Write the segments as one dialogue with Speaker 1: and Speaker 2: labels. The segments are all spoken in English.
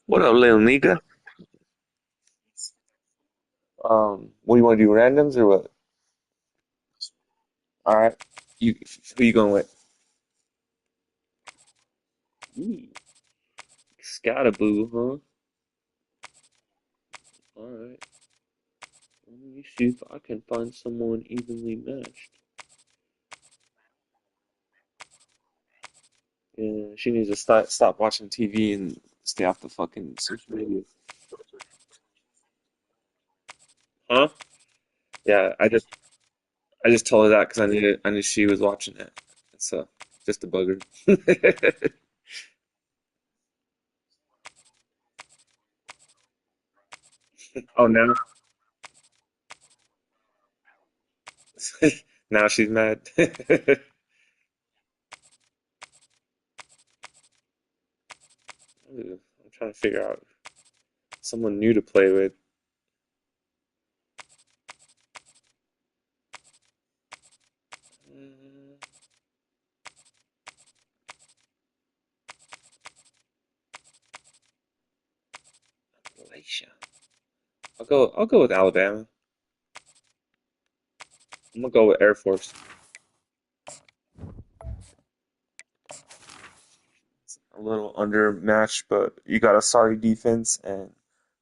Speaker 1: What up, little nigga? What do you want to do, randoms or what? All right, you who you going with? Ooh, Scataboo, huh? All right. Let me see if I can find someone evenly matched. Yeah, she needs to stop watching TV and stay off the fucking social media. Huh? Yeah, I just told her that because I knew she was watching it. So just a bugger. Oh, now now she's mad. Ooh, I'm trying to figure out someone new to play with. Uh, Malaysia. I'll go with Alabama. I'm gonna go with Air Force. A little undermatched, but you got a sorry defense and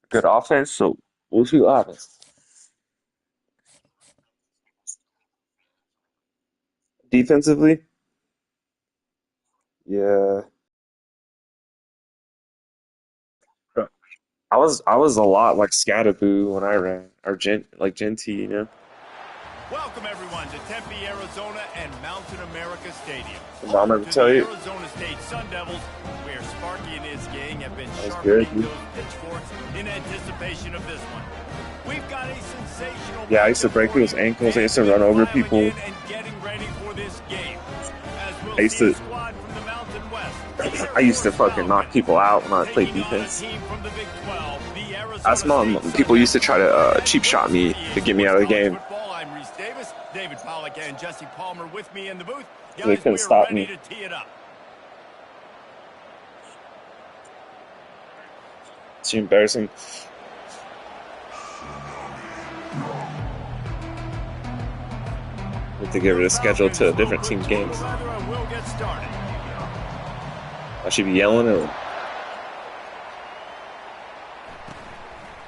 Speaker 1: good offense, so we'll see what happens. Defensively, yeah. I was a lot like Scatterboo when I ran, or Genty, you know.
Speaker 2: Welcome everyone to Tempe, Arizona and Mountain America Stadium,
Speaker 1: Did Mom
Speaker 2: home
Speaker 1: ever
Speaker 2: to
Speaker 1: tell
Speaker 2: the
Speaker 1: you?
Speaker 2: Arizona State Sun Devils, where Sparky and his gang have been
Speaker 1: That was good,
Speaker 2: sharpening
Speaker 1: dude.
Speaker 2: those pitchforks in anticipation of this one. We've got a sensational
Speaker 1: Yeah, I used to
Speaker 2: matchup
Speaker 1: break
Speaker 2: for
Speaker 1: people's
Speaker 2: you,
Speaker 1: ankles. I used
Speaker 2: fans
Speaker 1: to run
Speaker 2: with
Speaker 1: over
Speaker 2: filing
Speaker 1: people.
Speaker 2: in and getting ready for this game. As we'll
Speaker 1: I used
Speaker 2: see a
Speaker 1: to
Speaker 2: squad from the Mountain West, the Air
Speaker 1: I used to
Speaker 2: Force
Speaker 1: fucking knock
Speaker 2: Falcons,
Speaker 1: people out when I played
Speaker 2: taking on a
Speaker 1: defense.
Speaker 2: team from the Big 12, the
Speaker 1: That's
Speaker 2: Arizona State
Speaker 1: mom.
Speaker 2: Sun
Speaker 1: People used to
Speaker 2: Devils.
Speaker 1: try to
Speaker 2: And
Speaker 1: cheap
Speaker 2: with
Speaker 1: shot
Speaker 2: us for
Speaker 1: me
Speaker 2: the
Speaker 1: to
Speaker 2: Ace
Speaker 1: get me out
Speaker 2: Sports
Speaker 1: of the
Speaker 2: College
Speaker 1: game
Speaker 2: Football, I'm Reese Davis, David Pollack, and Jesse Palmer with me in the booth.
Speaker 1: because they
Speaker 2: Guys,
Speaker 1: couldn't
Speaker 2: we're
Speaker 1: stop
Speaker 2: ready
Speaker 1: me.
Speaker 2: to tee it up.
Speaker 1: It's embarrassing. We have to get rid
Speaker 2: The
Speaker 1: of schedule
Speaker 2: Falcons
Speaker 1: to
Speaker 2: will
Speaker 1: different
Speaker 2: put
Speaker 1: team
Speaker 2: to the
Speaker 1: games.
Speaker 2: leather and we'll get started.
Speaker 1: I should be yelling or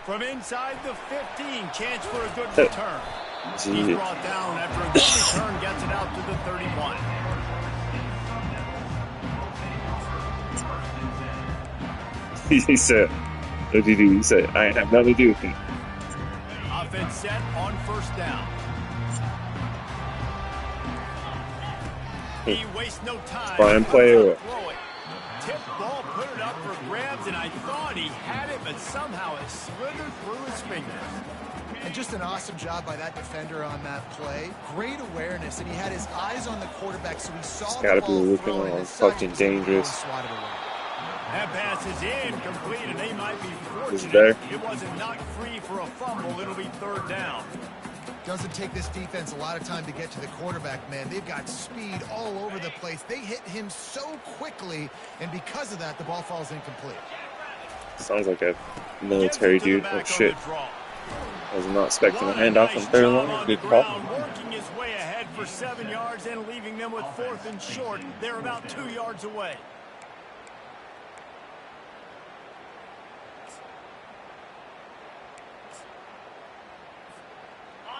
Speaker 2: From inside the 15, chance for a good return. He's
Speaker 1: gee.
Speaker 2: brought down after a good return, gets it out to the 31.
Speaker 1: He said, "What did you do?" He said, "I have nothing to do with it."
Speaker 2: Offense set on first down. He wastes no time.
Speaker 1: Fine
Speaker 2: Comes
Speaker 1: play
Speaker 2: up
Speaker 1: or
Speaker 2: throwing. Tip ball, put it up for grabs, and I thought he had it, but somehow it slithered through his fingers.
Speaker 3: And just an awesome job by that defender on that play. Great awareness, and he had his eyes on the quarterback, so he
Speaker 1: it's
Speaker 3: saw the
Speaker 1: gotta be
Speaker 3: ball
Speaker 1: looking
Speaker 3: throwing.
Speaker 1: all
Speaker 3: As such,
Speaker 1: fucking
Speaker 3: was able to go and
Speaker 1: dangerous.
Speaker 3: swat it away.
Speaker 2: That pass is incomplete, and they might be
Speaker 1: This
Speaker 2: fortunate
Speaker 1: there.
Speaker 2: it wasn't knocked free for a fumble. It'll be third down.
Speaker 3: Doesn't take this defense a lot of time to get to the quarterback, man. They've got speed all over the place. They hit him so quickly, and because of that, the ball falls incomplete.
Speaker 1: Sounds like a military dude. Oh, shit. I was not expecting a handoff on third line. Good call.
Speaker 2: Working his way ahead for 7 yards and leaving them with 4th and short. They're about 2 yards away.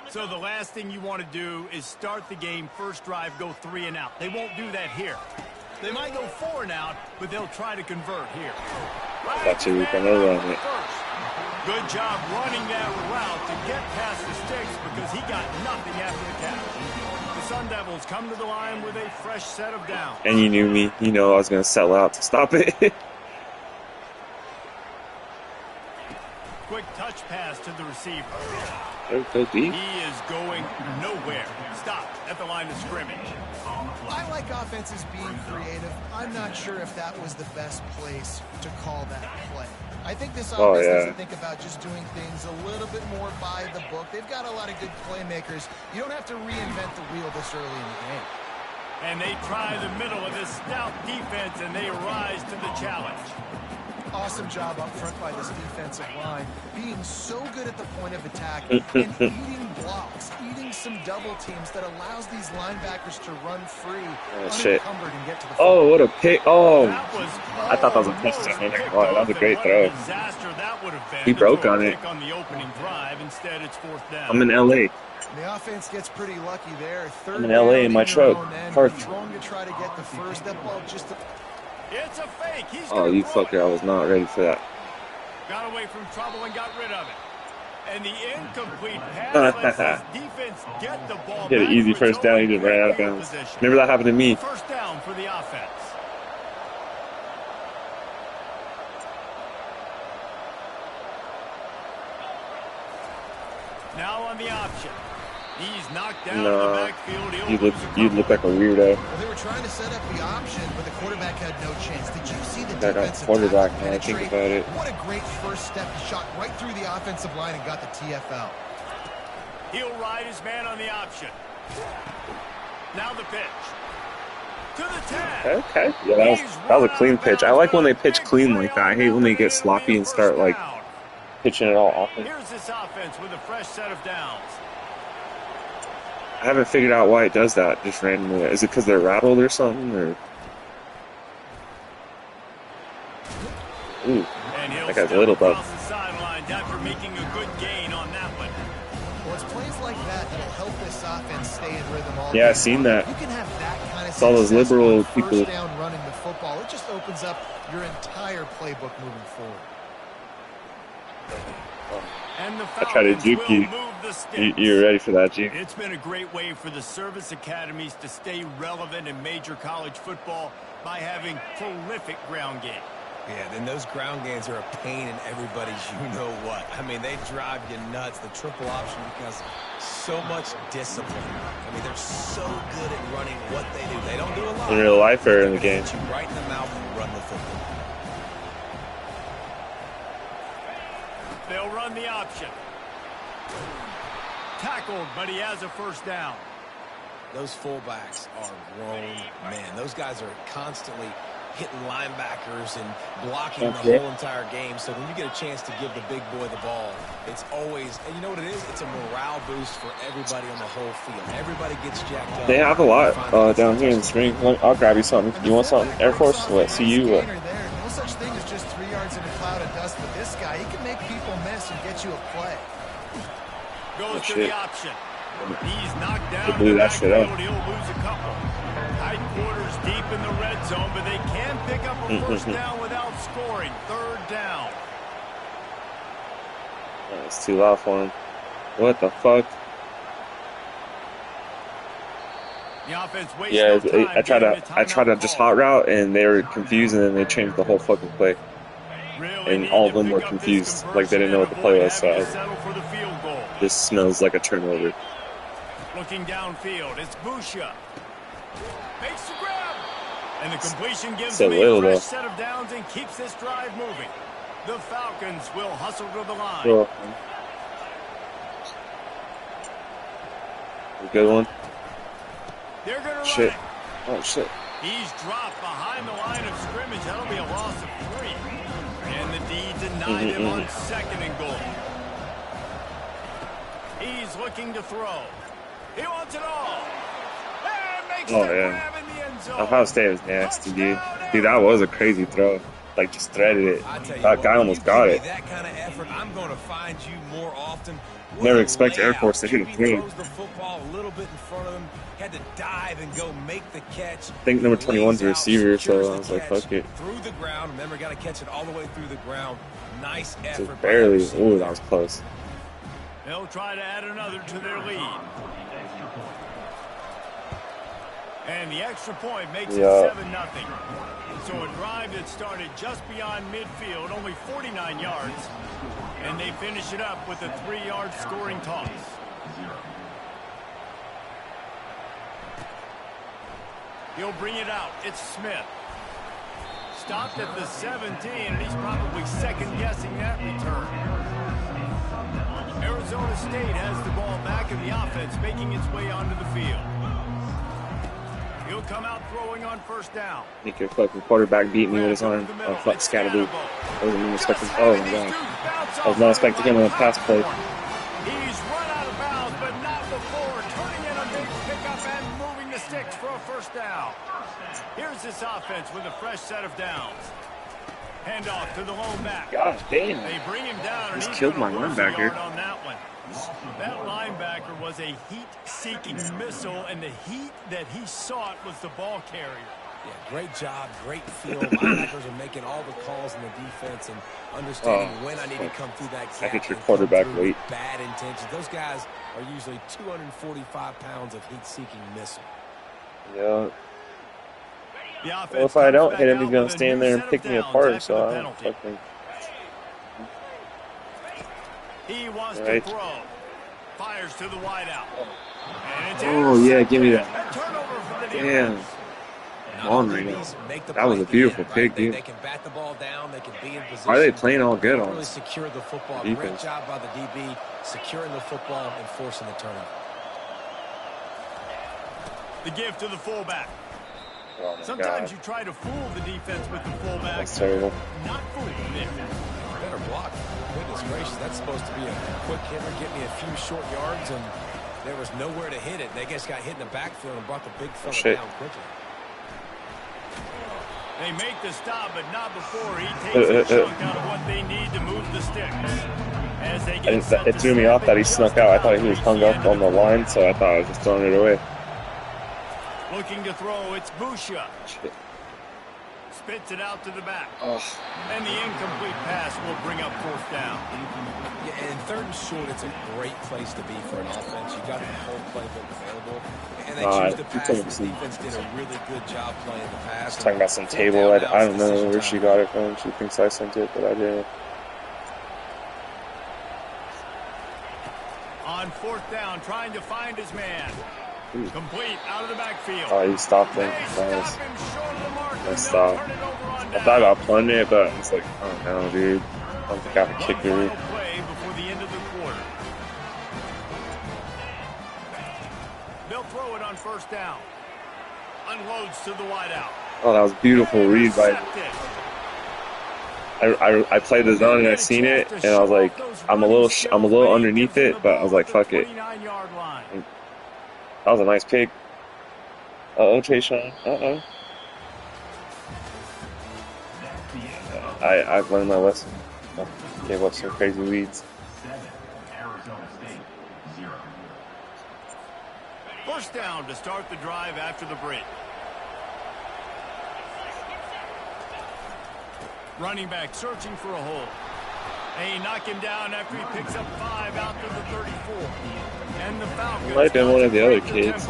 Speaker 2: So the last thing you want to do is start the game, first drive, go 3 and out. They won't do that here. They might go 4 and out, but they'll try to convert here.
Speaker 1: Got you, Rico. No run it.
Speaker 2: Good job running that route to get past the sticks because he got nothing after the catch. The Sun Devils come to the line with a fresh set of downs.
Speaker 1: And you knew me. You know I was going to sell out to stop it.
Speaker 2: Quick touch pass to the receiver.
Speaker 1: Go deep.
Speaker 2: He is going nowhere. Stopped at the line of scrimmage.
Speaker 3: I like offenses being creative. I'm not sure if that was the best place to call that play. I think this offense needs to think about just doing things a little bit more by the book. They've got a lot of good playmakers. You don't have to reinvent the wheel this early in the game.
Speaker 2: And they try the middle of this stout defense, and they rise to the challenge.
Speaker 3: Awesome job up front by this defensive line, being so good at the point of attack and eating blocks, eating some double teams that allows these linebackers to run free, unencumbered, and get to the field.
Speaker 1: Oh, what a pick. Oh, I thought that was a touchdown. That was a great throw. He broke on it. I'm in LA.
Speaker 3: The offense gets pretty lucky there.
Speaker 1: I'm in LA in my truck.
Speaker 3: Throwing to try to get the first. That ball just...
Speaker 2: It's a fake.
Speaker 1: Oh, you fucker. I was not ready for that.
Speaker 2: Got away from trouble and got rid of it. And the incomplete pass lets his defense get the ball.
Speaker 1: He had an easy first down. He just ran out of bounds. Remember that happened to me.
Speaker 2: First down for the offense. Now on the option. He's knocked down in the backfield.
Speaker 1: You look like a weirdo.
Speaker 3: Well, they were trying to set up the option, but the quarterback had no chance. Did you see the
Speaker 1: defensive quarterback? When I think about it.
Speaker 3: What a great first step. He shot right through the offensive line and got the TFL.
Speaker 2: He'll ride his man on the option. Now the pitch. To the 10.
Speaker 1: Okay. Yeah, that was a clean pitch. I like when they pitch clean like that. I hate when they get sloppy and start like pitching it all off.
Speaker 2: Here's this offense with a fresh set of downs.
Speaker 1: I haven't figured out why it does that just randomly. Is it because they're rattled or something? Or ooh, that guy's a little buff.
Speaker 2: After making a good gain on that one.
Speaker 3: Well, it's plays like that that'll help this offense stay in rhythm all
Speaker 1: I've seen that.
Speaker 3: You can have that kind of
Speaker 1: it's all those liberal people.
Speaker 3: First down running the football. It just opens up your entire playbook moving forward.
Speaker 2: And the
Speaker 1: I try to juke you. You're ready for that, G.
Speaker 2: It's been a great way for the service academies to stay relevant in major college football by having prolific ground game.
Speaker 4: Yeah, then those ground games are a pain in everybody's you-know-what. I mean, they drive you nuts. The triple option because so much discipline. I mean, they're so good at running what they do. They don't do a lot.
Speaker 1: In real life or in the game?
Speaker 4: You right in the mouth and run the football.
Speaker 2: They'll run the option. Tackled, but he has a first down.
Speaker 4: Those fullbacks are grown men. Those guys are constantly hitting linebackers and blocking the whole entire game. So when you get a chance to give the big boy the ball, it's always, and you know what it is? It's a morale boost for everybody on the whole field. Everybody gets jacked up.
Speaker 1: They have a lot down here in the spring. I'll grab you something. You want something? Air Force? What? CU? What?
Speaker 3: No such thing as just 3 yards in a cloud of dust, but this guy, he can make people miss and get you a play.
Speaker 2: Goes to the option. He's knocked down.
Speaker 1: Blew that shit up.
Speaker 2: He'll lose a couple. Tight quarters deep in the red zone, but they can pick up a first down without scoring. Third down.
Speaker 1: It's too loud for him. What the fuck?
Speaker 2: The offense wastes no time.
Speaker 1: I tried to just hot route, and they were confused, and then they changed the whole fucking play. And all of them were confused, like they didn't know what the play was. So this smells like a turnover.
Speaker 2: Looking downfield, it's Busha. Makes the grab. And the completion gives him a fresh set of downs and keeps this drive moving. The Falcons will hustle to the line.
Speaker 1: Cool. good one.
Speaker 2: They're gonna
Speaker 1: Shit.
Speaker 2: run it.
Speaker 1: Oh, shit.
Speaker 2: He's dropped behind the line of scrimmage. That'll be a loss of 3. And the D denied him on 2nd and goal. He's looking to throw. He wants it all. And makes the grab in the end zone.
Speaker 1: Ohio State was nasty, dude. Dude, that was a crazy throw. Like, just threaded it. That guy almost got it.
Speaker 4: That kind of effort, I'm going to find you more often.
Speaker 1: Never expect Air Force to hit a throw.
Speaker 4: Throws the football a little bit in front of him. Had to dive and go make the catch.
Speaker 1: I think number 21's a receiver, so I was like, fuck it.
Speaker 4: Through the ground. Remember, got to catch it all the way through the ground. Nice effort.
Speaker 1: Just barely. Ooh, that was close.
Speaker 2: They'll try to add another to their lead. And the extra point makes it 7-0. So a drive that started just beyond midfield, only 49 yards, and they finish it up with a 3-yard scoring toss. He'll bring it out. It's Smith. Stopped at the 17, and he's probably second-guessing that return. Arizona State has the ball back in the offense, making its way onto the field. He'll come out throwing on 1st down.
Speaker 1: I think your fucking quarterback beat me with his arm. Oh, fuck, Scatterboo. I wasn't expecting. Oh, my God. I was not expecting him on a pass play.
Speaker 2: He's run out of bounds, but not before. Turning in a big pickup and moving the sticks for a 1st down. Here's this offense with a fresh set of downs. Handoff to the lone back.
Speaker 1: Gosh, damn.
Speaker 2: They bring him down.
Speaker 1: Just killed my linebacker.
Speaker 2: On that one. That linebacker was a heat-seeking missile, and the heat that he sought was the ball carrier.
Speaker 4: Yeah, great job, great feel. Linebackers are making all the calls in the defense and understanding when I need to come through that gap.
Speaker 1: I hit your quarterback late.
Speaker 4: Bad intentions. Those guys are usually 245 pounds of heat-seeking missile.
Speaker 1: Yeah. Well, if I don't hit him, he's going to stand there and pick me apart, so I don't fucking...
Speaker 2: He wants to throw. Fires to the wideout.
Speaker 1: Oh, yeah, give me that. Damn. On right now. That was a beautiful pick, dude.
Speaker 4: They can bat the ball down. They can be in position.
Speaker 1: Why are they playing all good on
Speaker 4: really
Speaker 1: this?
Speaker 4: Secure the football.
Speaker 1: Defense.
Speaker 4: Great job by the DB, securing the football and forcing the turnover.
Speaker 2: The give to the fullback.
Speaker 1: Oh my
Speaker 2: Sometimes
Speaker 1: God.
Speaker 2: you try to fool the defense with the fullback.
Speaker 1: That's terrible.
Speaker 2: Not fooling them.
Speaker 4: Better block. Goodness gracious, that's supposed to be a quick hitter, get me a few short yards, and there was nowhere to hit it. They just got hit in the backfield and brought the big fella down quickly.
Speaker 2: They make the stop, but not before he takes a chunk out of what they need to move the sticks. As they get
Speaker 1: It threw me off that he snuck out. I thought he was hung up on the line, so I thought I was just throwing it away.
Speaker 2: Looking to throw, it's Busha.
Speaker 1: Shit.
Speaker 2: Spits it out to the back.
Speaker 1: Oh.
Speaker 2: And the incomplete pass will bring up 4th down.
Speaker 4: Yeah, and 3rd and short, it's a great place to be for an offense. You got the whole playbook available. And they choose to pass. The defense did a really good job playing the pass.
Speaker 1: Talking about some table. I don't know where she got it from. She thinks I sent it, but I didn't.
Speaker 2: On 4th down, trying to find his man.
Speaker 1: Ooh.
Speaker 2: Complete out of the backfield.
Speaker 1: Oh, he stopped him. Nice. Nice stop. I thought about plunging it, but it's like, oh no, dude. I don't think I have a kicker.
Speaker 2: Play before the end of the quarter. They'll throw it on 1st down. Unloads to the wideout.
Speaker 1: Oh, that was beautiful read by. I played the zone and I seen it, and I was like, I'm a little underneath it, but I was like, fuck it. That was a nice pick. Uh-oh, Tayshawn. Uh-oh. I've learned my lesson. Gave up some crazy leads.
Speaker 2: 1st down to start the drive after the break. Running back searching for a hole. They knock him down after he picks up 5 out to the 34. And the Falcons
Speaker 1: might have been one of the other kids.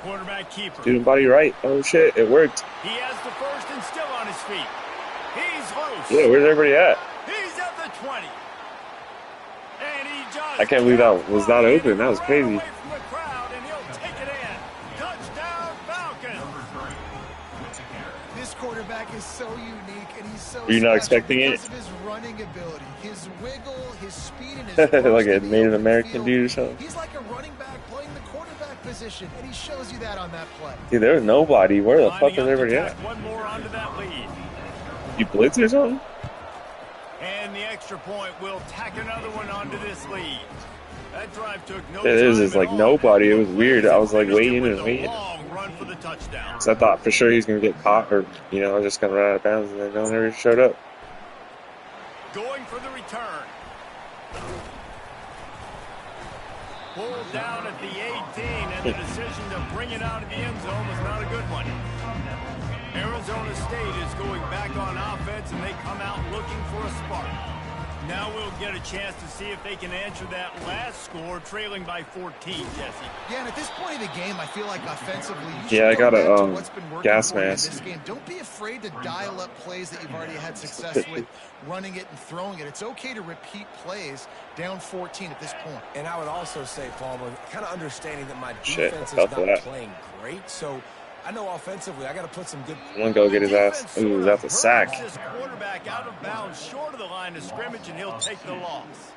Speaker 2: Quarterback keeper.
Speaker 1: Student body right. Oh shit, it worked.
Speaker 2: He has the 1st and still on his feet. He's loose.
Speaker 1: Yeah, where's everybody at?
Speaker 2: He's at the 20. And he just
Speaker 1: I can't believe that was not open. That was crazy.
Speaker 3: quarterback is so unique, and he's so
Speaker 1: You're not expecting it?
Speaker 3: because of his running ability, his wiggle, his speed, and his
Speaker 1: like a Native American dude or something.
Speaker 3: He's like a running back playing the quarterback position, and he shows you that on that play.
Speaker 1: Dude, there was nobody. Where the fuck is everybody at?
Speaker 2: One more onto that lead.
Speaker 1: You blitz or something?
Speaker 2: And the extra point will tack another one onto this lead. That drive took no
Speaker 1: It is just like nobody. It was weird. I was like waiting and waiting.
Speaker 2: Run for the touchdown.
Speaker 1: So I thought for sure he's gonna get caught, or I was just gonna run out of bounds, and then no one ever showed up.
Speaker 2: Going for the return. Pulled down at the 18, and the decision to bring it out of the end zone was not a good one. Arizona State is going back on offense, and they come out looking for a spark. Now we'll get a chance to see if they can answer that last score, trailing by 14, Jesse.
Speaker 3: Yeah, and at this point of the game, I feel like offensively, you
Speaker 1: I got a
Speaker 3: what's been working
Speaker 1: gas
Speaker 3: for you in
Speaker 1: mask.
Speaker 3: this game. Don't be afraid to dial up plays that you've already had success with, running it and throwing it. It's okay to repeat plays down 14 at this point.
Speaker 4: And I would also say, Palmer, kind of understanding that my defense is not playing great, so I know offensively I got to put some good.
Speaker 1: I'm gonna go get his ass. Ooh, that's a sack.
Speaker 2: This quarterback out of bounds, short of the line of scrimmage, and he'll take the loss.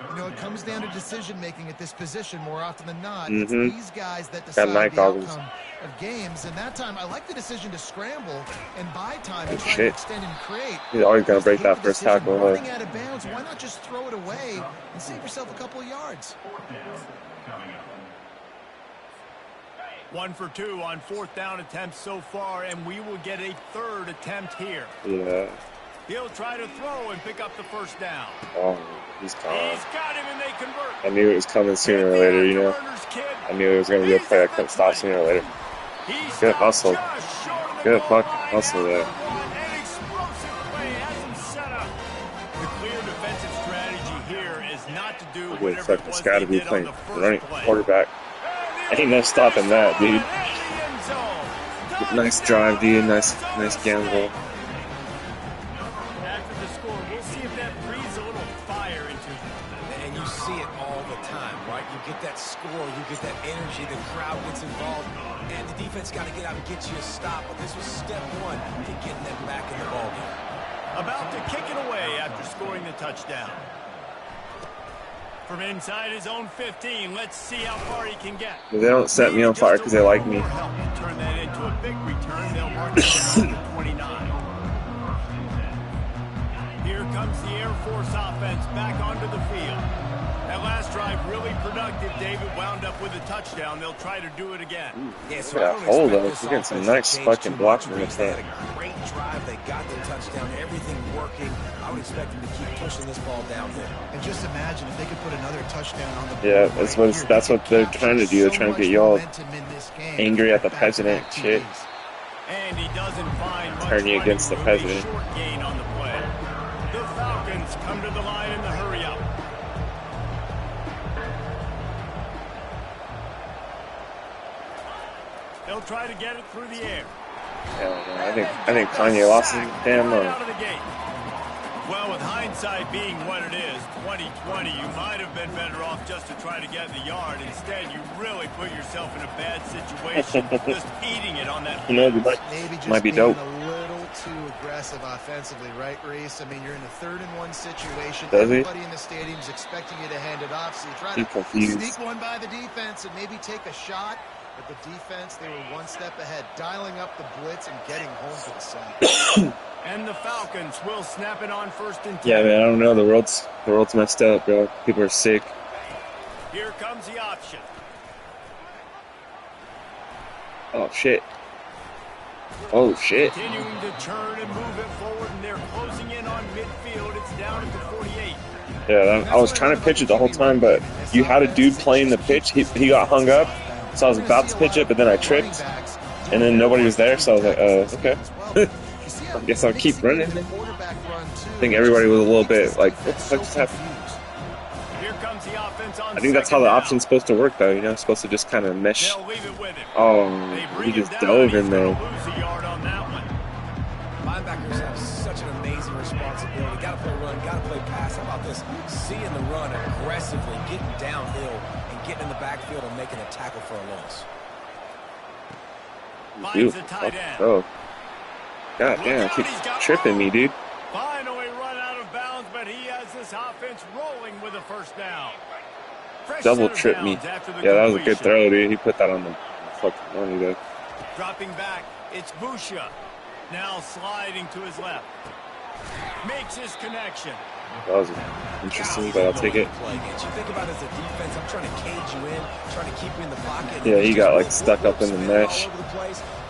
Speaker 3: It comes down to decision making at this position more often than not. It's these guys that decide
Speaker 1: night
Speaker 3: the
Speaker 1: goggles.
Speaker 3: outcome of games. And that time, I like the decision to scramble and buy time and try to extend and create.
Speaker 1: He's always gonna break that first tackle.
Speaker 3: Running out of bounds, why not just throw it away and save yourself a couple of yards?
Speaker 2: 1 for 2 on 4th down attempts so far, and we will get a 3rd attempt here.
Speaker 1: Yeah.
Speaker 2: He'll try to throw and pick up the first down.
Speaker 1: Oh, he's gone.
Speaker 2: He's got him, and they convert.
Speaker 1: I knew it was coming sooner or later, I knew it was going to be a play I couldn't stop sooner or later. Good hustle. Good fucking hustle there.
Speaker 2: An explosive play has him set up. The clear defensive strategy here is not to do whatever it was they did on the first
Speaker 1: running
Speaker 2: play.
Speaker 1: quarterback. Ain't no stopping that, dude. Nice drive, dude. Nice gamble.
Speaker 2: After the score, we'll see if that breathes a little fire into them.
Speaker 4: And you see it all the time, right? You get that score, you get that energy, the crowd gets involved, and the defense got to get out and get you a stop. But this was step one to getting them back in the ballgame.
Speaker 2: About to kick it away after scoring the touchdown. From inside his own 15, let's see how far he can get.
Speaker 1: They don't set me on fire because they like me.
Speaker 2: Turn that into a big return. They'll mark it down to 29. Here comes the Air Force offense back onto the field. That last drive really productive. David wound up with a touchdown. They'll try to do it again.
Speaker 4: Yeah, so
Speaker 1: Look at that hold, though. We're getting some nice fucking blocking in
Speaker 4: They had a great drive. They got the touchdown. Everything working. I would expect them to keep pushing this ball downhill.
Speaker 3: And just imagine if they could put another touchdown on the board.
Speaker 1: Yeah, that's what they're trying to do. They're trying to get you all angry at the president and shit.
Speaker 2: And he doesn't find much
Speaker 1: Turn you against the president.
Speaker 2: Short gain on the play. The Falcons come to the line in the hurry up. They'll try to get it through the air.
Speaker 1: I think Kanye lost his damn mind.
Speaker 2: Out of the gate. Well, with hindsight being what it is, 2020, you might have been better off just to try to get the yard. Instead, you really put yourself in a bad situation, just eating it on that.
Speaker 3: Maybe just
Speaker 1: might be
Speaker 3: being
Speaker 1: dope.
Speaker 3: a little too aggressive offensively, right, Reese? I mean, you're in a 3rd-and-1 situation.
Speaker 1: Does he?
Speaker 3: Everybody in the stadium's expecting you to hand it off, so you try to sneak one by the defense and maybe take a shot. But the defense, they were one step ahead, dialing up the blitz and getting home to the sack.
Speaker 2: And the Falcons will snap it on 1st and 10.
Speaker 1: Yeah, man, I don't know. The world's messed up, bro. People are sick.
Speaker 2: Here comes the option.
Speaker 1: Oh shit. Oh shit.
Speaker 2: Continuing to turn and move it forward, and they're closing in on midfield. It's down at the 48.
Speaker 1: Yeah, I was trying to pitch it the whole time, but you had a dude playing the pitch. He got hung up, so I was about to pitch it, but then I tripped, and then nobody was there, so I was like, okay. I guess I'll keep running. I think everybody was a little bit like, what the fuck just happened?
Speaker 2: Here comes the offense on
Speaker 1: I think that's how the option's supposed to work, though. It's supposed to just kind of mesh. Oh, he just dove in there.
Speaker 4: Linebackers have such an amazing responsibility. Got to play run, got to play pass. How about this? Seeing the run aggressively, getting downhill, and getting in the backfield and making a tackle for a loss.
Speaker 2: Finds the tight end.
Speaker 1: Oh. God damn, keep tripping me, dude.
Speaker 2: Finally run out of bounds, but he has this offense rolling with a first down.
Speaker 1: Double trip me. Yeah, that was a good throw, dude. He put that on the fucking money, though.
Speaker 2: Dropping back, it's Busha. Now sliding to his left. Makes his connection.
Speaker 1: That was interesting, but I'll take it.
Speaker 4: You think about it as a defense, I'm trying to cage you in, trying to keep you in the pocket.
Speaker 1: Yeah, he got like stuck up in the mesh.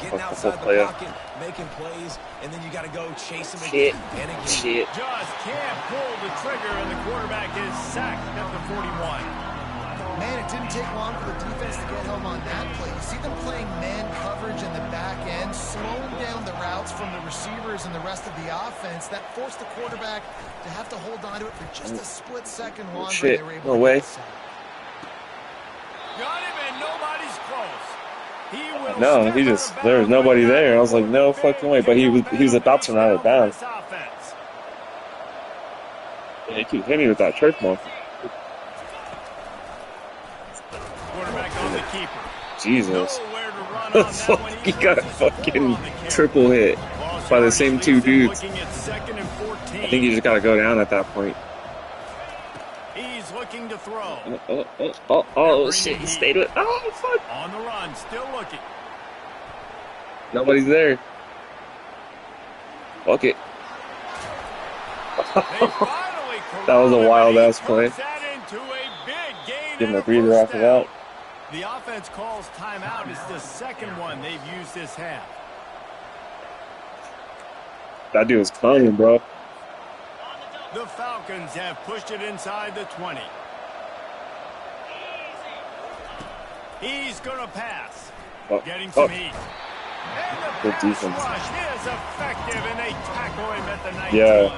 Speaker 4: Getting outside the pocket, making plays, and then you got to go chase him again and again.
Speaker 1: Shit.
Speaker 2: Just can't pull the trigger, and the quarterback is sacked at the 41.
Speaker 3: Man, it didn't take long for the defense to get home on that play. You see them playing man coverage in the back end, slowing down the routes from the receivers and the rest of the offense. That forced the quarterback to have to hold on to it for just a split second longer.
Speaker 1: Shit,
Speaker 3: they were able
Speaker 1: no
Speaker 3: to
Speaker 1: way.
Speaker 2: Got him, and nobody's close.
Speaker 1: No, there was nobody there. I was like, no fucking way. But he was about to run out of bounds. Yeah, he keeps hitting with that church ball. Jesus. He got fucking triple hit by the same two dudes. I think you just gotta go down at that point.
Speaker 2: He's looking to throw.
Speaker 1: Oh shit, he stayed with. Oh, fuck.
Speaker 2: On the run, still looking.
Speaker 1: Nobody's there. Fuck it. That was a wild ass play. Give him a breather after that.
Speaker 2: The offense calls timeout. It's the second one they've used this half.
Speaker 1: That dude was cloning, bro.
Speaker 2: The Falcons have pushed it inside the 20. He's going to pass. Getting some heat.
Speaker 1: Good defense.
Speaker 2: Rush is effective, and they tackle him at the 19.
Speaker 1: Yeah.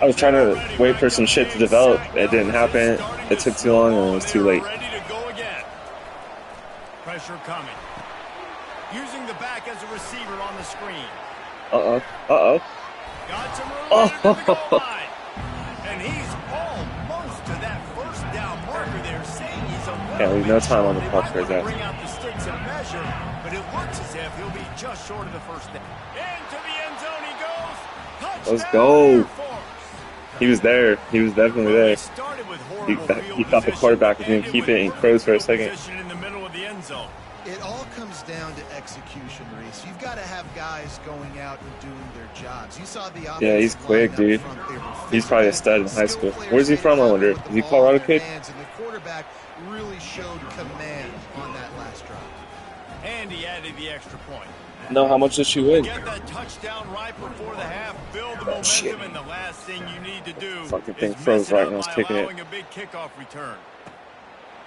Speaker 1: I was trying to wait for some shit to develop. It didn't happen. It took too long, and it was too late.
Speaker 2: Ready to go again. Pressure coming. Using the back as a receiver on the screen.
Speaker 1: Uh-oh.
Speaker 2: Got some room to the goal line. And he's almost to that first down marker there, saying he's a little
Speaker 1: Can't leave no time on the puck for that.
Speaker 2: Bring out the sticks and measure, but it looks as if he'll be just short of the first down. Into the end zone he goes. Touchdown.
Speaker 1: Let's go. He was there. He was definitely there. He thought the quarterback was going to keep it and froze for a second.
Speaker 2: In the middle of the end zone.
Speaker 3: It all comes down to execution, Reese. You've got to have guys going out and doing their jobs. You saw the
Speaker 1: yeah, he's quick, dude. He's probably a stud in high school. Where's he from, I wonder? Is he Colorado kid?
Speaker 3: And the quarterback really showed command on that last drive.
Speaker 2: And he added the extra point.
Speaker 1: No, how much did she win?
Speaker 2: Get that touchdown right before the half, build the momentum, and the last thing you need to do
Speaker 1: fucking thing
Speaker 2: is
Speaker 1: froze
Speaker 2: mess
Speaker 1: right
Speaker 2: it
Speaker 1: when I
Speaker 2: up
Speaker 1: was
Speaker 2: by
Speaker 1: kicking it.
Speaker 2: allowing a big kickoff return.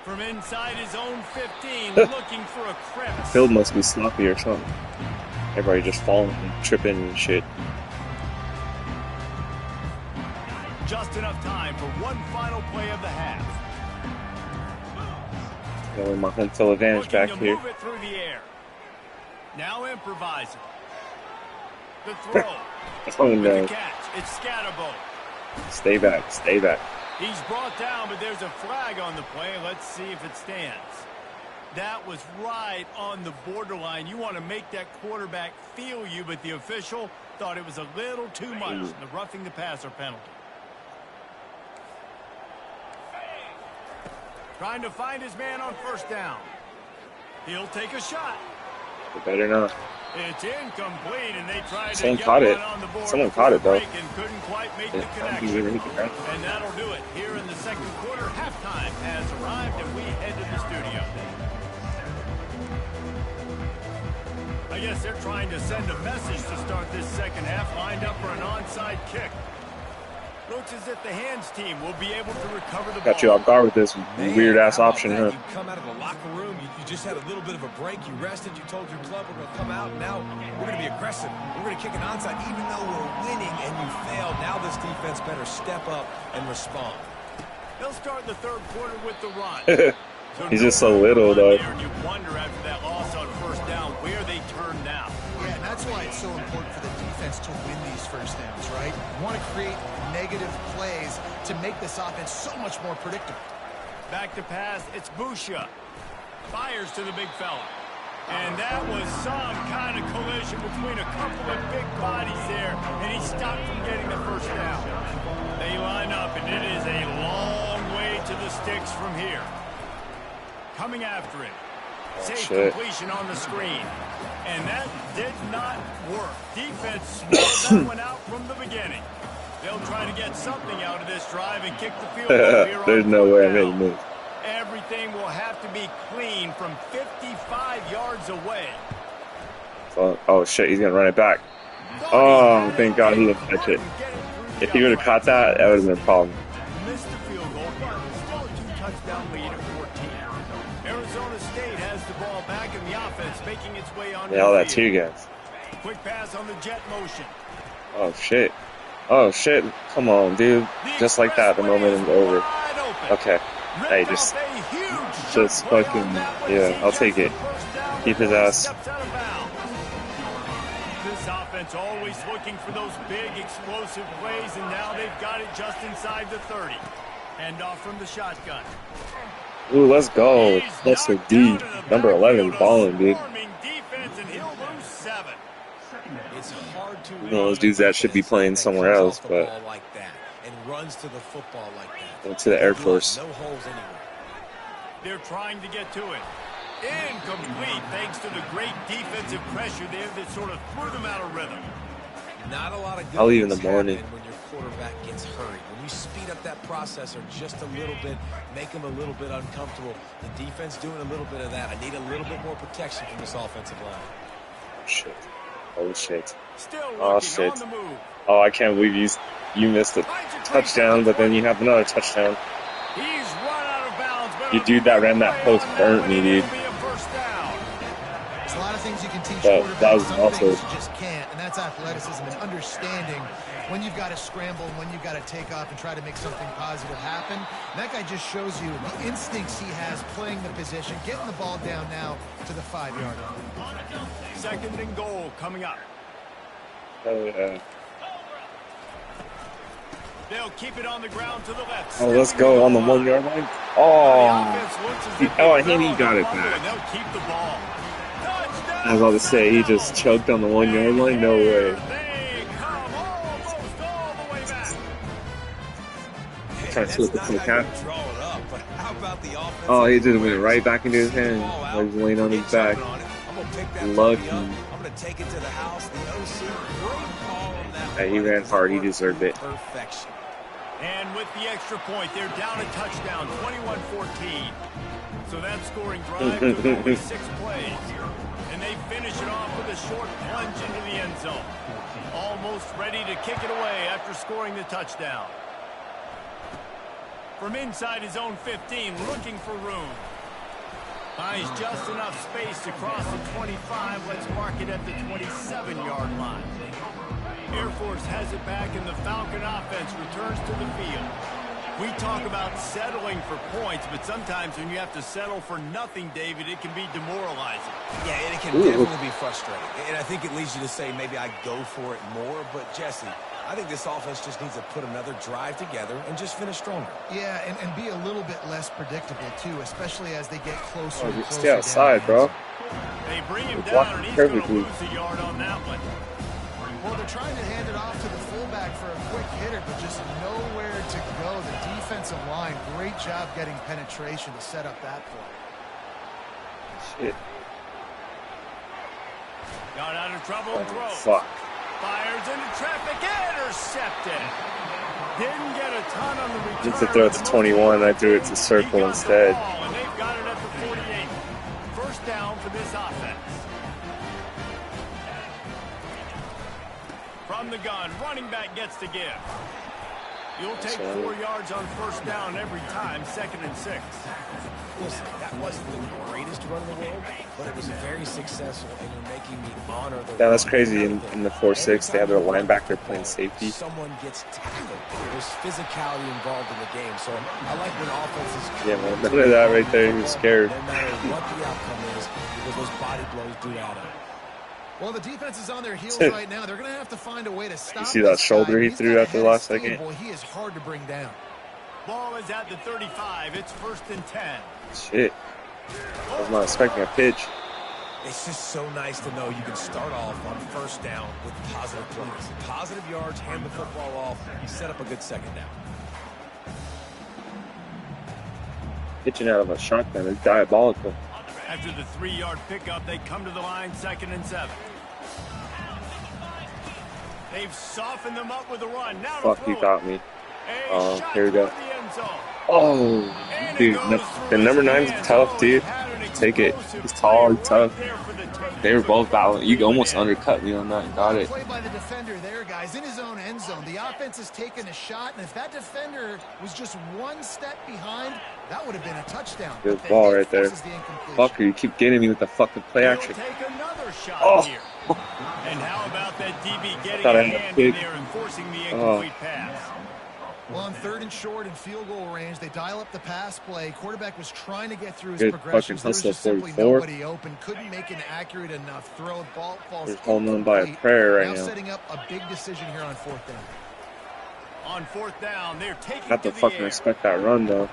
Speaker 2: From inside his own 15, looking for a crevice.
Speaker 1: Field must be sloppy or something. Everybody just falling and tripping and shit.
Speaker 2: Just enough time for one final play of the half.
Speaker 1: Got my home field advantage back here.
Speaker 2: Move it through the air. Now improvising. The throw.
Speaker 1: Oh no.
Speaker 2: With the catch. It's Scatterbo.
Speaker 1: Stay back. Stay back.
Speaker 2: He's brought down, but there's a flag on the play. Let's see if it stands. That was right on the borderline. You want to make that quarterback feel you, but the official thought it was a little too much. The roughing the passer penalty. Trying to find his man on first down. He'll take a shot.
Speaker 1: It better not.
Speaker 2: It's incomplete, and they tried
Speaker 1: Someone
Speaker 2: to get
Speaker 1: caught
Speaker 2: one
Speaker 1: it.
Speaker 2: on the board.
Speaker 1: Someone caught it, though.
Speaker 2: And couldn't quite make the connection. And that'll do it here in the second quarter. Halftime has arrived, and we head to the studio. I guess they're trying to send a message to start this second half, lined up for an onside kick. Looks as if the hands team will be able to recover the ball.
Speaker 1: Got you off guard with this weird-ass option, huh?
Speaker 4: You come out of the locker room, you just had a little bit of a break, you rested, you told your club we're going to come out, and now we're going to be aggressive. We're going to kick an onside, even though we're winning and you failed. Now this defense better step up and respond.
Speaker 2: They'll start the third quarter with the run.
Speaker 1: He's just so little, though.
Speaker 2: You wonder after that loss on first down where they turn now.
Speaker 3: Yeah, and that's why it's so important for the defense to win these first downs, right? You want to create negative plays to make this offense so much more predictable.
Speaker 2: Back to pass, it's Busha. Fires to the big fella. And that was some kind of collision between a couple of big bodies there, and he stopped from getting the first down. They line up, and it is a long way to the sticks from here. Coming after it. Safe completion on the screen. And that did not work. Defense swallowed that one out from the beginning. They'll try to get something out of this drive and kick the field goal here.
Speaker 1: There's no way I made a move.
Speaker 2: Everything will have to be clean from 55 yards away.
Speaker 1: Oh, shit, he's going to run it back. Oh, thank God he didn't catch it. If he would have caught that, that would have been a problem.
Speaker 2: Missed the field goal, but still a two-touchdown lead at 14. Arizona State has the ball back in the offense, making its way on.
Speaker 1: Yeah, all that tear gas.
Speaker 2: Quick pass on the jet motion.
Speaker 1: Oh, shit. Oh, shit. Come on, dude. Just like that, the moment is over. Okay. Hey, just fucking, yeah, I'll take it. Keep his ass.
Speaker 2: This offense always looking for those big, explosive plays, and now they've got it just inside the 30. Hand off from the shotgun.
Speaker 1: Ooh, let's go. That's the D. Number 11 balling, dude.
Speaker 2: It's hard to
Speaker 1: those dudes that should be playing somewhere else, but
Speaker 4: like that and runs to the football like that.
Speaker 1: To the Air Force.
Speaker 4: No holes anywhere.
Speaker 2: They're trying to get to it. Incomplete, thanks to the great defensive pressure there that sort of threw them out of rhythm.
Speaker 4: Not a lot of good
Speaker 1: I'll leave in the morning.
Speaker 4: When your quarterback gets hurried. When you speed up that processor just a little bit, make him a little bit uncomfortable. The defense doing a little bit of that. I need a little bit more protection from this offensive line.
Speaker 1: Shit. Oh, shit.
Speaker 2: Still
Speaker 1: oh, shit.
Speaker 2: on the move.
Speaker 1: Oh, I can't believe you missed a touchdown, but then you have another touchdown.
Speaker 2: He's run out of bounds. But
Speaker 1: you dude that ran that post burnt me, dude.
Speaker 3: There's a lot of things you can teach
Speaker 1: quarterbacks. That was also.
Speaker 3: You just can't, and that's athleticism and understanding when you've got to scramble and when you've got to take off and try to make something positive happen. And that guy just shows you the instincts he has playing the position, getting the ball down now to the 5-yard line.
Speaker 2: Second and goal coming up.
Speaker 1: Oh, yeah.
Speaker 2: They'll keep it on the ground to the left.
Speaker 1: Oh, let's go on the 1-yard line. Oh, he got it back.
Speaker 2: They'll keep the ball.
Speaker 1: I was about to say, he just choked on the 1-yard line. No way.
Speaker 2: They come almost all the way back.
Speaker 1: Trying to slip it to the cap. Oh, he just went right back into his hand. While he was laying on his back. Lucky.
Speaker 4: I'm going to take it to the house. The OC, great call on that.
Speaker 1: Hey, he ran hard. He deserved it.
Speaker 4: Perfection.
Speaker 2: And with the extra point, they're down a touchdown, 21-14. So that scoring drive took only 6 plays. And they finish it off with a short plunge into the end zone. Almost ready to kick it away after scoring the touchdown. From inside his own 15, looking for room. Finds just enough space to cross the 25. Let's mark it at the 27-yard line. Air Force has it back, and the Falcon offense returns to the field. We talk about settling for points, but sometimes when you have to settle for nothing, David, it can be demoralizing.
Speaker 4: Yeah, and it can definitely be frustrating. And I think it leads you to say maybe I go for it more. But, Jesse, I think this offense just needs to put another drive together and just finish stronger.
Speaker 3: Yeah, and be a little bit less predictable, too, especially as they get closer and closer.
Speaker 1: Stay outside, bro.
Speaker 2: They bring him down, and he's going to lose a yard on that one.
Speaker 3: Well, they're trying to hand it off to the fullback for a quick hitter, but just nowhere to go. The defensive line, great job getting penetration to set up that play.
Speaker 1: Shit.
Speaker 2: Got out of trouble and throws.
Speaker 1: Fuck.
Speaker 2: Fires into traffic, intercepted. Didn't get a ton on the return.
Speaker 1: Need to throw it to 21. I threw it to circle instead.
Speaker 2: And they've got it at the 48. First down for this offense. From the gun, running back gets to give. You'll take 4 yards on first down every time, 2nd and 6.
Speaker 4: Listen, that wasn't the greatest run in the world, but it was very successful, and you're making me honor the
Speaker 1: Yeah, that's crazy. In the 4-6, they have their linebacker playing safety.
Speaker 4: Someone gets tackled. There's physicality involved in the game, so I like when offenses...
Speaker 1: Yeah, man, look at that right there. He was scared.
Speaker 4: No matter what the outcome is, because those body blows do add up.
Speaker 3: Well, the defense is on their heels right now. They're going to have to find a way to stop.
Speaker 1: You see that shoulder he threw after the last second?
Speaker 3: Boy, he is hard to bring down.
Speaker 2: Ball is at the 35. It's 1st and 10.
Speaker 1: Shit. I was not expecting a pitch.
Speaker 4: It's just so nice to know you can start off on first down with positive plays. Positive yards, hand the football off, you set up a good second down.
Speaker 1: Pitching out of a shotgun is diabolical.
Speaker 2: After the 3-yard pickup, they come to the line 2nd and 7. They've softened them up with a run. Now
Speaker 1: Fuck, he got me. Here we go. Oh,
Speaker 2: And
Speaker 1: dude, the number 9's tough, dude. Take it. He's tall, he's tough. They were both battling. You almost undercut me on that and got it.
Speaker 3: Play by the defender there, guys, in his own end zone. The offense has taken a shot, and if that defender was just one step behind, that would have been a touchdown.
Speaker 1: Good ball right there. Fucker, you keep getting me with the fucking play action. Oh.
Speaker 2: And how about that DB getting
Speaker 1: a
Speaker 2: hand in there and forcing the incomplete pass?
Speaker 3: Well, on 3rd and short and field goal range, they dial up the pass play. Quarterback was trying to get through his progressions. There was just simply nobody open. Couldn't make an accurate enough throw. Ball falls incomplete.
Speaker 1: Holding on by a prayer right now.
Speaker 3: Setting up a big decision here on 4th down.
Speaker 2: On 4th down, they're taking
Speaker 1: Have to fucking respect that run, though.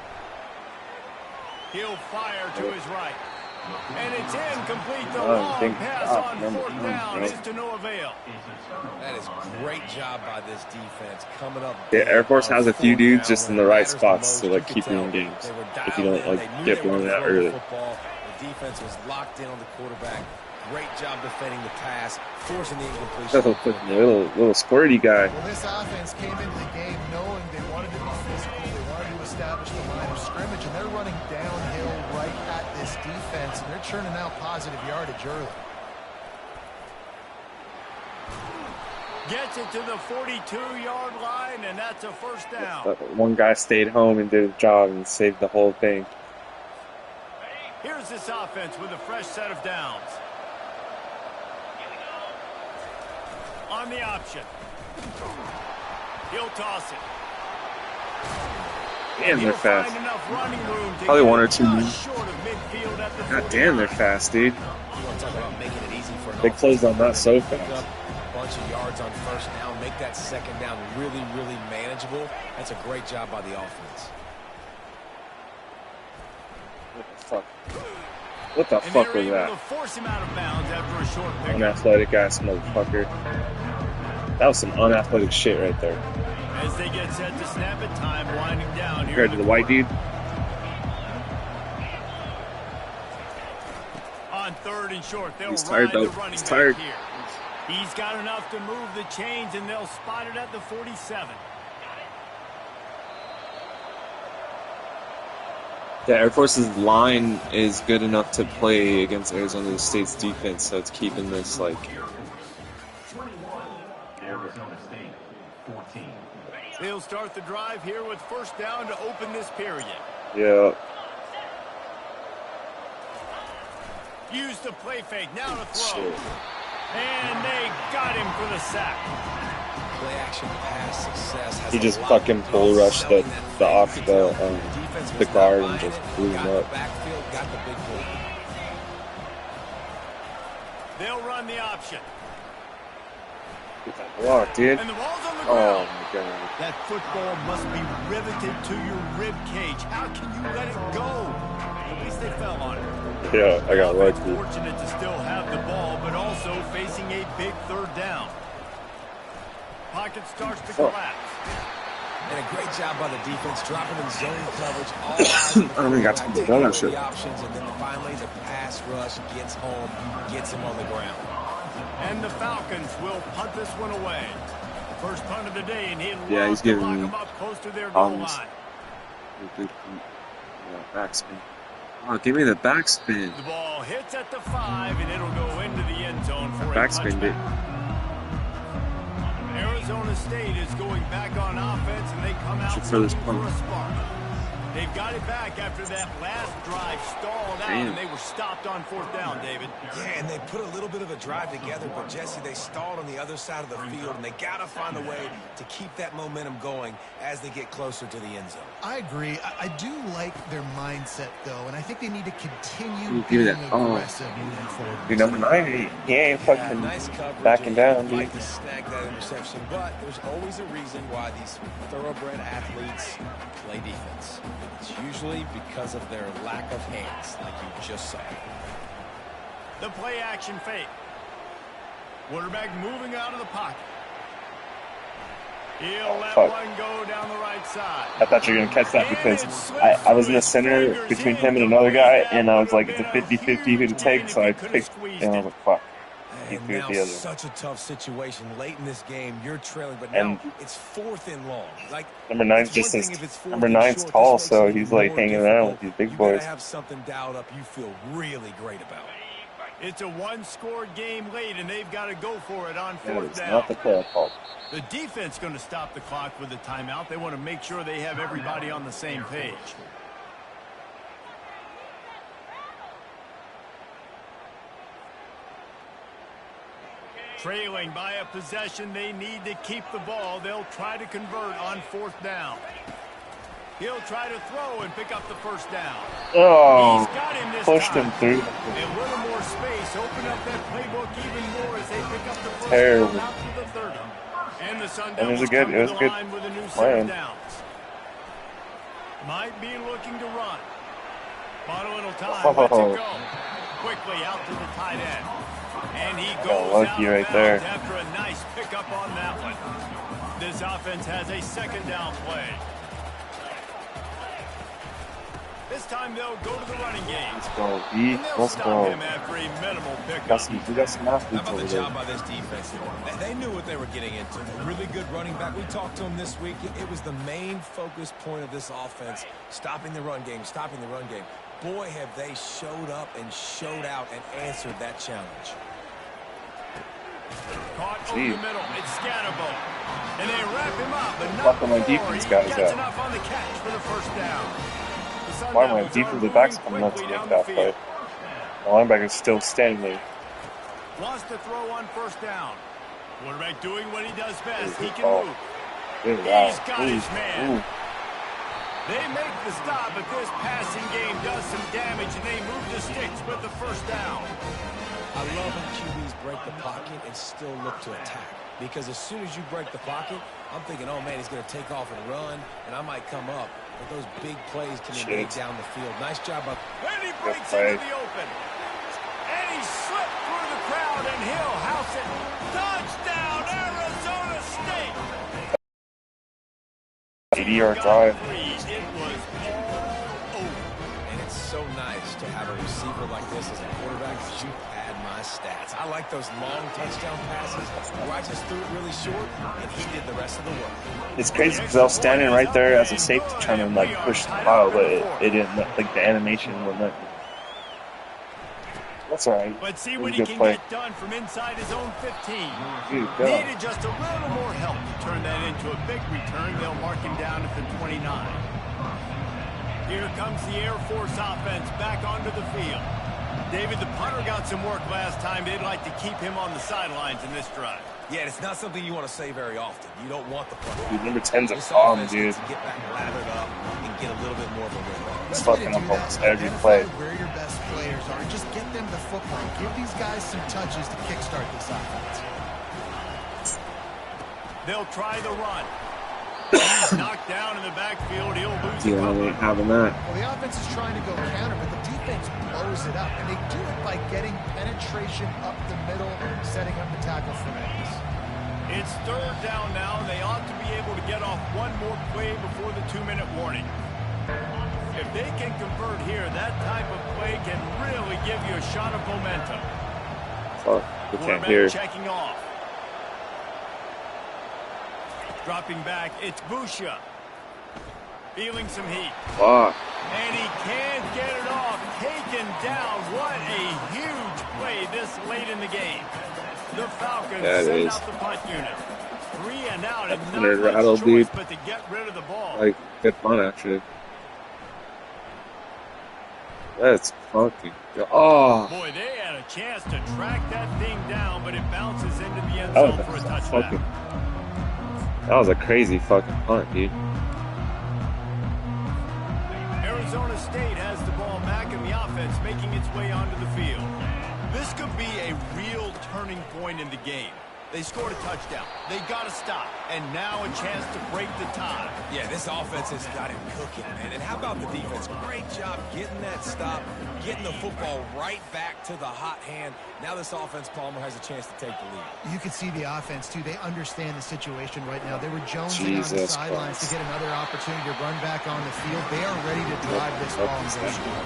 Speaker 2: He'll fire to his right. And it's incomplete. The long pass on 4th down is to no avail.
Speaker 4: That is great job by this defense coming up.
Speaker 1: Yeah, Air Force has a few dudes just in the right spots to like keep you in games. If you don't like get blown out early.
Speaker 4: The defense was locked in on the quarterback. Great job defending the pass, forcing the incompletion.
Speaker 1: Little squirty guy.
Speaker 3: Well, this offense came into the game knowing they wanted to be physical. They wanted to establish the line of scrimmage, and they're running downhill right at this defense, and they're churning out positive yardage early.
Speaker 2: Gets it to the 42-yard line, and that's a 1st down.
Speaker 1: One guy stayed home and did his job and saved the whole thing.
Speaker 2: Here's this offense with a fresh set of downs. On the option. He'll toss it.
Speaker 1: Damn, they're fast. Probably 1 or 2. God damn, they're fast, dude. They closed on that so fast.
Speaker 4: Bunch of yards on 1st down, make that 2nd down really, really manageable. That's a great job by the offense.
Speaker 1: What the fuck? What the fuck was that?
Speaker 2: Force him out of bounds after a short pickup.
Speaker 1: Unathletic ass motherfucker. That was some unathletic shit right there.
Speaker 2: As they get set to snap it, time winding down here.
Speaker 1: Compared to the white dude.
Speaker 2: On 3rd and short, they'll
Speaker 1: He's tired though. He's tired.
Speaker 2: Here. He's got enough to move the chains, and they'll spot it at the 47.
Speaker 1: The Air Force's line is good enough to play against Arizona State's defense, so it's keeping this like.
Speaker 2: They'll start the drive here with 1st down to open this period.
Speaker 1: Yeah.
Speaker 2: Use the play fake, now to throw.
Speaker 1: Shit.
Speaker 2: And they got him for the sack.
Speaker 4: Play action pass success.
Speaker 1: He just fucking bull rushed the guard and just blew him up.
Speaker 2: They'll run the option.
Speaker 1: Get that block, dude.
Speaker 2: And the ball's on the
Speaker 1: Oh
Speaker 2: ground.
Speaker 1: my god.
Speaker 2: That football must be riveted to your rib cage. How can you let it go? At least they fell on it.
Speaker 1: Yeah, I got lucky.
Speaker 2: Fortunate to still have the ball, but also facing a big 3rd down. Pocket starts to collapse.
Speaker 4: And a great job by the defense, dropping in zone coverage. All
Speaker 1: I don't even got time to go that shit.
Speaker 4: Options, and then finally the pass rush gets home, gets him on the ground.
Speaker 2: And the Falcons will punt this one away. First punt of the day, and
Speaker 1: he's giving me
Speaker 2: them up close to their goal line.
Speaker 1: Backspin. Oh, give me the backspin.
Speaker 2: The ball hits at the 5, and it'll go into the end zone for a
Speaker 1: Backspin, dude.
Speaker 2: Arizona State is going back on offense, and they come out
Speaker 1: for this
Speaker 2: for a spark. They've got it back after that last drive stalled out, and they were stopped on 4th down, David.
Speaker 4: Yeah, and they put a little bit of a drive together, but Jesse, they stalled on the other side of the field, and they got to find a way to keep that momentum going as they get closer to the end zone.
Speaker 3: I agree. I do like their mindset, though, and I think they need to continue being aggressive moving forward.
Speaker 1: Dude, number 9, he ain't fucking
Speaker 4: nice coverage,
Speaker 1: backing down, dude.
Speaker 4: Like to snag that interception, but there's always a reason why these thoroughbred athletes play defense. It's usually because of their lack of hands, like you just saw.
Speaker 2: The play action fake. Quarterback moving out of the pocket. He'll let one go down the right side.
Speaker 1: I thought you were going to catch that because I was in the center between him and another guy, and I was like, it's a 50-50 who to take, so I picked, and I was like, fuck. He threw it the other.
Speaker 4: Such a tough situation late in this game. You're trailing, but now it's 4th and long. Like
Speaker 1: number 9's tall, so he's like hanging around with these big boys.
Speaker 4: You have something dialed up you feel really great about.
Speaker 2: It's a one-score game late, and they've got to go for it on 4th down.
Speaker 1: Not the play call.
Speaker 2: The defense going to stop the clock with the timeout. They want to make sure they have everybody on the same page. Trailing by a possession, they need to keep the ball. They'll try to convert on 4th down. He'll try to throw and pick up the first down.
Speaker 1: Oh,
Speaker 2: he's got him this
Speaker 1: pushed
Speaker 2: time.
Speaker 1: Him through.
Speaker 2: A little more space. Open up that playbook even more as they pick up the first
Speaker 1: Terrible.
Speaker 2: down out to the 30. And the Sun
Speaker 1: And it was
Speaker 2: Devils
Speaker 1: a good
Speaker 2: line with a new
Speaker 1: plan.
Speaker 2: downs. Might be looking to run. Bought a little time.
Speaker 1: Oh.
Speaker 2: Let's it go. Quickly out to the tight end. And he goes
Speaker 1: lucky
Speaker 2: out
Speaker 1: right there.
Speaker 2: after a nice pickup on that one. This offense has a 2nd down play. This time they'll go to the running game.
Speaker 1: Let's go, B. Let's go.
Speaker 2: Him after a minimal pickup.
Speaker 1: We got some athletes
Speaker 4: How about
Speaker 1: over
Speaker 4: the
Speaker 1: there.
Speaker 4: job by this defense? They knew what they were getting into. A really good running back. We talked to him this week. It was the main focus point of this offense, stopping the run game, stopping the run game. Boy, have they showed up and showed out and answered that challenge.
Speaker 2: Caught over the middle. It's Scatterbo. And they wrap him up, but not
Speaker 1: Fucking my defense guys
Speaker 2: he gets
Speaker 1: up.
Speaker 2: enough on the catch for the first down.
Speaker 1: Why are my defensive backs coming up to make that play? The linebacker's still standing there.
Speaker 2: Wants to throw on 1st down. Quarterback doing what he does best. He can move.
Speaker 1: Good
Speaker 2: He's got his man.
Speaker 1: Ooh.
Speaker 2: They make the stop, but this passing game does some damage, and they move the sticks with the first down.
Speaker 4: I love when QBs break the pocket and still look to attack. Because as soon as you break the pocket, I'm thinking, oh, man, he's going to take off and run, and I might come up. But those big plays can invade down the field. Nice job by...
Speaker 2: And he breaks into the open. And he slipped through the crowd, and he'll house it. Touchdown, Arizona State!
Speaker 1: 80-yard drive.
Speaker 2: It was all over.
Speaker 4: And it's so nice to have a receiver like this as a quarterback because you pad my stats. I like those long touchdown passes where I just threw it really short, and he did the rest of the work.
Speaker 1: It's crazy because I was standing right there as a safety trying to like push the pile, but it didn't, like the animation wouldn't let me. That's alright.
Speaker 2: Let's see
Speaker 1: It
Speaker 2: what
Speaker 1: was
Speaker 2: he
Speaker 1: a good
Speaker 2: can
Speaker 1: play.
Speaker 2: get done from inside his own 15.
Speaker 1: Dude, go.
Speaker 2: Needed just a little more help to turn that into a big return. They'll mark him down at the 29. Here comes the Air Force offense back onto the field. David, the punter got some work last time. They'd like to keep him on the sidelines in this drive.
Speaker 4: Yeah, it's not something you want to say very often. You don't want the punter.
Speaker 1: Dude, number 10's a
Speaker 4: This
Speaker 1: bomb,
Speaker 4: offense
Speaker 1: dude.
Speaker 4: needs to get back lathered up and get a little bit more of a rhythm.
Speaker 1: He's fucking up almost every play.
Speaker 3: Where your best players are, just get them the football. Give these guys some touches to kickstart this offense.
Speaker 2: They'll try the run. He's knocked down in the backfield. He'll lose
Speaker 1: Yeah, I ain't having that.
Speaker 3: Well, the offense is trying to go counter, but the defense blows it up, and they do it by getting penetration up the middle, setting up the tackle for Memphis.
Speaker 2: It's 3rd down now, and they ought to be able to get off one more play before the 2-minute warning. If they can convert here, that type of play can really give you a shot of momentum.
Speaker 1: Fuck, we can't
Speaker 2: Quarterback
Speaker 1: hear.
Speaker 2: checking off. Dropping back, it's Busha. Feeling some heat.
Speaker 1: Fuck.
Speaker 2: And he can't get it off. Taken down. What a huge play this late in the game. The Falcons send out the punt unit. 3 and out, and not
Speaker 1: rattle,
Speaker 2: much choice
Speaker 1: dude.
Speaker 2: but to get rid of the ball.
Speaker 1: Like, good fun, actually. That's fucking good. Oh.
Speaker 2: Boy, they had a chance to track that thing down, but it bounces into the end
Speaker 1: That
Speaker 2: zone
Speaker 1: was
Speaker 2: for a
Speaker 1: a
Speaker 2: touchback.
Speaker 1: fucking... That was a crazy fucking punt, dude.
Speaker 2: Arizona State has the ball back, and the offense making its way onto the field. This could be a real turning point in the game. They scored a touchdown. They got to stop. And now a chance to break the tie.
Speaker 4: Yeah, this offense has got him cooking, man. And how about the defense? Great job getting that stop, getting the football right back to the hot hand. Now this offense, Palmer, has a chance to take the lead.
Speaker 3: You can see the offense, too. They understand the situation right now. They were jonesing on the sidelines to get another opportunity to run back on the field. They are ready to drive this ball and go score.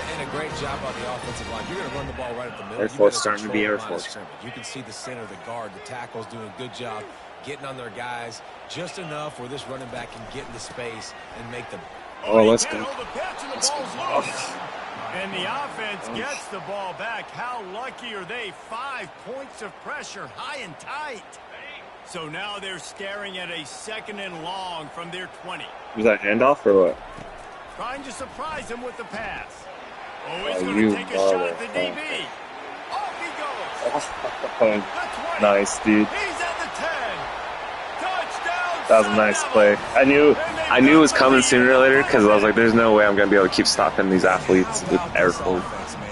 Speaker 4: And a great job on the offensive line. You're going to run the ball right at the middle.
Speaker 1: Air Force starting to be Air Force.
Speaker 4: You can see the center, the guard, the tackles doing a good job getting on their guys just enough where this running back can get into space and make them.
Speaker 1: Oh, let's go.
Speaker 2: And the offense gets the ball back. How lucky are they? 5 points of pressure, high and tight. So now they're staring at a 2nd and long from their 20.
Speaker 1: Was that handoff or what?
Speaker 2: Trying to surprise him with the pass. Oh, he's going to take a shot at the DB. Off he goes.
Speaker 1: Nice, dude.
Speaker 2: He's at the 10. Touchdown.
Speaker 1: That was a nice play. I knew it was coming sooner or later because I was like, there's no way I'm going to be able to keep stopping these athletes with Air Force.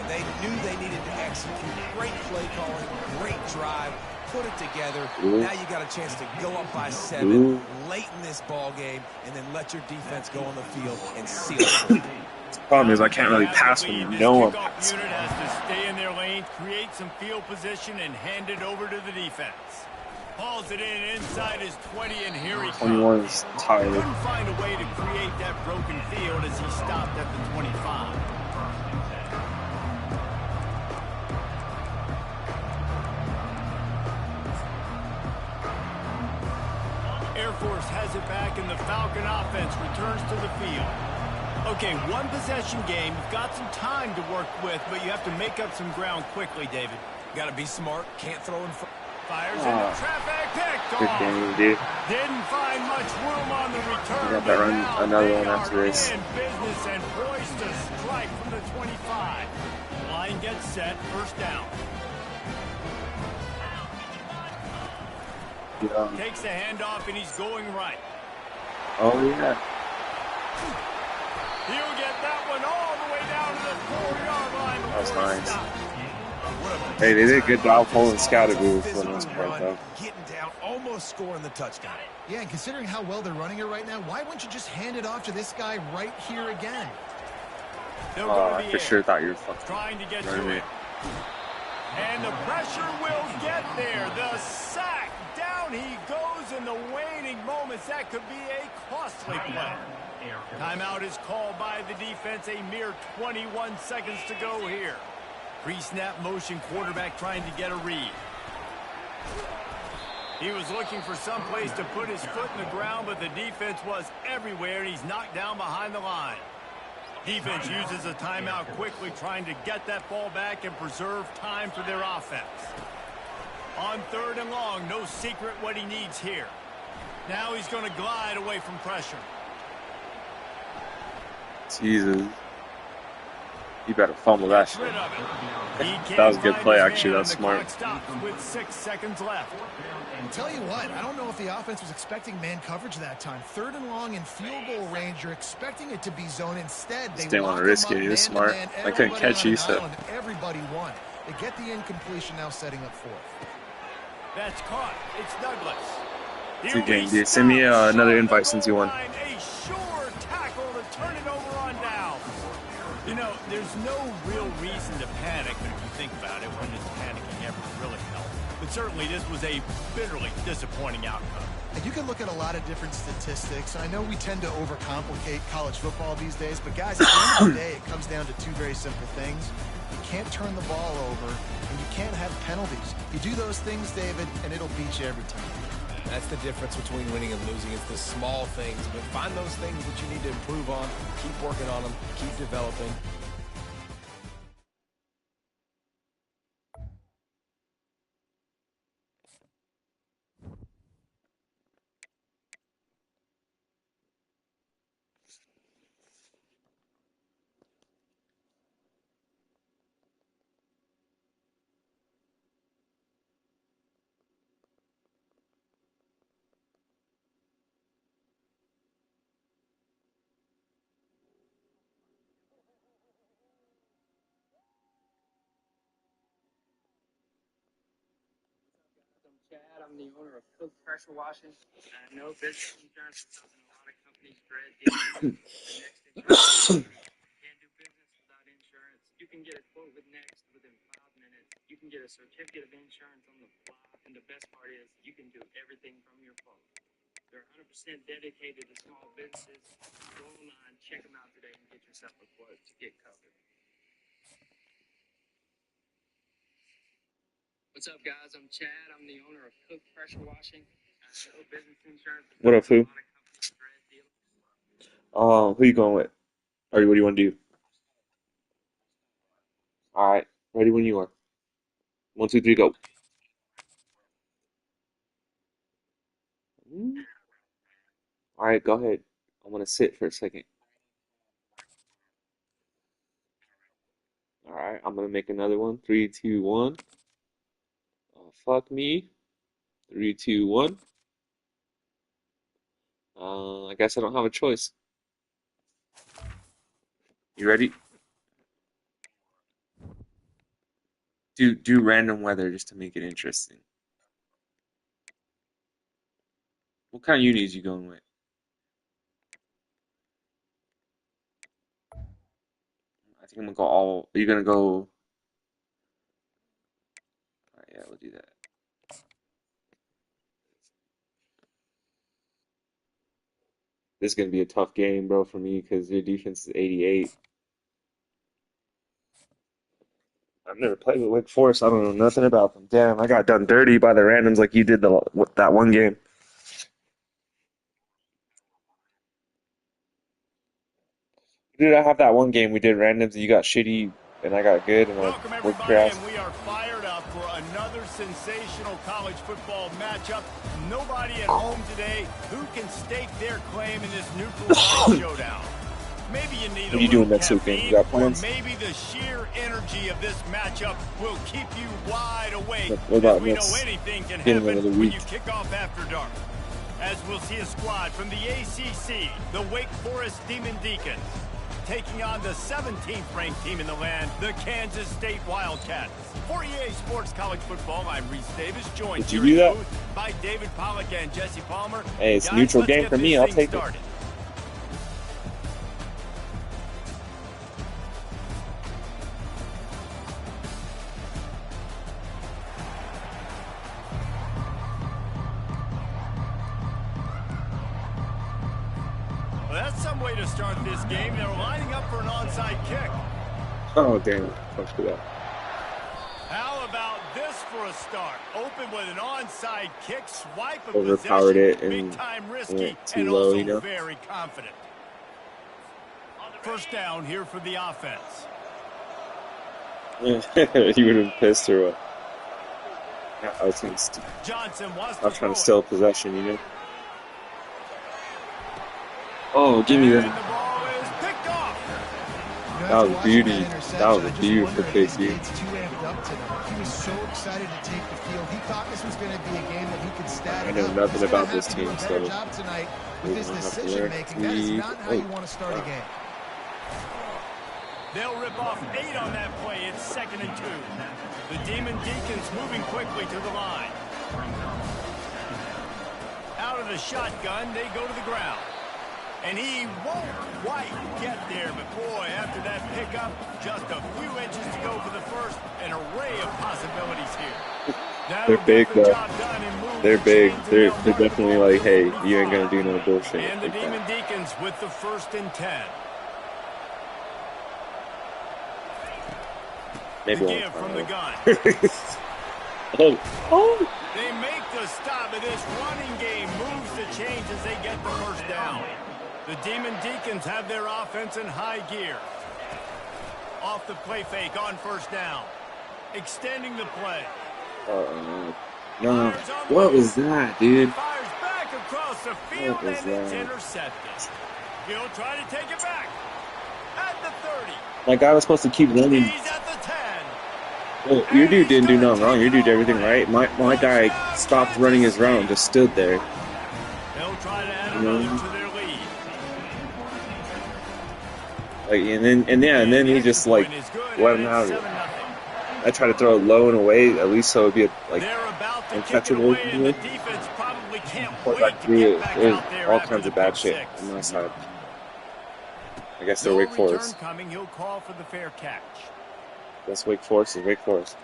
Speaker 4: They knew they needed to execute. Great play calling, great drive, put it together.
Speaker 1: Ooh.
Speaker 4: Now you got a chance to go up by 7 late in this ball game and then let your defense go on the field and seal it.
Speaker 1: The problem is I can't really pass when no one passes.
Speaker 2: Unit has to stay in their lane, create some field position, and hand it over to the defense. Hauls it in inside his 20, and here he comes.
Speaker 1: 21 is tired.
Speaker 2: Couldn't find a way to create that broken field as he stopped at the 25. Air Force has it back, and the Falcon offense returns to the field. Okay, one possession game. You've got some time to work with, but you have to make up some ground quickly, David.
Speaker 4: Got to be smart. Can't throw in front.
Speaker 2: Fires into traffic. Picked
Speaker 1: Good
Speaker 2: off.
Speaker 1: game, dude.
Speaker 2: Didn't find much room on the return.
Speaker 1: Got that run,
Speaker 2: Now
Speaker 1: another
Speaker 2: they
Speaker 1: one after
Speaker 2: are
Speaker 1: this.
Speaker 2: in business and poised to strike from the 25. Line gets set. First down.
Speaker 1: Yeah.
Speaker 2: Takes the handoff, and he's going right.
Speaker 1: Oh, yeah.
Speaker 2: He'll get that one all the way down to the 4-yard line.
Speaker 1: That was nice.
Speaker 2: Stopped.
Speaker 1: Hey, they did a good job holding scouted move for the most part, though.
Speaker 4: Getting down, almost scoring the touchdown.
Speaker 3: Yeah, and considering how well they're running it right now, why wouldn't you just hand it off to this guy right here again?
Speaker 1: I for sure thought you were fucking
Speaker 2: trying to get to
Speaker 1: running
Speaker 2: it.
Speaker 1: it.
Speaker 2: And the pressure will get there. The sack. Down he goes in the waning moments. That could be a costly play. Timeout is called by the defense. A mere 21 seconds to go here. Pre-snap motion, quarterback trying to get a read. He was looking for some place to put his foot in the ground, but the defense was everywhere, and he's knocked down behind the line. Defense uses a timeout quickly, trying to get that ball back and preserve time for their offense. On 3rd and long, no secret what he needs here. Now he's going to glide away from pressure.
Speaker 1: Jesus. You better fumble that shit.
Speaker 2: Rid of it.
Speaker 1: That was a good play, actually. That was smart.
Speaker 2: With 6 seconds left.
Speaker 3: I'll tell you what, I don't know if the offense was expecting man coverage that time. 3rd and long in field goal range, you're expecting it to be zone. Instead, they
Speaker 1: didn't want to risk it. He was smart. I couldn't catch you, so.
Speaker 3: Everybody won. They get the incompletion, now setting up 4th.
Speaker 2: That's caught. It's Douglas.
Speaker 1: Good game, dude. Send me another invite since you won.
Speaker 2: A sure tackle to turn it over on down. You know, there's no real reason to panic, but if you think about it, when does panicking ever really help? But certainly this was a bitterly disappointing outcome.
Speaker 3: And you can look at a lot of different statistics. I know we tend to overcomplicate college football these days, but guys, at the end of the day, it comes down to 2 very simple things. You can't turn the ball over, and you can't have penalties. You do those things, David, and it'll beat you every time.
Speaker 4: That's the difference between winning and losing. It's the small things, but find those things that you need to improve on. Keep working on them. Keep developing.
Speaker 1: What up, Foo? Who you going with? Or what do you want to do? All right, ready when you are. 1, 2, 3, go. All right, go ahead. I'm gonna sit for a second. All right, I'm gonna make another one. 3, 2, 1. Oh, fuck me. 3, 2, 1. I guess I don't have a choice. You ready? Do random weather just to make it interesting. What kind of unis you going with? I think I'm gonna go all. Are you gonna go? All right, yeah, we'll do that. This is gonna be a tough game, bro, for me because your defense is 88. I've never played with Wake Forest. I don't know nothing about them. Damn, I got done dirty by the randoms like you did that one game. Dude, I have that one game we did randoms and you got shitty and I got good and I
Speaker 2: Welcome,
Speaker 1: worked
Speaker 2: everybody,
Speaker 1: your ass.
Speaker 2: and we are fired up for another sensational college football matchup. Nobody at home today who can stake their claim in this neutral site showdown. Maybe you need
Speaker 1: What are
Speaker 2: a
Speaker 1: you doing
Speaker 2: little
Speaker 1: next weekend? You
Speaker 2: caffeine,
Speaker 1: got
Speaker 2: or
Speaker 1: plans?
Speaker 2: maybe the sheer energy of this matchup will keep you wide awake.
Speaker 1: What about
Speaker 2: As we know,
Speaker 1: next
Speaker 2: anything can
Speaker 1: beginning
Speaker 2: happen
Speaker 1: of the
Speaker 2: when
Speaker 1: week?
Speaker 2: you kick off after dark. As we'll see a squad from the ACC, the Wake Forest Demon Deacons, taking on the 17th ranked team in the land, the Kansas State Wildcats. For EA Sports College Football, I'm Reese Davis, joined
Speaker 1: Did you
Speaker 2: here
Speaker 1: do
Speaker 2: in
Speaker 1: that?
Speaker 2: the booth by David Pollack and Jesse Palmer.
Speaker 1: Hey, it's a
Speaker 2: Guys,
Speaker 1: neutral
Speaker 2: let's
Speaker 1: game
Speaker 2: get
Speaker 1: for
Speaker 2: this
Speaker 1: me. I'll
Speaker 2: thing
Speaker 1: take it.
Speaker 2: started. Well, that's some way to start this game. They're lining up for an onside kick.
Speaker 1: Oh, damn. Fuck with that.
Speaker 2: How about this for a start? Open with an onside kick, swipe of
Speaker 1: Overpowered
Speaker 2: possession,
Speaker 1: it and
Speaker 2: big time risky,
Speaker 1: went too
Speaker 2: and
Speaker 1: low,
Speaker 2: also
Speaker 1: you know?
Speaker 2: very confident. First down here for the offense.
Speaker 1: You would have been pissed or what? I was trying to,
Speaker 2: Johnson wants
Speaker 1: I was
Speaker 2: to
Speaker 1: trying
Speaker 2: throw
Speaker 1: to
Speaker 2: it.
Speaker 1: steal possession, you know? Oh, give me
Speaker 2: And
Speaker 1: that.
Speaker 2: the ball is picked off.
Speaker 1: That was a beauty. That was a
Speaker 3: I just
Speaker 1: beautiful
Speaker 3: wonder if
Speaker 1: pick,
Speaker 3: his
Speaker 1: dude.
Speaker 3: gate's too amped up tonight. He was so excited to take the field. He thought this was going to be a game that he could stat
Speaker 1: I
Speaker 3: it
Speaker 1: know
Speaker 3: up.
Speaker 1: nothing
Speaker 3: He's gonna
Speaker 1: about this
Speaker 3: have to do
Speaker 1: team,
Speaker 3: a better
Speaker 1: so
Speaker 3: job tonight with
Speaker 1: we're
Speaker 3: his
Speaker 1: gonna have to
Speaker 3: decision
Speaker 1: learn
Speaker 3: making. That is
Speaker 1: to.
Speaker 3: not how you want to start a
Speaker 1: Wow.
Speaker 3: game.
Speaker 2: They'll rip off 8 on that play. It's 2nd and 2. The Demon Deacons moving quickly to the line. Out of the shotgun, they go to the ground. And he won't quite get there, but boy, after that pickup, just a few inches to go for the first. An array of possibilities here.
Speaker 1: They're big, though. They're big.
Speaker 2: They're
Speaker 1: They're definitely like, hey, you ain't gonna do no bullshit
Speaker 2: And the
Speaker 1: like
Speaker 2: Demon
Speaker 1: that.
Speaker 2: Deacons with the 1st and 10.
Speaker 1: Maybe
Speaker 2: The
Speaker 1: one
Speaker 2: give from
Speaker 1: time.
Speaker 2: the gun.
Speaker 1: Oh, oh!
Speaker 2: They make the stop, and this running game moves the chains as they get the first down. The Demon Deacons have their offense in high gear. Off the play fake on 1st down. Extending the play.
Speaker 1: No. What was that, dude?
Speaker 2: Fires back across the field,
Speaker 1: What was
Speaker 2: and it's
Speaker 1: that?
Speaker 2: intercepted. He'll try to take it back. At the 30.
Speaker 1: My guy was supposed to keep running.
Speaker 2: He's at the 10.
Speaker 1: Well, your dude didn't do nothing wrong. Your dude did everything right. My guy stopped running his route and just stood there.
Speaker 2: They'll try to add
Speaker 1: You know?
Speaker 2: another to their lead.
Speaker 1: Like, and then he just like let him have it. I tried to throw it low and away, at least so it'd be like
Speaker 2: They're about enough to
Speaker 1: and
Speaker 2: kick
Speaker 1: catch
Speaker 2: it
Speaker 1: it
Speaker 2: away, and the
Speaker 1: with.
Speaker 2: defense probably can't
Speaker 1: Quarterback
Speaker 2: wait to
Speaker 1: threw
Speaker 2: get
Speaker 1: it.
Speaker 2: back
Speaker 1: There's
Speaker 2: out there
Speaker 1: all
Speaker 2: after
Speaker 1: kinds
Speaker 2: the
Speaker 1: of bad
Speaker 2: pick
Speaker 1: shit
Speaker 2: six.
Speaker 1: on my side. I guess they're
Speaker 2: No
Speaker 1: Wake
Speaker 2: return
Speaker 1: Forest.
Speaker 2: coming. He'll call for the fair catch.
Speaker 1: That's Wake Forest is Wake Forest.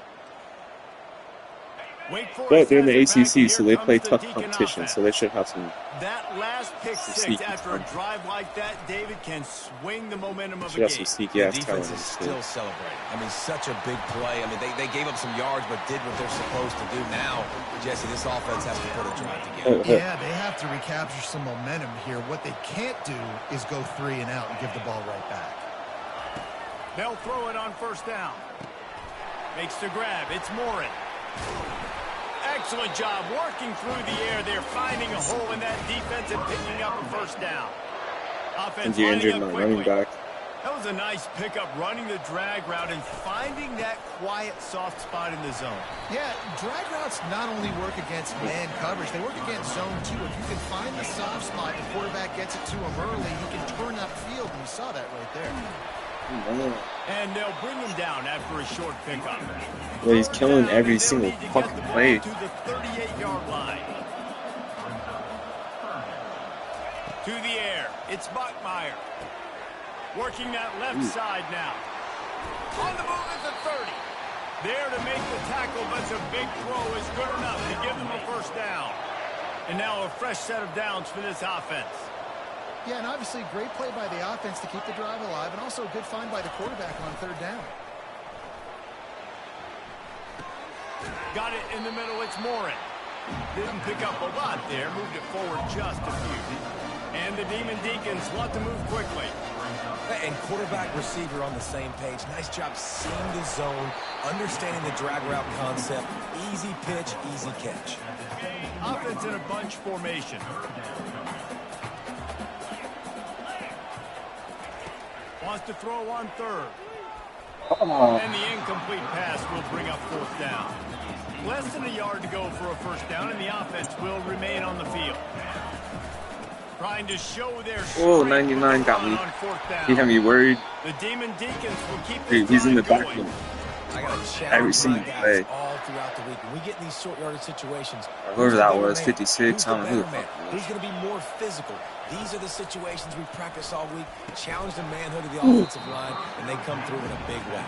Speaker 2: Wake Forest
Speaker 1: But they're in the
Speaker 2: has it back.
Speaker 1: ACC, so they
Speaker 2: Here
Speaker 1: play
Speaker 2: comes the
Speaker 1: tough
Speaker 2: Deacon
Speaker 1: competition,
Speaker 2: offense.
Speaker 1: so they should have some.
Speaker 2: That last pick
Speaker 1: Some
Speaker 2: six
Speaker 1: sneaky
Speaker 2: after a
Speaker 1: talent.
Speaker 2: drive like that, David can swing the momentum of
Speaker 1: Should
Speaker 2: a
Speaker 1: have some
Speaker 2: game.
Speaker 1: sneaky
Speaker 4: The
Speaker 1: ass talent.
Speaker 4: defense is still celebrating. I mean, such a big play. I mean, they gave up some yards, but did what they're supposed to do. Now, Jesse, this offense has to put a drive together.
Speaker 3: Yeah, they have to recapture some momentum here. What they can't do is go 3 and out and give the ball right back.
Speaker 2: They'll throw it on first down. Makes the grab. It's Morin. Excellent job working through the air. They're finding a hole in that defense and picking up a first down. Offense
Speaker 1: You
Speaker 2: lining
Speaker 1: injured
Speaker 2: up
Speaker 1: my
Speaker 2: quickly.
Speaker 1: running back.
Speaker 2: That was a nice pickup, running the drag route and finding that quiet, soft spot in the zone.
Speaker 3: Yeah, drag routes not only work against man coverage, they work against zone too. If you can find the soft spot, the quarterback gets it to him early, he can turn upfield, and you saw that right there.
Speaker 2: And they'll bring him down after a short pickup.
Speaker 1: Yeah, he's killing
Speaker 2: Down,
Speaker 1: every
Speaker 2: and they'll
Speaker 1: single
Speaker 2: need to get
Speaker 1: fucking
Speaker 2: the ball
Speaker 1: play.
Speaker 2: to the 38-yard line. To the air. It's Bachmeier. Working that left side now. On the move is the 30. There to make the tackle, but the big throw is good enough to give them a first down. And now a fresh set of downs for this offense.
Speaker 3: Yeah, and obviously great play by the offense to keep the drive alive, and also a good find by the quarterback on third down.
Speaker 2: Got it in the middle. It's Morin. Didn't pick up a lot there. Moved it forward just a few. And the Demon Deacons want to move quickly.
Speaker 4: And quarterback, receiver on the same page. Nice job seeing the zone, understanding the drag route concept. Easy pitch, easy catch.
Speaker 2: Offense in a bunch formation. Wants to throw on third. And the incomplete pass will bring up fourth down. Less than a yard to go for a first down, and the offense will remain on the field. Trying to show their
Speaker 1: Oh, 99 got me.
Speaker 2: on fourth down.
Speaker 1: He had me worried.
Speaker 2: The Demon Deacons will keep
Speaker 1: Dude,
Speaker 2: this
Speaker 1: he's in the
Speaker 2: drive
Speaker 1: back
Speaker 2: going.
Speaker 1: end.
Speaker 4: I got to challenge
Speaker 1: Every
Speaker 4: my
Speaker 1: single
Speaker 4: guys
Speaker 1: play.
Speaker 4: all throughout the week. When we get in these short yardage situations,
Speaker 1: Whoever
Speaker 4: who's
Speaker 1: that
Speaker 4: the better
Speaker 1: was,
Speaker 4: man?
Speaker 1: 56,
Speaker 4: Who's
Speaker 1: I don't know who the
Speaker 4: better man?
Speaker 1: fuck it was.
Speaker 4: Who's going to be more physical? These are the situations we practice all week. Challenge the manhood of the offensive line, and they come through in a big way.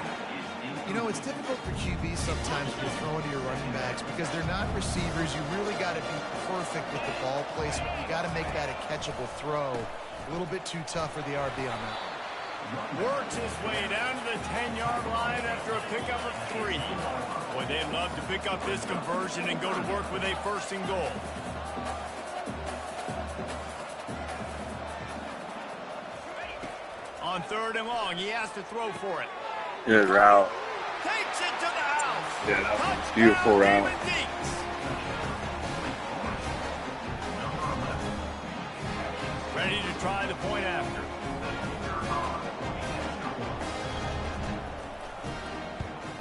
Speaker 3: You know, it's difficult for QBs sometimes when you're throwing to your running backs because they're not receivers. You really got to be perfect with the ball placement. You got to make that a catchable throw. A little bit too tough for the RB on that one.
Speaker 2: Works his way down to the 10-yard line after a pickup of 3. Boy, they'd love to pick up this conversion and go to work with a first and goal. On third and long, he has to throw for it.
Speaker 1: Good route.
Speaker 2: Takes it to the house.
Speaker 1: Yeah, that was a
Speaker 2: Touchdown,
Speaker 1: beautiful route.
Speaker 2: Demon Deacs. Ready to try the point after.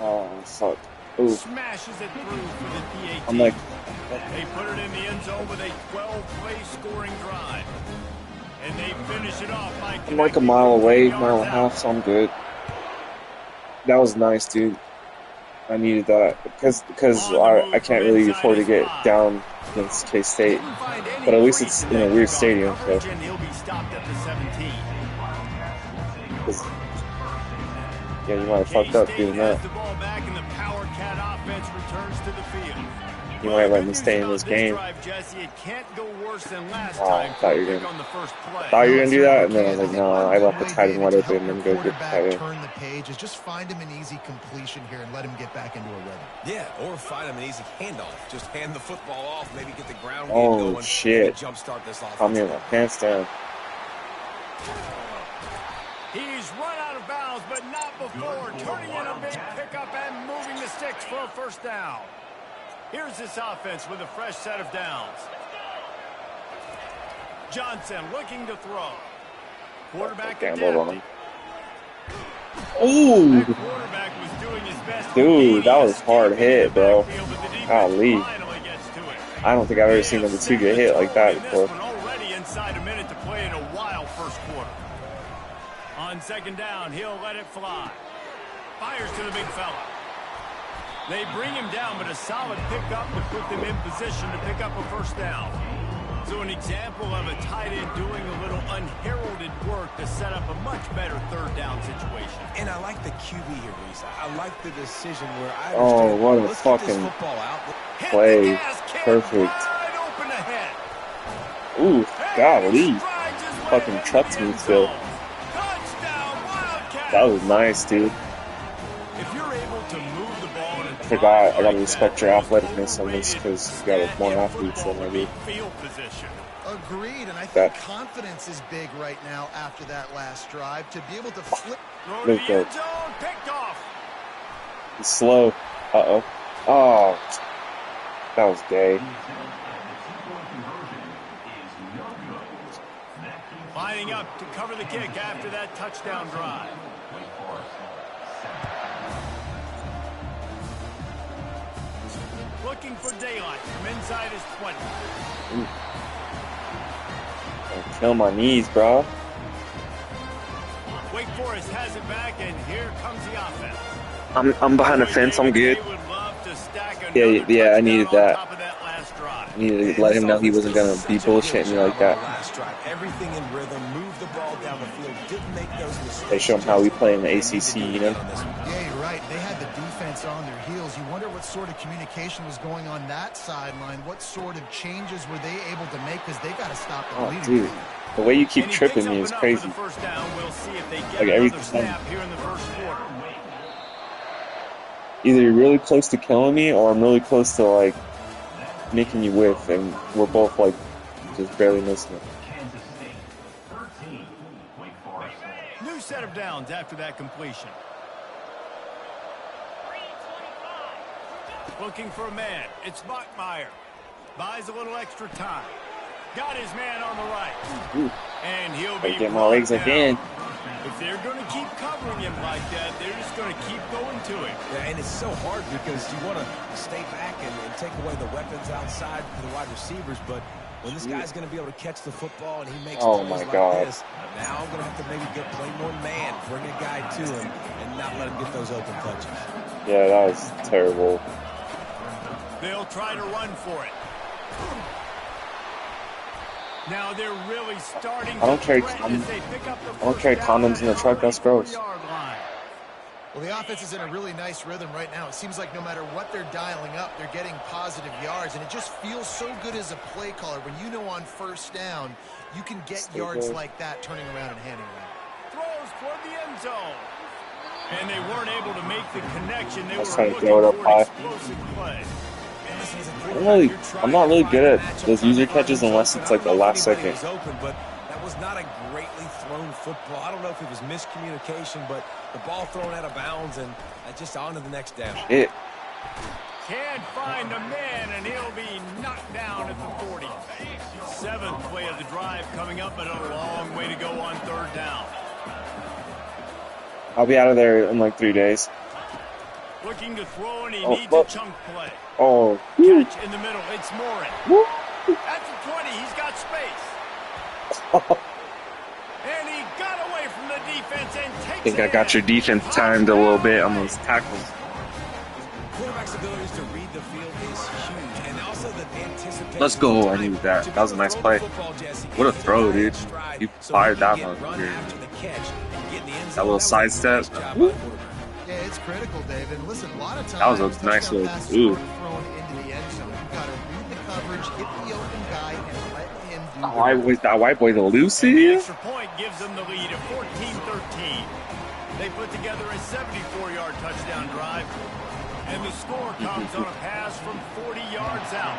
Speaker 1: Oh, fuck. Ooh.
Speaker 2: Smashes it through for the PAT.
Speaker 1: I'm like,
Speaker 2: They put it in the end zone with a 12-play scoring drive. And they finish it off by
Speaker 1: I'm like a mile away, mile and a half, so I'm good. That was nice, dude. I needed that because I can't really afford to get down against K-State. But at least it's in a weird stadium, so.
Speaker 2: And he'll be stopped at the 17.
Speaker 1: 'Cause, yeah, you might have fucked up doing that.
Speaker 2: The ball back and the Power Cat offense returns to the field.
Speaker 1: You might let me stay in this game.
Speaker 2: Jesse, it can't go worse than last
Speaker 1: Oh,
Speaker 2: time.
Speaker 1: I thought you were
Speaker 2: On the first play.
Speaker 1: gonna do that, and then I was like, no, I left the tight end wide open and then go get the tight end.
Speaker 3: Turn the page is just find him an easy completion here and let him get back into a rhythm.
Speaker 4: Yeah, or find them an easy handoff. Just hand the football off, maybe get the ground game
Speaker 1: Oh,
Speaker 4: going.
Speaker 1: shit.
Speaker 4: Jumpstart this offense.
Speaker 1: Caught me with my pants down.
Speaker 2: He's run out of bounds, but not before turning in a big pickup and moving the sticks for a first down. Here's this offense with a fresh set of downs. Johnson looking to throw. Quarterback
Speaker 1: Gambled on
Speaker 2: adapting.
Speaker 1: him. Ooh,
Speaker 2: That quarterback was doing his best to
Speaker 1: dude, that
Speaker 2: gain
Speaker 1: was hard hit, bro.
Speaker 2: backfield, but the defense
Speaker 1: Golly.
Speaker 2: finally gets to it.
Speaker 1: I don't think I've ever seen number 2 get hit like that
Speaker 2: In this
Speaker 1: before.
Speaker 2: one, already inside a minute to play in a wild first quarter. On second down, he'll let it fly. Fires to the big fella. They bring him down, but a solid pickup to put them in position to pick up a first down. So an example of a tight end doing a little unheralded work to set up a much better third down situation.
Speaker 4: And I like the QB here, Reese. I like the decision where I
Speaker 1: Oh,
Speaker 4: understand.
Speaker 1: what a
Speaker 4: Let's get this
Speaker 1: fucking
Speaker 4: football out.
Speaker 1: play. Perfect.
Speaker 2: Wide open ahead.
Speaker 1: Ooh, golly.
Speaker 2: Strides his way
Speaker 1: Fucking
Speaker 2: into
Speaker 1: trucks
Speaker 2: the
Speaker 1: me
Speaker 2: end
Speaker 1: still.
Speaker 2: zone. Touchdown, Wildcats.
Speaker 1: That was nice, dude.
Speaker 2: If you're able to move the ball and
Speaker 1: I forgot. I gotta respect your athleticness on this because you got more athletes than I do.
Speaker 2: field position.
Speaker 3: Agreed, and I think
Speaker 1: That-
Speaker 3: confidence is big right now after that last drive to be able to flip.
Speaker 2: Throw to
Speaker 1: Look
Speaker 2: the
Speaker 1: at-
Speaker 2: end zone, picked off.
Speaker 1: He's slow. Uh-oh. Oh, that was gay.
Speaker 2: Lining up to cover the kick after that touchdown drive. Looking for daylight from inside his 20.
Speaker 1: Ooh. Gonna kill my knees, bro.
Speaker 2: Wake Forest has it back, and here comes the offense.
Speaker 1: I'm behind the fence. I'm good.
Speaker 2: They would love to stack
Speaker 1: Yeah,
Speaker 2: another
Speaker 1: yeah, I
Speaker 2: touchdown
Speaker 1: needed
Speaker 2: on
Speaker 1: that.
Speaker 2: top of that last drive.
Speaker 1: I needed to let him know he wasn't gonna be bullshitting me like that.
Speaker 4: Last drive, everything in rhythm, move the ball down the field, didn't make those mistakes.
Speaker 1: They show him how we play in the ACC, you know.
Speaker 3: Yeah, you're right. They had the defense on their heels. You wonder what sort of communication was going on that sideline. What sort of changes were they able to make? Because they got to stop the
Speaker 1: Oh,
Speaker 3: bleeding.
Speaker 1: dude, the way you keep
Speaker 2: And he
Speaker 1: tripping
Speaker 2: picks
Speaker 1: me
Speaker 2: up
Speaker 1: is
Speaker 2: enough
Speaker 1: crazy.
Speaker 2: for the first down. We'll see if they get
Speaker 1: Like every
Speaker 2: another
Speaker 1: time.
Speaker 2: snap here in the first quarter.
Speaker 1: Either you're really close to killing me, or I'm really close to like making you whiff, and we're both like just barely missing it.
Speaker 2: New set of downs after that completion. Looking for a man. It's Bachmeier. Buys a little extra time. Got his man on the right.
Speaker 1: Ooh,
Speaker 2: And he'll
Speaker 1: gotta
Speaker 2: be
Speaker 1: get my
Speaker 2: brought
Speaker 1: legs
Speaker 2: down.
Speaker 1: again.
Speaker 2: If they're going to keep covering him like that, they're just going to keep going to him.
Speaker 4: Yeah, and it's so hard because you want to stay back and take away the weapons outside for the wide receivers, but when this guy's going to be able to catch the football and he makes
Speaker 1: Oh
Speaker 4: plays
Speaker 1: my
Speaker 4: like
Speaker 1: God.
Speaker 4: this, now I'm going to have to maybe play more man, bring a guy to him, and not let him get those open touches.
Speaker 1: Yeah, that was terrible.
Speaker 2: They'll try to run for it. Now they're really starting
Speaker 1: I don't
Speaker 2: to
Speaker 1: carry
Speaker 2: threaten as they pick up the
Speaker 1: I don't carry
Speaker 2: first down
Speaker 1: condoms in the
Speaker 2: at
Speaker 1: truck. That's gross.
Speaker 2: 44-yard line.
Speaker 3: Well, the offense is in a really nice rhythm right now. It seems like no matter what they're dialing up, they're getting positive yards, and it just feels so good as a play caller when you know on first down you can get
Speaker 1: So
Speaker 3: yards
Speaker 1: good.
Speaker 3: like that turning around and handing it out.
Speaker 2: Throws toward the end zone. And they weren't able to make the connection. They
Speaker 1: I was
Speaker 2: were
Speaker 1: trying to
Speaker 2: looking
Speaker 1: throw it up
Speaker 2: for an
Speaker 1: high.
Speaker 2: explosive play.
Speaker 1: I'm not really good at those user catches unless it's like the last second.
Speaker 4: Open, but that was not a greatly thrown football. I don't know if it was miscommunication, but the ball thrown out of bounds and just on to the next down.
Speaker 1: It.
Speaker 2: Can't find a man, and he'll be knocked down at the 40. Seventh play of the drive coming up, but a long way to go on third down.
Speaker 1: I'll be out of there in like 3 days.
Speaker 2: Looking to throw, and he
Speaker 1: Oh,
Speaker 2: needs
Speaker 1: look.
Speaker 2: a chunk play.
Speaker 1: Oh, woo,
Speaker 2: Catch in the middle. It's Morin.
Speaker 1: woo.
Speaker 2: At the 20, he's got space. And he got away from the defense and takes
Speaker 1: I think I
Speaker 2: it
Speaker 1: got
Speaker 2: in.
Speaker 1: your defense timed a little bit on those tackles.
Speaker 4: Quarterback's abilities to read the field is huge, and also the anticipation.
Speaker 1: Let's go.
Speaker 4: of
Speaker 1: I needed
Speaker 4: time
Speaker 1: that.
Speaker 4: to
Speaker 1: That was a
Speaker 4: be able
Speaker 1: nice
Speaker 4: to
Speaker 1: play.
Speaker 4: throw the football, Jesse.
Speaker 1: What a throw, dude.
Speaker 4: Stride
Speaker 1: You
Speaker 4: so
Speaker 1: fired
Speaker 4: he
Speaker 1: that
Speaker 4: can
Speaker 1: one.
Speaker 4: run
Speaker 1: Dude.
Speaker 4: after the catch and get in the end
Speaker 1: That
Speaker 4: zone.
Speaker 1: little
Speaker 4: was a
Speaker 1: sidestep.
Speaker 4: nice job by
Speaker 1: Woo.
Speaker 4: the quarterback.
Speaker 3: Yeah, it's critical, David. And listen, a lot of times
Speaker 1: That was a nice
Speaker 3: touchdown
Speaker 1: little-
Speaker 3: passes
Speaker 1: ooh.
Speaker 3: aren't thrown into the end zone. You've got to read the coverage, hit the open guy, and let him do
Speaker 1: That white boy's
Speaker 2: And the
Speaker 1: elusive.
Speaker 2: extra point gives them the lead at 14-13. They put together a 74-yard touchdown drive, and the score comes on a pass from 40 yards out.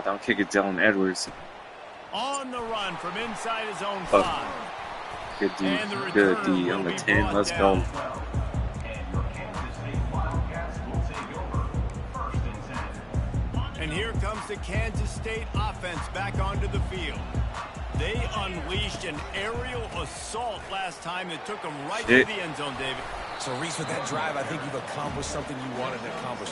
Speaker 1: Don't kick it, Dylan Edwards.
Speaker 2: On the run from inside his own
Speaker 1: Fuck.
Speaker 2: 5.
Speaker 1: Good D.
Speaker 2: And the
Speaker 1: Good
Speaker 2: return
Speaker 1: D
Speaker 2: will
Speaker 1: on the
Speaker 2: be
Speaker 1: 10.
Speaker 2: brought
Speaker 1: Let's
Speaker 2: down.
Speaker 1: go.
Speaker 2: And here comes the Kansas State offense back onto the field. They unleashed an aerial assault last time that took them right to
Speaker 1: Shit.
Speaker 2: the end zone, David.
Speaker 4: So, Reese, with that drive, I think you've accomplished something you wanted to accomplish.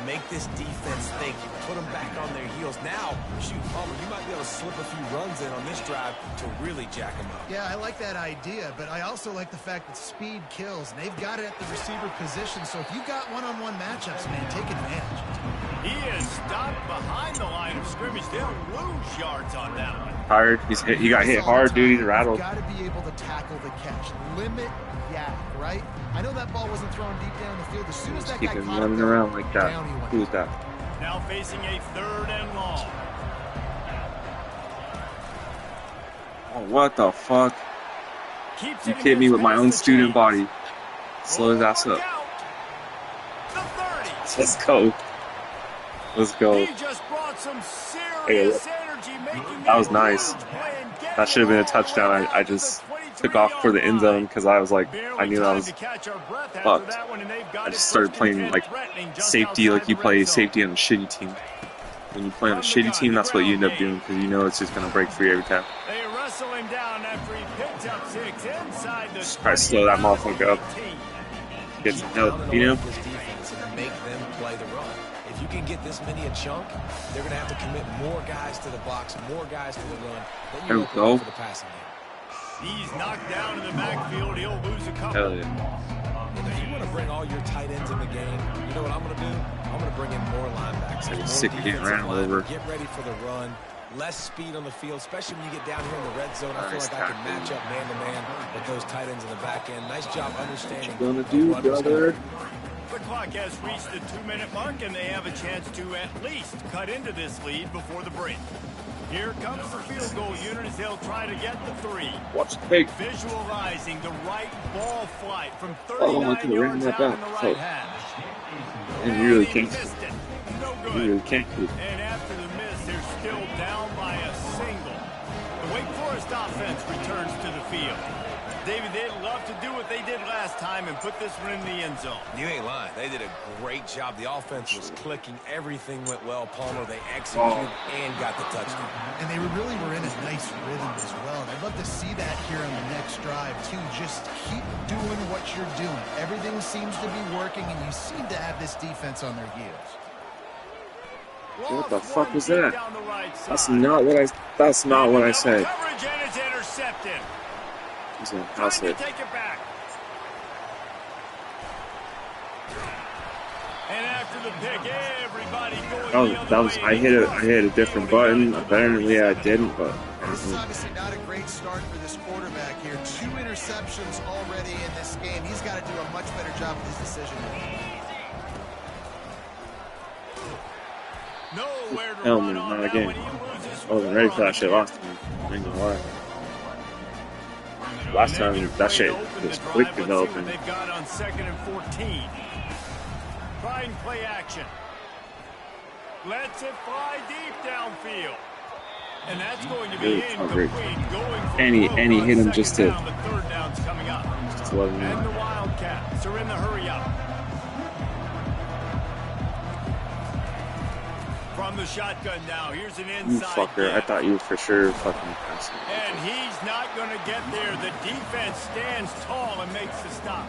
Speaker 4: make this defense think, put them back on their heels. Now, shoot, Palmer, you might be able to slip a few runs in on this drive to really jack them up.
Speaker 3: Yeah, I like that idea, but I also like the fact that speed kills, and they've got it at the receiver position. So if you've got one-on-one matchups, man, take advantage.
Speaker 2: He is stopped behind the line of scrimmage. They'll lose yards on that one.
Speaker 1: Tired. He got hit hard, dude. He's rattled.
Speaker 3: You've got to be able to tackle the catch. Limit yak, right? I know that ball wasn't thrown deep down the field. As soon as that
Speaker 1: Keep
Speaker 3: guy
Speaker 1: him
Speaker 3: caught
Speaker 1: running
Speaker 3: it,
Speaker 1: around like that. Who's that?
Speaker 2: Now facing a 3rd and long.
Speaker 1: Oh, what the fuck?
Speaker 2: Keeps
Speaker 1: You hit me with my own student body. Slow his ass up.
Speaker 2: The 30.
Speaker 1: Let's go. Let's go.
Speaker 2: He just brought some serious energy, making
Speaker 1: that was nice. That should have been a touchdown. I just took off for the end zone because I was like, I knew I was fucked. I just started playing like safety, like you play safety on a shitty team. When you play on a shitty team, that's what you end up doing because you know it's just going to break free every time.
Speaker 2: They wrestle him down after he picks up 6 inside the
Speaker 1: just try to slow that motherfucker up. Get some help, you know?
Speaker 4: Make them play the run. If you can get this many a chunk, they're going to have to commit more guys to the box, more guys to the run. Then
Speaker 1: There we go.
Speaker 2: For the passing game. He's knocked down in the backfield. He'll lose a couple.
Speaker 1: Hell yeah.
Speaker 4: If you want to bring all your tight ends in the game, you know what I'm going to do? I'm going to bring in more linebackers.
Speaker 1: I'm sick of getting ran over.
Speaker 4: Get ready for the run. Less speed on the field, especially when you get down here in the red zone. I feel like I can match up man-to-man with those tight ends in the back end. Nice job understanding.
Speaker 1: What you gonna do, brother?
Speaker 2: The clock has reached the 2-minute mark, and they have a chance to at least cut into this lead before the break. Here comes the field goal unit as they'll try to get the 3.
Speaker 1: Watch the fake.
Speaker 2: Visualizing the right ball flight from 39 yards out on the right hash.
Speaker 1: And you really can't.
Speaker 2: No good.
Speaker 1: You really can't.
Speaker 2: And after the miss, they're still down by a single. The Wake Forest offense returns to the field. David, they'd love to do what they did last time and put this one in the end zone.
Speaker 4: You ain't lying. They did a great job. The offense was clicking. Everything went well. Palmer, they executed and got the touchdown.
Speaker 3: And they really were in a nice rhythm as well. And I'd love to see that here on the next drive, too. Just keep doing what you're doing. Everything seems to be working, and you seem to have this defense on their heels.
Speaker 1: What the fuck was that? That's not what I. That's not what I said.
Speaker 2: Coverage, and it's intercepted.
Speaker 1: He's gonna pass it.
Speaker 2: Take it back. And after the pick, everybody going
Speaker 1: that was. I hit a different button. Apparently, I didn't. But
Speaker 3: this is obviously not a great start for this quarterback here. 2 interceptions already in this game. He's got to do a much better job with his decision.
Speaker 2: Nowhere to
Speaker 1: Hell
Speaker 2: run
Speaker 1: no,
Speaker 2: on
Speaker 1: not
Speaker 2: that
Speaker 1: again.
Speaker 2: when he loses
Speaker 1: I wasn't ready for that shit last time. I ain't gonna lie. Last time that shit was quick developing.
Speaker 2: They've got on 2nd and 14. Trying play action. Lets it fly deep downfield. And that's going to be incomplete.
Speaker 1: And he hit him just to
Speaker 2: down, the 3rd down's coming up.
Speaker 1: Just to let him
Speaker 2: And the
Speaker 1: know.
Speaker 2: Wildcats are in the hurry up. From the shotgun now, here's an
Speaker 1: You
Speaker 2: inside
Speaker 1: fucker! I
Speaker 2: gap.
Speaker 1: thought you for sure fucking passing.
Speaker 2: And he's not going to get there. The defense stands tall and makes the stop.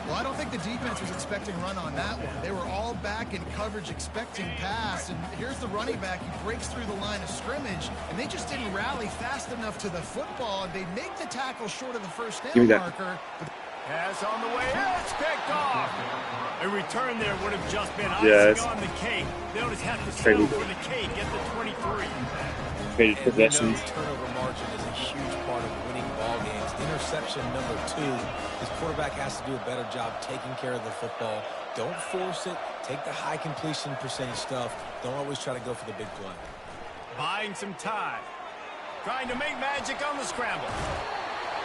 Speaker 3: Well, I don't think the defense was expecting run on that one. They were all back in coverage expecting pass, and here's the running back. He breaks through the line of scrimmage, and they just didn't rally fast enough to the football. They make the tackle short of the first down marker.
Speaker 2: Pass on the way. It's picked off. A return there would have just been
Speaker 1: Yes.
Speaker 2: icing on the cake. They'll just have to settle for the cake at the 23.
Speaker 1: Traded possessions.
Speaker 4: Turnover margin is a huge part of winning ball games. Interception number 2. His quarterback has to do a better job taking care of the football. Don't force it. Take the high completion percentage stuff. Don't always try to go for the big play.
Speaker 2: Buying some time. Trying to make magic on the scramble.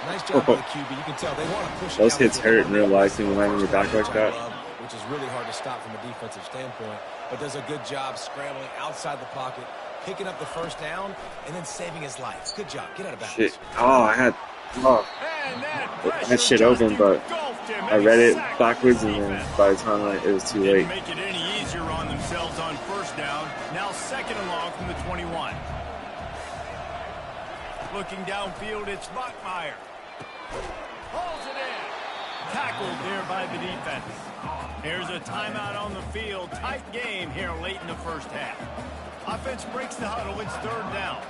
Speaker 4: Nice job by the QB. You can tell they want to push it.
Speaker 1: Those hits hurt in real life when you're back like that.
Speaker 4: Which is really hard to stop from a defensive standpoint, but does a good job scrambling outside the pocket, picking up the first down, and then saving his life. Good job. Get out of bounds.
Speaker 1: Shit. Oh, I had shit open, but I read it backwards, and then by the time it was too late.
Speaker 2: Didn't make it any easier on themselves on first down. Now 2nd and long from the 21. Looking downfield, it's Bachmeier. Pulls it in. Tackled there by the defense. Here's a timeout on the field. Tight game here late in the first half. Offense breaks the huddle. It's 3rd down.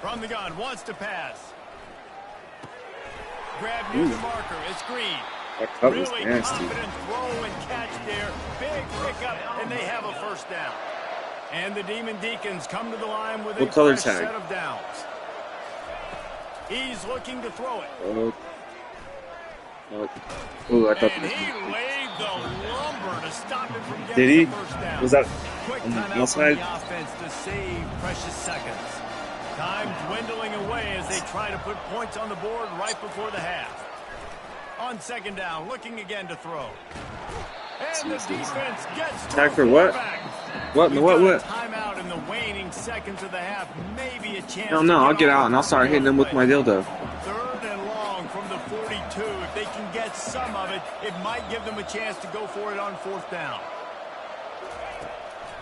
Speaker 2: From the gun, wants to pass. Grab near the marker. It's Green.
Speaker 1: That cut was
Speaker 2: Really
Speaker 1: nasty.
Speaker 2: confident throw and catch there. Big pickup, and they have a first down. And the Demon Deacons come to the line with a fresh set of downs. He's looking to throw it.
Speaker 1: Oh, I thought
Speaker 2: and he laid the lumber to stop him from getting
Speaker 1: Did he?
Speaker 2: the first down.
Speaker 1: Was that
Speaker 2: Quick
Speaker 1: on the
Speaker 2: timeout
Speaker 1: outside?
Speaker 2: from the offense to save precious seconds. Time dwindling away as they try to put points on the board right before the half. On 2nd down, looking again to throw. And the defense gets to
Speaker 1: Tag for what? What? What?
Speaker 2: Timeout in the waning seconds of the half. Maybe a chance.
Speaker 1: No, I'll get out and I'll start hitting them with my dildo.
Speaker 2: 3rd and long from the 42. If they can get some of it, it might give them a chance to go for it on 4th down.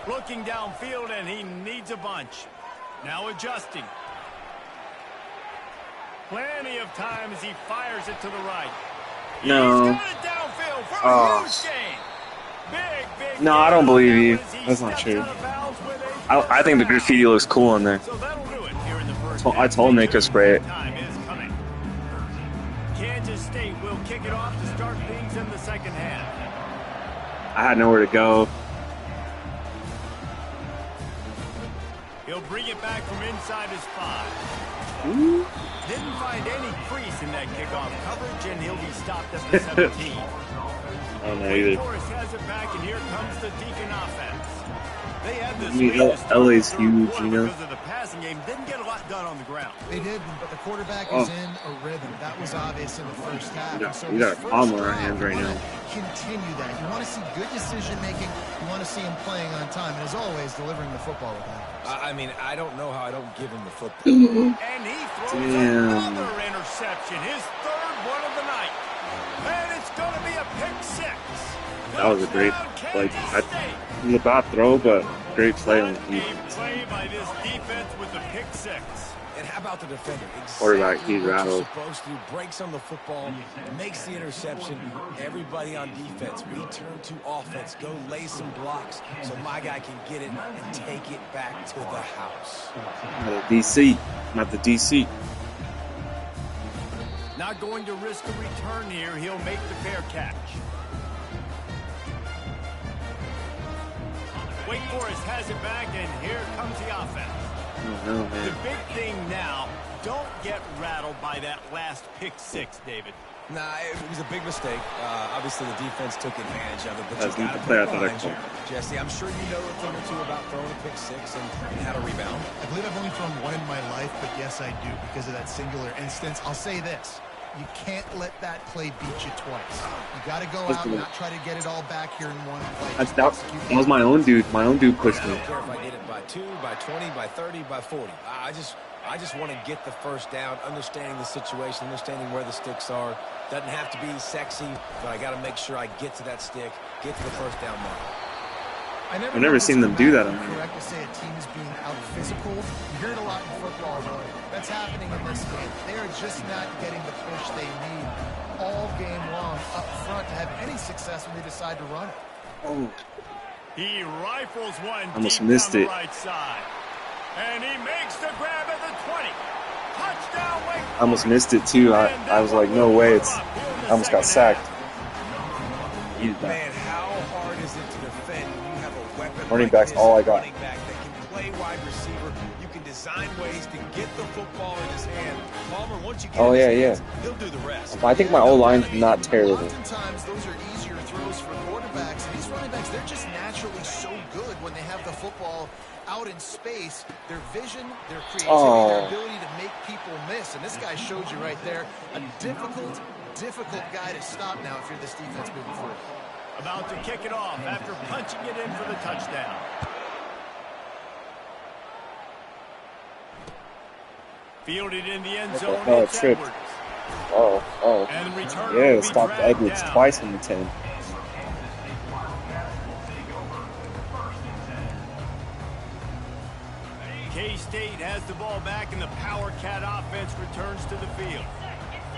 Speaker 2: Looking downfield, and he needs a bunch. Now adjusting. Plenty of time as he fires it to the right.
Speaker 1: No.
Speaker 2: He's got it downfield for a huge gain. Big
Speaker 1: no, I don't believe you. That's not true. I think the graffiti looks cool on there.
Speaker 2: So that'll do it here in the first
Speaker 1: I told him they could spray it.
Speaker 2: Time is coming. Kansas State will kick it off to start things in the 2nd half.
Speaker 1: I had nowhere to go.
Speaker 2: He'll bring it back from inside his 5.
Speaker 1: Ooh.
Speaker 2: Didn't find any crease in that kickoff coverage, and he'll be stopped at the 17.
Speaker 1: I don't know either.
Speaker 2: Forrest has it back, and here comes the Deacon offense. They had this
Speaker 1: LA's huge, you know.
Speaker 2: Because of the passing game, didn't get a lot done on the ground.
Speaker 3: They did, but the quarterback is in a rhythm. That was obvious in the first half.
Speaker 1: We got a palm on our hands right now.
Speaker 3: Continue that. You want to see good decision making. You want to see him playing on time, and as always, delivering the football with that.
Speaker 4: I mean, I don't know how I don't give him the football.
Speaker 2: And he throws
Speaker 1: Damn.
Speaker 2: another interception, his 3rd one of the night. And it's going to be a pick 6.
Speaker 1: That was a great, I'm about to throw, but great play on the defense.
Speaker 2: Play by this defense with the pick 6.
Speaker 4: And how about the defender?
Speaker 1: Quarterback, he's
Speaker 4: what you're
Speaker 1: rattled.
Speaker 4: supposed to do, breaks on the football, makes the interception. Everybody on defense, return to offense, go lay some blocks so my guy can get it and take it back to the house.
Speaker 1: Not the DC. Not the DC.
Speaker 2: Not going to risk a return here. He'll make the fair catch. Wake Forest has it back, and here comes the offense.
Speaker 1: Oh, no, man.
Speaker 2: The big thing now, don't get rattled by that last pick 6, David.
Speaker 4: Nah, it was a big mistake. Obviously, the defense took advantage of it, but
Speaker 1: That's
Speaker 4: you
Speaker 1: not
Speaker 4: got to
Speaker 1: the play I
Speaker 4: put it
Speaker 1: thought I
Speaker 4: behind you.
Speaker 1: called.
Speaker 4: Jesse, I'm sure you know a thing or two about throwing a pick 6 and how to rebound.
Speaker 3: I believe I've only thrown one in my life, but yes, I do because of that singular instance. I'll say this. You can't let that play beat you twice. You got to go out and not try to get it all back here in one play.
Speaker 1: That was my own dude. My own dude pushed
Speaker 4: I
Speaker 1: me.
Speaker 4: don't care if I get it by 2, by 20, by 30, by 40. I just want to get the first down, understanding the situation, understanding where the sticks are. Doesn't have to be sexy, but I got to make sure I get to that stick, get to the first down mark.
Speaker 1: I've never seen them do that on me.
Speaker 3: Correct to say a team is being out physical. You hear it a lot in football, though. That's happening in this game. They are just not getting the push they need all game long up front to have any success when they decide to run it.
Speaker 1: Oh,
Speaker 2: He rifles one
Speaker 1: almost
Speaker 2: deep
Speaker 1: missed
Speaker 2: down
Speaker 1: it.
Speaker 2: the right side. And he makes the grab at the 20. Touchdown, Wake
Speaker 1: I almost missed it too. I was like, no way. I almost got sacked. Needed that.
Speaker 4: Man, how hard is it to defend when you have a weapon
Speaker 1: Running
Speaker 4: like
Speaker 1: back's
Speaker 4: this,
Speaker 1: all I
Speaker 4: a
Speaker 1: got.
Speaker 4: running back that can play wide receiver? You can design ways to get the football in his hand. Palmer, once you get
Speaker 1: Oh,
Speaker 4: in
Speaker 1: yeah,
Speaker 4: his hands,
Speaker 1: yeah.
Speaker 4: he'll do the rest.
Speaker 1: I think my O-line's not terrible.
Speaker 3: Oftentimes, those are easier throws for quarterbacks. And these running backs, they're just naturally so good when they have the football out in space. Their vision, their creativity, their ability to make people miss. And this guy showed you right there a difficult guy to stop now if you're this defense moving forward.
Speaker 2: About to kick it off after punching it in for the touchdown. Fielded in the end zone.
Speaker 1: Oh,
Speaker 2: It's
Speaker 1: tripped.
Speaker 2: Edwards.
Speaker 1: Oh.
Speaker 2: And the return
Speaker 1: Yeah,
Speaker 2: will
Speaker 1: it
Speaker 2: be
Speaker 1: stopped
Speaker 2: dragged
Speaker 1: Edwards
Speaker 2: down.
Speaker 1: twice in the 10.
Speaker 2: K-State has the ball back, and the Power Cat offense returns to the field.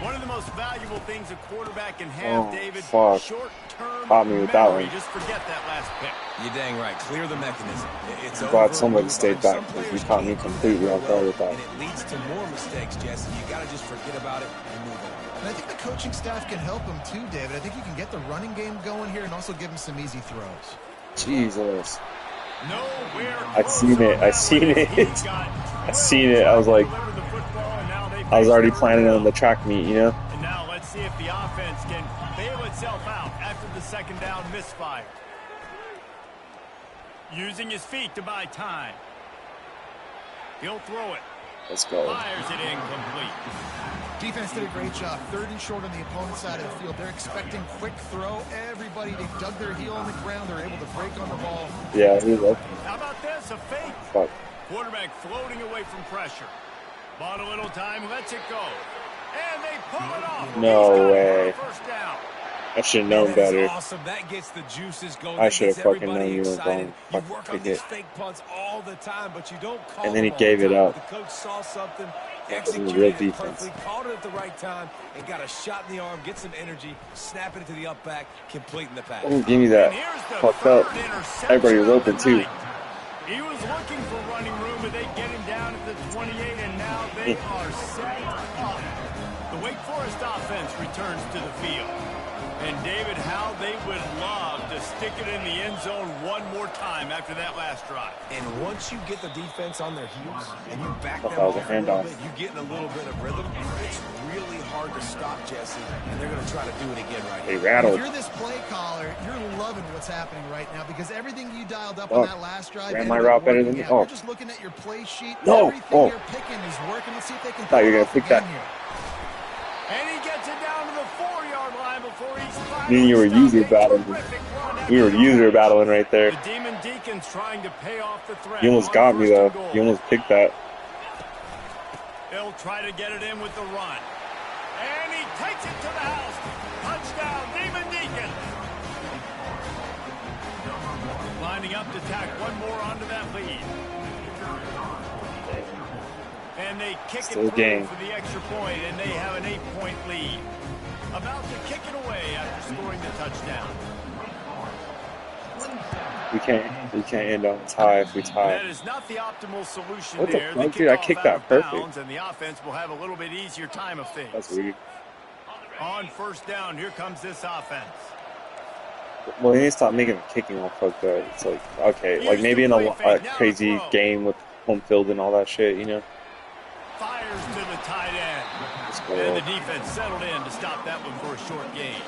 Speaker 2: One of the most valuable things a quarterback can have, David,
Speaker 1: fuck.
Speaker 2: short-term
Speaker 1: Caught me with that
Speaker 2: memory.
Speaker 1: one.
Speaker 2: Just forget that last pick.
Speaker 4: You're dang right. Clear the mechanism. It's
Speaker 1: I'm glad
Speaker 4: over.
Speaker 1: somebody
Speaker 4: Move
Speaker 1: stayed
Speaker 4: on.
Speaker 1: back
Speaker 4: Some
Speaker 1: because
Speaker 4: players
Speaker 1: he caught me
Speaker 4: can't do that
Speaker 1: completely
Speaker 4: very
Speaker 1: off guard with that.
Speaker 4: and it leads to more mistakes, Jesse. You got to just forget about it and move on.
Speaker 3: And I think the coaching staff can help him too, David. I think you can get the running game going here and also give him some easy throws.
Speaker 1: Jesus.
Speaker 2: I
Speaker 1: seen it. I seen it. I seen it. I was like, I was already planning on the track meet, you know?
Speaker 2: And now let's see if the offense can bail itself out after the second down misfire. Using his feet to buy time. He'll throw it.
Speaker 1: Let's go.
Speaker 2: Fires it incomplete.
Speaker 3: Defense did a great job. 3rd and short on the opponent's side of the field. They're expecting quick throw. Everybody, they dug their heel on the ground. They're able to break on the ball.
Speaker 1: Yeah, he was.
Speaker 2: How about this? A fake.
Speaker 1: Fuck.
Speaker 2: Quarterback floating away from pressure. Bought a little time, lets it go. And they pull it off.
Speaker 1: No way.
Speaker 2: First down.
Speaker 1: I should have known better.
Speaker 4: Awesome. That gets the juices going.
Speaker 1: I should have
Speaker 4: That gets
Speaker 1: fucking known
Speaker 4: everybody
Speaker 1: you were
Speaker 4: excited.
Speaker 1: going
Speaker 4: You
Speaker 1: to
Speaker 4: work
Speaker 1: fucking
Speaker 4: on
Speaker 1: kick
Speaker 4: these
Speaker 1: it.
Speaker 4: fake punts all the time, but you don't call
Speaker 1: And then he
Speaker 4: them all
Speaker 1: gave
Speaker 4: the
Speaker 1: it
Speaker 4: time.
Speaker 1: up.
Speaker 4: The coach saw something,
Speaker 1: real
Speaker 4: executed it
Speaker 1: defense.
Speaker 4: perfectly, called it at the right time, and got a shot in the arm, get some energy, snapping it to the up back, completing the pass.
Speaker 1: Oh, give me that.
Speaker 2: And here's the
Speaker 1: Fucked up.
Speaker 2: third interception
Speaker 1: Everybody was
Speaker 2: of
Speaker 1: open
Speaker 2: the
Speaker 1: too.
Speaker 2: night. He was looking for running room, but they get him down at the 28, and now they are set up. The Wake Forest offense returns to the field. And, David, how they would love to stick it in the end zone one more time after that last drive.
Speaker 4: And once you get the defense on their heels and you back
Speaker 1: Thought
Speaker 4: them
Speaker 1: that was a
Speaker 4: off a little
Speaker 1: handoff.
Speaker 4: bit, you get in a little bit of rhythm, it's really hard to stop, Jesse, and they're going to try to do it again right
Speaker 1: They
Speaker 4: here.
Speaker 1: rattled.
Speaker 3: If you're this play caller, you're loving what's happening right now because everything you dialed up on that last drive
Speaker 1: Ran my
Speaker 3: ended
Speaker 1: route
Speaker 3: up
Speaker 1: better
Speaker 3: working
Speaker 1: than me.
Speaker 3: out.
Speaker 1: Oh.
Speaker 3: You're just looking at your play sheet.
Speaker 1: No.
Speaker 3: Everything
Speaker 1: Oh.
Speaker 3: you're picking is working. Let's see if they can
Speaker 1: Thought you were
Speaker 3: pull it
Speaker 1: gonna
Speaker 3: off
Speaker 1: pick that.
Speaker 3: again here.
Speaker 2: And he gets it down to the 4-yard line before he's
Speaker 1: Me and you were
Speaker 2: finally
Speaker 1: user
Speaker 2: stopped. A
Speaker 1: battling.
Speaker 2: terrific run
Speaker 1: We were
Speaker 2: after the
Speaker 1: user
Speaker 2: ball.
Speaker 1: battling right there.
Speaker 2: The Demon Deacons trying to pay off the threat.
Speaker 1: You almost
Speaker 2: on
Speaker 1: got me
Speaker 2: first
Speaker 1: though.
Speaker 2: and goal.
Speaker 1: You almost picked that.
Speaker 2: They'll try to get it in with the run. And he takes it to the house. Touchdown, Demon Deacons. Lining up to tack one more onto that lead. And they kick
Speaker 1: Still
Speaker 2: it through
Speaker 1: game.
Speaker 2: for the extra point, and they have an 8-point lead. About to kick it away after scoring the touchdown.
Speaker 1: We can't end on tie if we tie.
Speaker 2: That is not the optimal solution
Speaker 1: What the
Speaker 2: there.
Speaker 1: fuck,
Speaker 2: The
Speaker 1: dude? I
Speaker 2: kickoff
Speaker 1: kicked
Speaker 2: out
Speaker 1: that
Speaker 2: of
Speaker 1: perfect.
Speaker 2: bounds, and the offense will have a little bit easier time of things.
Speaker 1: That's weird.
Speaker 2: On first down, here comes this offense.
Speaker 1: Well, they need to stop making the kicking all fucked up. It's like, okay, like maybe in a crazy game with home field and all that shit, you know?
Speaker 2: Fires to the tight end.
Speaker 1: Let's go.
Speaker 2: And the defense settled in to stop that one for a short gain.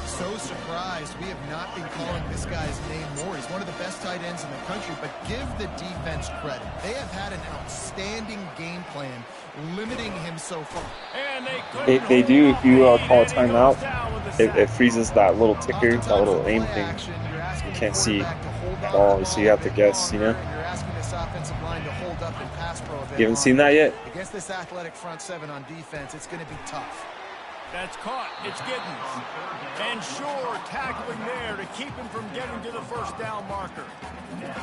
Speaker 3: So surprised we have not been calling this guy's name more. He's one of the best tight ends in the country, but give the defense credit. They have had an outstanding game plan, limiting him so far.
Speaker 2: And
Speaker 1: They do, if you call a timeout, it freezes that little ticker, that little aim thing. You can't see at all, so you have to guess, you know?
Speaker 3: You're asking this offensive line to hold up and pass pro a bit
Speaker 1: You haven't seen
Speaker 3: longer.
Speaker 1: that yet?
Speaker 3: Against this athletic front seven on defense, it's going to be tough.
Speaker 2: That's caught. It's Giddens. And Shore tackling there to keep him from getting to the first down marker.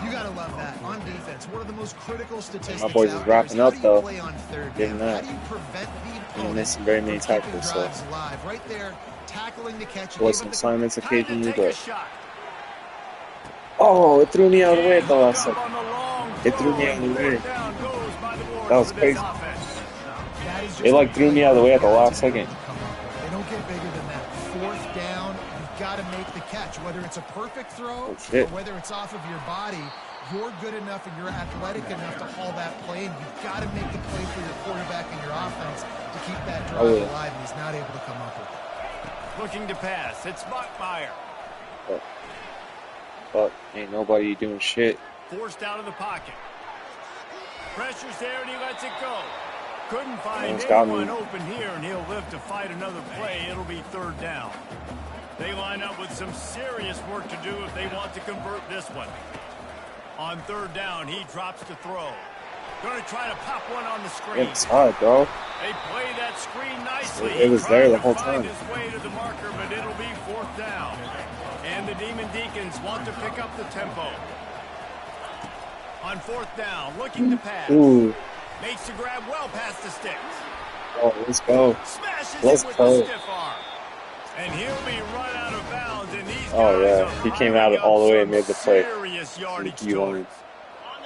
Speaker 3: You got to love that. On defense, one of the most critical statistics
Speaker 1: My boys is
Speaker 3: out there
Speaker 1: wrapping
Speaker 3: how
Speaker 1: up,
Speaker 3: do you
Speaker 1: though.
Speaker 3: play on third
Speaker 1: Getting
Speaker 3: down?
Speaker 1: that.
Speaker 3: How do you prevent the
Speaker 1: You're
Speaker 3: opponent
Speaker 1: missing very many
Speaker 3: from keeping
Speaker 1: tackles, so.
Speaker 3: drives live? Right there, tackling the catch.
Speaker 1: There was some assignments
Speaker 2: Time to
Speaker 1: occasionally,
Speaker 2: take a
Speaker 1: but
Speaker 2: shot.
Speaker 1: oh, it threw me out of the way at the last
Speaker 2: Up
Speaker 1: second.
Speaker 2: on the long
Speaker 1: It threw me
Speaker 2: throw,
Speaker 1: out of the
Speaker 2: and
Speaker 1: way.
Speaker 2: third down goes by the board
Speaker 1: That was
Speaker 2: for this
Speaker 1: crazy.
Speaker 2: offense.
Speaker 3: That is just
Speaker 1: It like threw me out of the way at the last second.
Speaker 3: They don't get bigger than that. Fourth down, you've got to make the catch. Whether it's a perfect throw
Speaker 1: Oh, shit.
Speaker 3: or whether it's off of your body, you're good enough and you're athletic enough to haul that play, and you've got to make the play for your quarterback and your offense to keep that drive
Speaker 1: Oh, yeah.
Speaker 3: alive, and he's not able to come up with it.
Speaker 2: Looking to pass. It's Buckmeyer.
Speaker 1: But ain't nobody doing shit.
Speaker 2: Forced out of the pocket. Pressure's there, and he lets it go. Couldn't find
Speaker 1: Almost got me.
Speaker 2: anyone open here, and he'll live to fight another play. It'll be third down. They line up with some serious work to do if they want to convert this one. On third down, he drops to throw. Going to try to pop one on the screen.
Speaker 1: Inside, bro.
Speaker 2: They play that screen nicely.
Speaker 1: It was
Speaker 2: He
Speaker 1: there
Speaker 2: tried
Speaker 1: the
Speaker 2: to
Speaker 1: whole
Speaker 2: find
Speaker 1: time.
Speaker 2: his way to the marker, but it'll be fourth down. And the Demon Deacons want to pick up the tempo. On fourth down, looking to pass.
Speaker 1: Ooh.
Speaker 2: Makes the grab well past the sticks.
Speaker 1: Oh, let's go. Let's go.
Speaker 2: And he'll be run out of bounds. And these
Speaker 1: Oh,
Speaker 2: guys
Speaker 1: yeah. He came out all the way and made the play.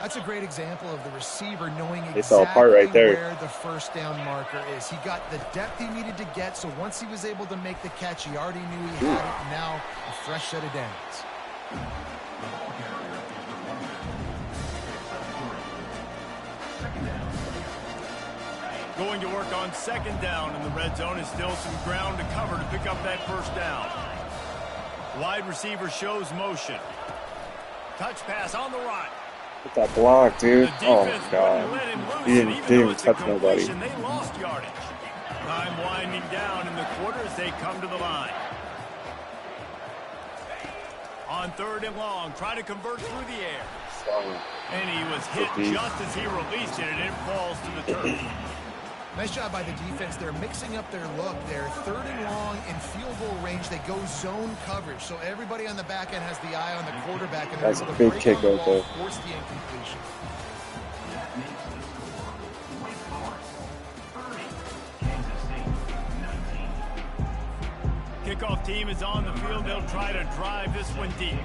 Speaker 3: That's a great example of the receiver knowing
Speaker 1: apart right
Speaker 3: exactly
Speaker 1: there.
Speaker 3: where the first down marker is. He got the depth he needed to get, so once he was able to make the catch, he already knew he had it. Now, a fresh set of downs.
Speaker 2: Going to work on second down in the red zone. Is still some ground to cover to pick up that first down. Wide receiver shows motion. Touch pass on the run.
Speaker 1: With that block, dude. Oh, my God. He didn't even touch nobody.
Speaker 2: They lost yardage. Time winding down in the quarter as they come to the line. On third and long, trying to convert through the air. And he was hit just as he released it, and it falls to the turf.
Speaker 3: Nice job by the defense. They're mixing up their look. They're third and long in field goal range. They go zone coverage. So everybody on the back end has the eye on the quarterback. And
Speaker 1: that's a big kick right there.
Speaker 3: Force the incompletion.
Speaker 2: Kickoff team is on the field. They'll try to drive this one deep.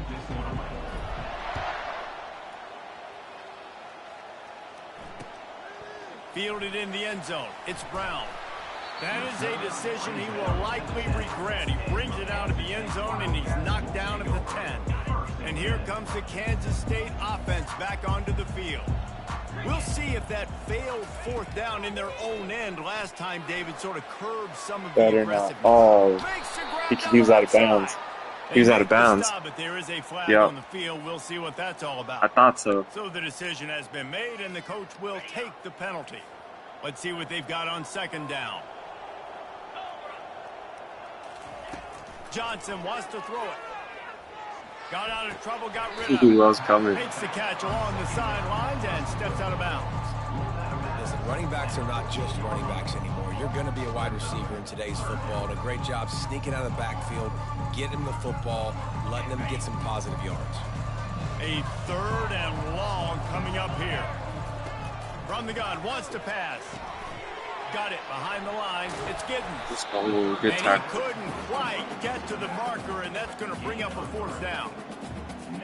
Speaker 2: Fielded in the end zone. It's Brown. That is a decision he will likely regret. He brings it out of the end zone, and he's knocked down at the 10. And here comes the Kansas State offense back onto the field. We'll see if that failed fourth down in their own end last time, David, sort of curbed some of the aggressive.
Speaker 1: Oh, he was out of bounds. He was out of bounds.
Speaker 2: But there is a flag on the field. We'll see what that's all about.
Speaker 1: I thought so.
Speaker 2: So the decision has been made, and the coach will take the penalty. Let's see what they've got on second down. Johnson wants to throw it. Got out of trouble, got rid of it.
Speaker 1: Who else coming?
Speaker 2: Makes the catch along the sidelines and steps out of bounds.
Speaker 4: Listen, running backs are not just running backs anymore. You're going to be a wide receiver in today's football. And a great job sneaking out of the backfield, getting the football, letting them get some positive yards.
Speaker 2: A third and long coming up here. From the gun, wants to pass. Got it behind the line. It's Giddens.
Speaker 1: Oh, good
Speaker 2: and
Speaker 1: tackle.
Speaker 2: He couldn't quite get to the marker, and that's going to bring up a fourth down.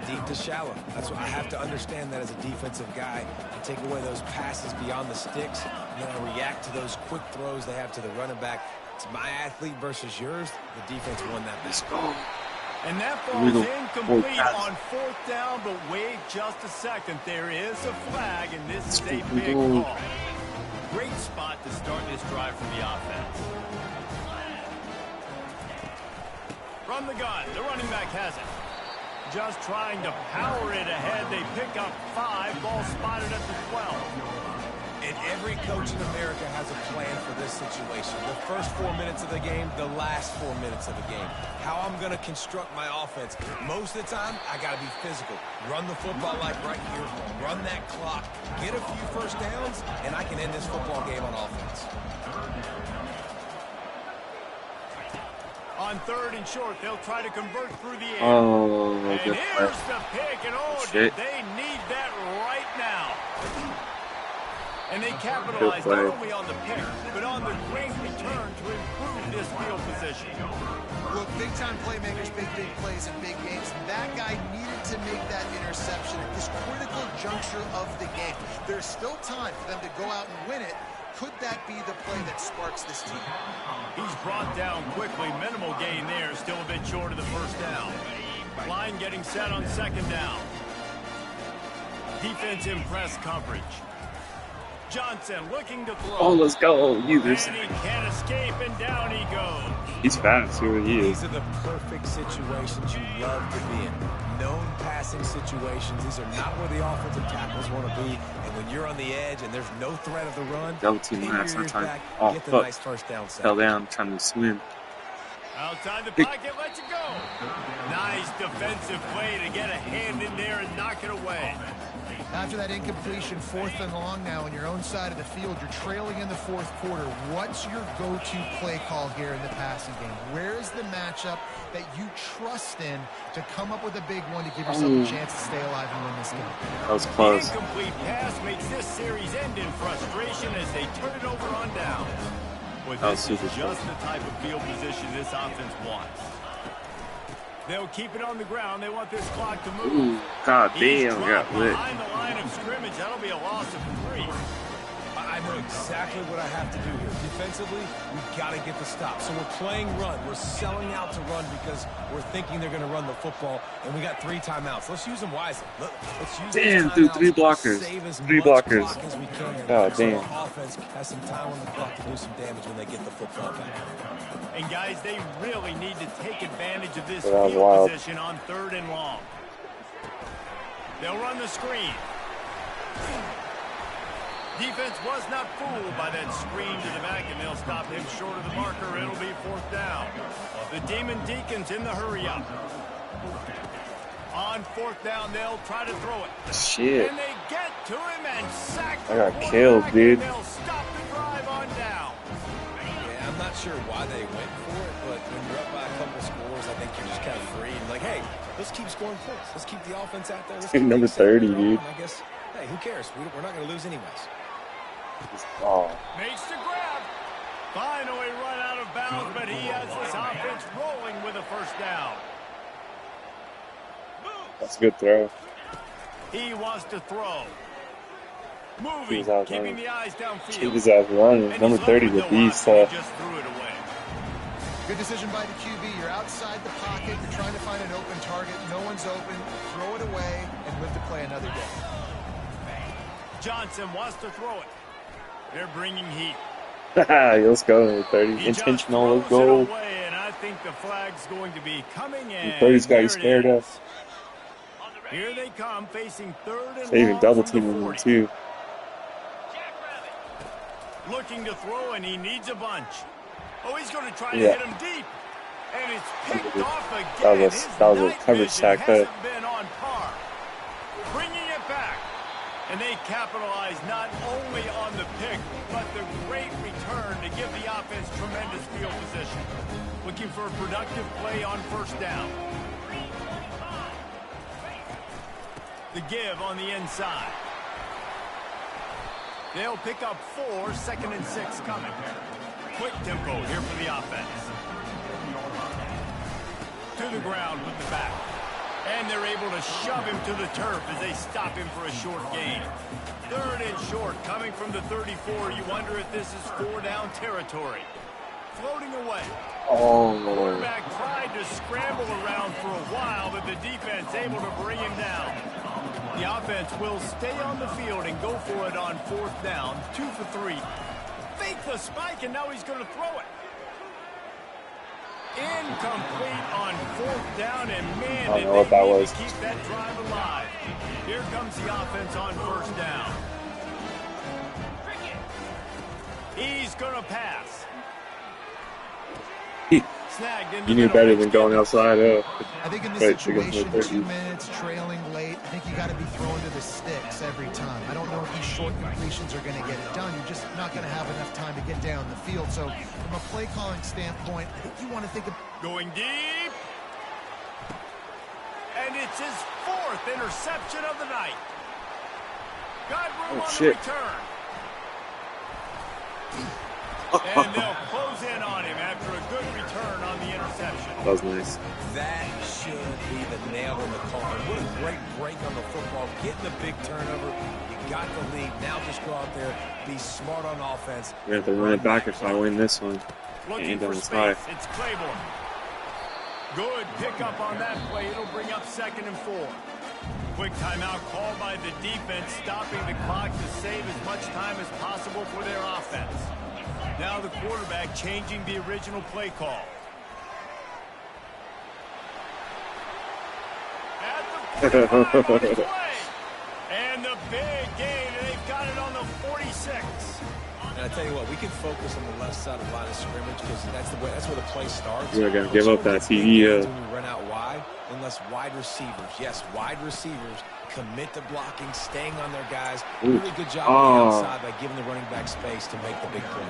Speaker 4: Deep to shallow. That's what I have to understand that as a defensive guy. I take away those passes beyond the sticks, and then I react to those quick throws they have to the running back. It's my athlete versus yours. The defense won that battle.
Speaker 2: And that falls incomplete on fourth down, but wait just a second. There is a flag, and this is a big call. Great spot to start this drive for the offense. From the gun, the running back has it. Just trying to power it ahead. They pick up 5. Ball spotted at the 12.
Speaker 4: And every coach in America has a plan for this situation. The first 4 minutes of the game, the last 4 minutes of the game. How I'm going to construct my offense. Most of the time, I got to be physical. Run the football like right here. Run that clock. Get a few first downs, and I can end this football game on offense.
Speaker 2: On third and short, they'll try to convert through the air.
Speaker 1: Oh,
Speaker 2: and
Speaker 1: good
Speaker 2: here's
Speaker 1: play.
Speaker 2: the pick, and they need that right now. And they capitalize not only on the pick, but on the great return to improve this field position.
Speaker 3: Look, big-time playmakers make big plays in big games. That guy needed to make that interception at this critical juncture of the game. There's still time for them to go out and win it. Could that be the play that sparks this team?
Speaker 2: He's brought down quickly. Minimal gain there. Still a bit short of the first down. Line getting set on second down. Defense in press coverage. Johnson looking to throw.
Speaker 1: Oh, let's go.
Speaker 2: And he can't escape, and down he goes.
Speaker 1: He's fast. Who he is.
Speaker 4: These are the perfect situations you love to be in. Known passing situations. These are not where the offensive tackles want to be. And when you're on the edge and there's no threat of the run,
Speaker 1: double team sometimes. Oh,
Speaker 4: get the
Speaker 1: fuck.
Speaker 4: nice first down set.
Speaker 1: Fell down trying to swim.
Speaker 2: Outside the pocket, lets it go. Nice defensive play to get a hand in there and knock it away.
Speaker 3: After that incompletion, fourth and long now on your own side of the field, you're trailing in the fourth quarter. What's your go-to play call here in the passing game? Where is the matchup that you trust in to come up with a big one to give yourself a chance to stay alive and win this game?
Speaker 1: That was close.
Speaker 2: The incomplete pass makes this series end in frustration as they turn it over on down. But this is just the type of field position this offense wants. They'll keep it on the ground. They want this clock to move.
Speaker 1: Ooh, God damn, got lit.
Speaker 2: Behind the line of scrimmage, that'll be a loss of 3.
Speaker 4: I know exactly what I have to do here. Defensively, we've got to get the stop. So we're playing run. We're selling out to run because we're thinking they're going to run the football, and we got 3 timeouts. Let's use them wisely. Let's use
Speaker 1: damn, dude, 3 blockers. 3 blockers. God damn.
Speaker 4: Our offense has some time on the clock to do some damage when they get the football back.
Speaker 2: And guys, they really need to take advantage of this
Speaker 1: That was
Speaker 2: field
Speaker 1: wild.
Speaker 2: position on 3rd and long. They'll run the screen. Defense was not fooled by that screen to the back, and they'll stop him short of the marker. It'll be 4th down. The Demon Deacons in the hurry-up. On 4th down, they'll try to throw it.
Speaker 1: Shit.
Speaker 2: And they get to him and sack
Speaker 1: I
Speaker 2: the
Speaker 1: got killed,
Speaker 2: quarterback,
Speaker 1: dude.
Speaker 2: and they'll stop the drive on down.
Speaker 4: Yeah, I'm not sure why they went for it, but when you're up by a couple scores, I think you're just kind of free. And like, hey, let's keep scoring points. Let's keep the offense out there. Let's keep
Speaker 1: Number 30, dude.
Speaker 4: I guess, hey, who cares? We're not going to lose anyways.
Speaker 1: Oh.
Speaker 2: Makes the grab. Finally run out of bounds, but he has this offense rolling with a 1st down.
Speaker 1: That's a good throw.
Speaker 2: He wants to throw. Moving,
Speaker 1: He was out
Speaker 2: keeping
Speaker 1: running.
Speaker 2: the eyes downfield.
Speaker 1: Keep his ass running.
Speaker 2: And
Speaker 1: Number
Speaker 2: he's
Speaker 1: 30,
Speaker 2: open
Speaker 1: the
Speaker 2: to
Speaker 1: beast.
Speaker 2: Watson. He just threw it away.
Speaker 3: Good decision by the QB. You're outside the pocket. You're trying to find an open target. No one's open. Throw it away and live to play another day.
Speaker 2: Johnson wants to throw it. They're bringing heat.
Speaker 1: Let's go, number 30.
Speaker 2: He
Speaker 1: Intentional, let's
Speaker 2: just throws
Speaker 1: go.
Speaker 2: it away, and I think the flag's going to be coming in.
Speaker 1: 30's got
Speaker 2: There
Speaker 1: you
Speaker 2: it
Speaker 1: scared
Speaker 2: is.
Speaker 1: us.
Speaker 2: Here they come, facing 3rd and
Speaker 1: They even
Speaker 2: long
Speaker 1: double
Speaker 2: from the
Speaker 1: teaming him
Speaker 2: 40.
Speaker 1: too.
Speaker 2: Looking to throw, and he needs a bunch. Oh, he's going to try to
Speaker 1: Yeah.
Speaker 2: hit him deep. And it's picked off again.
Speaker 1: That was
Speaker 2: His
Speaker 1: a
Speaker 2: night
Speaker 1: coverage
Speaker 2: vision
Speaker 1: sack cut.
Speaker 2: hasn't been on par. Bringing it back. And they capitalize not only on the pick, but the great return to give the offense tremendous field position. Looking for a productive play on 1st down. The give on the inside. They'll pick up 4, 2nd and 6 coming. Quick tempo here for the offense. To the ground with the back. And they're able to shove him to the turf as they stop him for a short gain. 3rd and short coming from the 34. You wonder if this is 4-down territory. Floating away.
Speaker 1: Oh,
Speaker 2: Quarterback tried to scramble around for a while, but the defense able to bring him down. The offense will stay on the field and go for it on 4th down. 2 for 3. Fake the spike, and now he's going to throw it. Incomplete on 4th down, and man,
Speaker 1: I don't
Speaker 2: did
Speaker 1: know what
Speaker 2: they
Speaker 1: that
Speaker 2: need
Speaker 1: was.
Speaker 2: to keep that drive alive. Here comes the offense on 1st down. He's going to pass. Snagged in the
Speaker 1: You knew
Speaker 2: middle.
Speaker 1: better than going outside.
Speaker 3: I think in this
Speaker 1: Right,
Speaker 3: situation,
Speaker 1: chicken,
Speaker 3: 2 minutes, trailing late, I think you got to be throwing to the sticks every time. I don't know if these short completions are going to get it done. You're just not going to have enough time to get down the field. So from a play calling standpoint, I think you want to think of
Speaker 2: Going deep. And it's his 4th interception of the night. Got room on
Speaker 1: shit.
Speaker 2: the return. And they'll close in on him after a good return on the interception.
Speaker 1: That was nice.
Speaker 4: That should be the nail in the coffin. What a great break on the football. Getting the big turnover. You got the lead. Now just go out there, be smart on offense.
Speaker 1: We're going to have to run it back if I win this one.
Speaker 2: Looking
Speaker 1: And
Speaker 2: for
Speaker 1: on his high.
Speaker 2: space. It's Claiborne. Good pickup on that play. It'll bring up 2nd and 4. Quick timeout called by the defense, stopping the clock to save as much time as possible for their offense. Now the quarterback changing the original play call. At the 45 on his way. And the big gain, and they've got it on the 46.
Speaker 4: And I tell you what, we can focus on the left side of the line of scrimmage because that's where the play starts.
Speaker 1: We're going to give up that TV.
Speaker 4: When we run out wide, unless wide receivers, yes, wide receivers commit to blocking, staying on their guys. Really good job on the outside by giving the running back space to make the big play.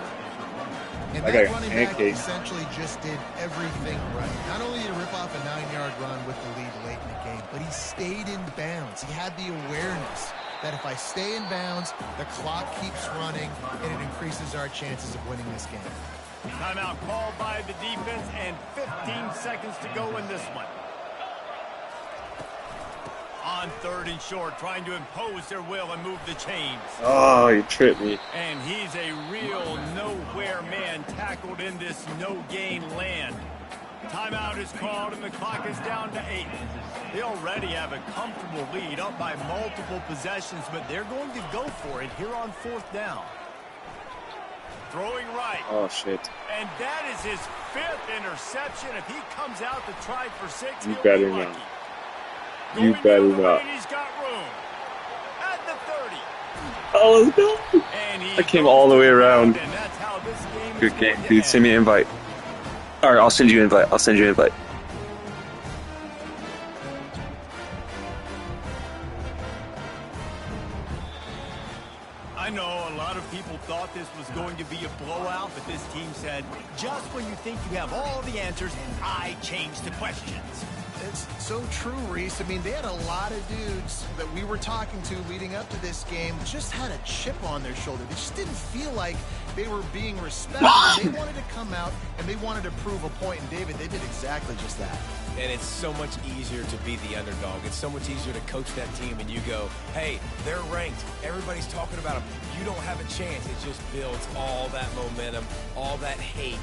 Speaker 3: And
Speaker 1: I
Speaker 3: that
Speaker 1: got
Speaker 3: running back
Speaker 1: pancaked.
Speaker 3: essentially just did everything right. Not only did he rip off a 9-yard run with the lead late in the game, but he stayed in bounds. He had the awareness that if I stay in bounds, the clock keeps running, and it increases our chances of winning this game.
Speaker 2: Timeout called by the defense and 15 seconds to go in this one. On 3rd and short, trying to impose their will and move the chains.
Speaker 1: Oh, you tripped me.
Speaker 2: And he's a real nowhere man tackled in this no-gain land. Timeout is called and the clock is down to 8. They already have a comfortable lead up by multiple possessions, but they're going to go for it here on 4th down. Throwing right.
Speaker 1: Oh, shit.
Speaker 2: And that is his 5th interception. If he comes out to try for 6,
Speaker 1: You
Speaker 2: he'll
Speaker 1: better
Speaker 2: be lucky.
Speaker 1: not. You better not.
Speaker 2: He's got room. At the 30.
Speaker 1: Oh, let's go. I came all the way around.
Speaker 2: And that's how this game
Speaker 1: Good game, dude. Send me an invite. Alright, I'll send you an invite. I'll send you an invite.
Speaker 2: I know a lot of people thought this was going to be a blowout, but this team said, just when you think you have all the answers, I change the questions.
Speaker 3: It's so true, Reese. I mean, they had a lot of dudes that we were talking to leading up to this game just had a chip on their shoulder. They just didn't feel like they were being respected. They wanted to come out and they wanted to prove a point. And David, they did exactly just that.
Speaker 4: And it's so much easier to be the underdog. It's so much easier to coach that team and you go, hey, they're ranked. Everybody's talking about them. You don't have a chance. It just builds all that momentum, all that hate.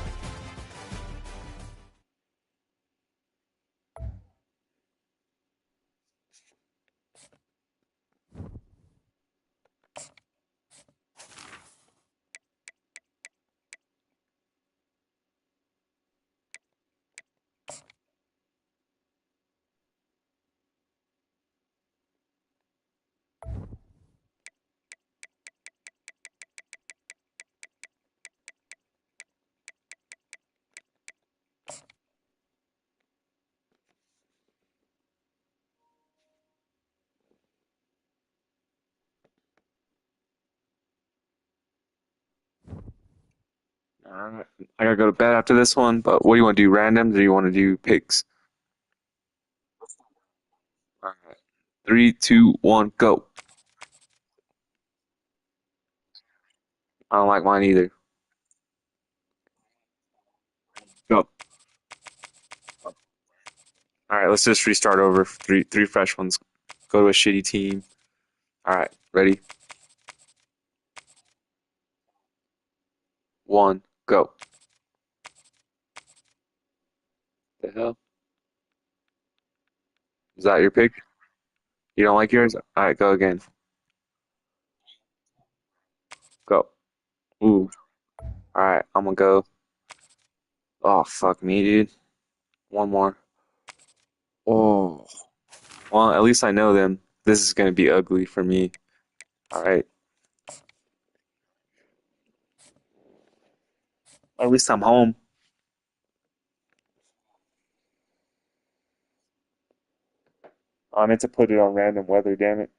Speaker 1: Alright. I gotta go to bed after this one, but what do you want to do? Randoms or do you want to do picks? Alright. 3, 2, 1, go. I don't like mine either. Go. Alright, let's just restart over. Three fresh ones. Go to a shitty team. Alright, ready? 1, go. The hell? Is that your pick? You don't like yours? Alright, go again. Go. Ooh. Alright, I'm gonna go. Oh, fuck me, dude. One more. Oh. Well, at least I know them. This is gonna be ugly for me. Alright. At least I'm home. I meant to put it on random weather, damn it.